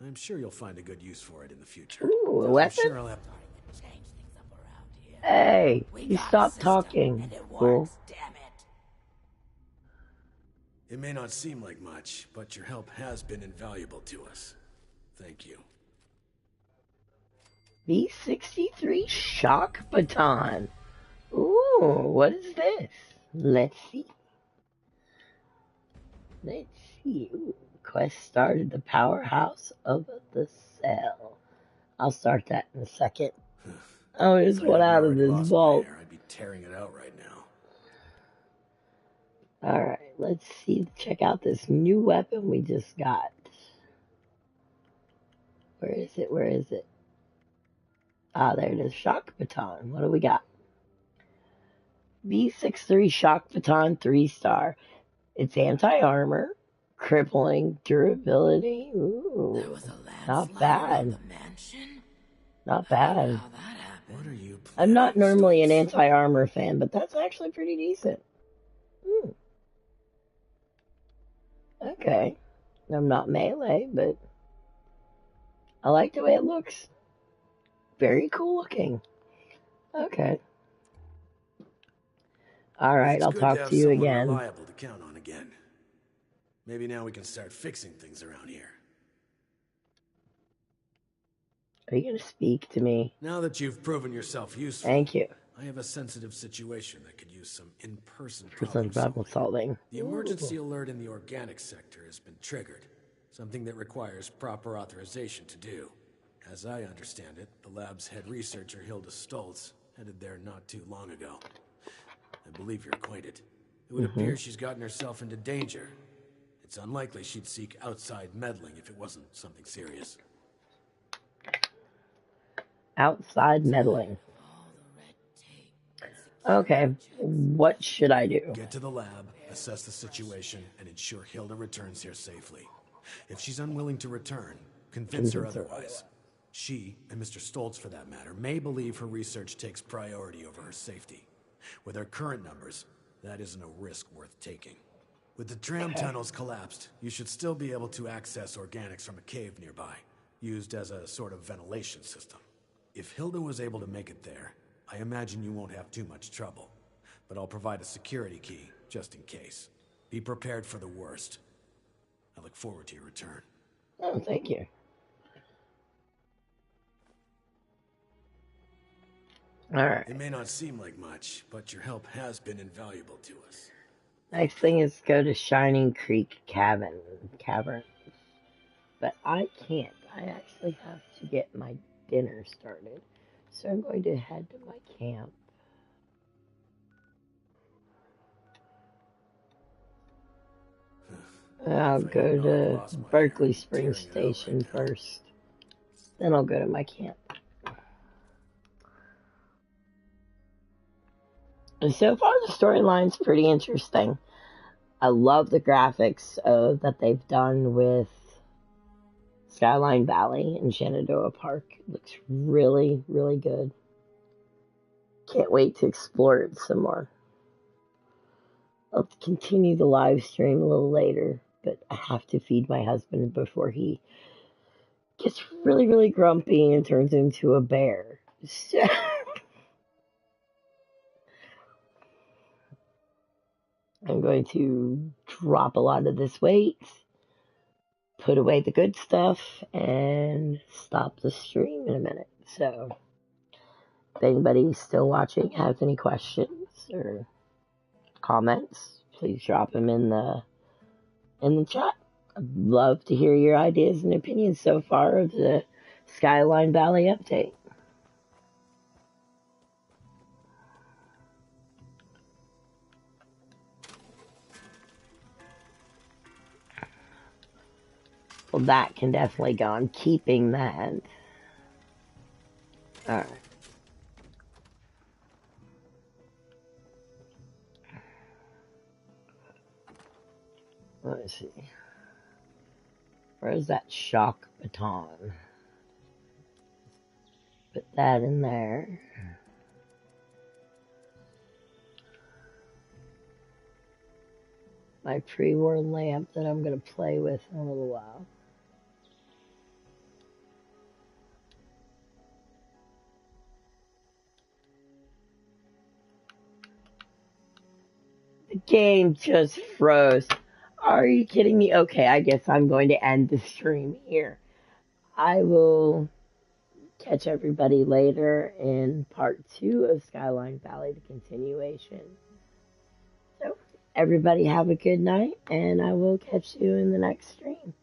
I'm sure you'll find a good use for it in the future. Ooh, a I'm weapon? sure I'll have... Hey, We you got a stop system, talking, and it fool. works, damn it. It may not seem like much, but your help has been invaluable to us. Thank you. B-63 shock baton. Ooh, what is this? Let's see. Let's see. Ooh, quest started the powerhouse of the cell. I'll start that in a second. Oh, If just I one hadn't out of already this lost my vault. hair, I'd be tearing it out right now. Alright, let's see. Check out this new weapon we just got. Where is it? Where is it? Ah, there it is. Shock baton. What do we got? B-63 shock baton 3-star. It's anti-armor, crippling durability. Ooh, There was a not landslide around bad. the mansion? Not I wonder bad. how that happened. What are you I'm not planning, normally an Stoltz? anti-armor fan, but that's actually pretty decent. Okay. I'm not melee, but I like the way it looks. Very cool looking. Okay. Alright, It's I'll good to talk have to you someone again. reliable to count on again. Maybe now we can start fixing things around here. Are you going to speak to me? Now that you've proven yourself useful, Thank you I have a sensitive situation that could use some in-person for some problem problem solving. solving. The emergency alert in the organic sector has been triggered, something that requires proper authorization to do. As I understand it, the lab's head researcher, Hilda Stoltz, headed there not too long ago. I believe you're acquainted. It would appear she's gotten herself into danger. It's unlikely she'd seek outside meddling if it wasn't something serious. Outside meddling. Okay, what should I do? Get to the lab, assess the situation, and ensure Hilda returns here safely. If she's unwilling to return, convince her otherwise. She, and Mr. Stoltz for that matter, may believe her research takes priority over her safety. With her current numbers, that isn't a risk worth taking. With the tram tunnels collapsed, you should still be able to access organics from a cave nearby, used as a sort of ventilation system. If Hilda was able to make it there, I imagine you won't have too much trouble. But I'll provide a security key, just in case. Be prepared for the worst. I look forward to your return. Oh, thank you. Alright. It may not seem like much, but your help has been invaluable to us. Next thing is go to Shining Creek Cavern. But I can't. I actually have to get my dinner started. So I'm going to head to my camp. I'll go to Berkeley Springs Station first. Then I'll go to my camp. And so far the storyline's pretty interesting. I love the graphics that they've done with Skyline Valley and Shenandoah Park. It looks really, really good. Can't wait to explore it some more. I'll continue the live stream a little later, but I have to feed my husband before he gets really, really grumpy and turns into a bear. So I'm going to drop a lot of this weight, put away the good stuff, and stop the stream in a minute. So if anybody's still watching has any questions or comments, please drop them in the chat. I'd love to hear your ideas and opinions so far of the Skyline Valley update. Well, that can definitely go. I'm keeping that. Alright. Let's see. Where's that shock baton? Put that in there. my pre-war lamp that I'm going to play with in a little while. The game just froze. Are you kidding me? Okay, I guess I'm going to end the stream here. I will catch everybody later in part 2 of Skyline Valley, the continuation. So, everybody have a good night, and I will catch you in the next stream.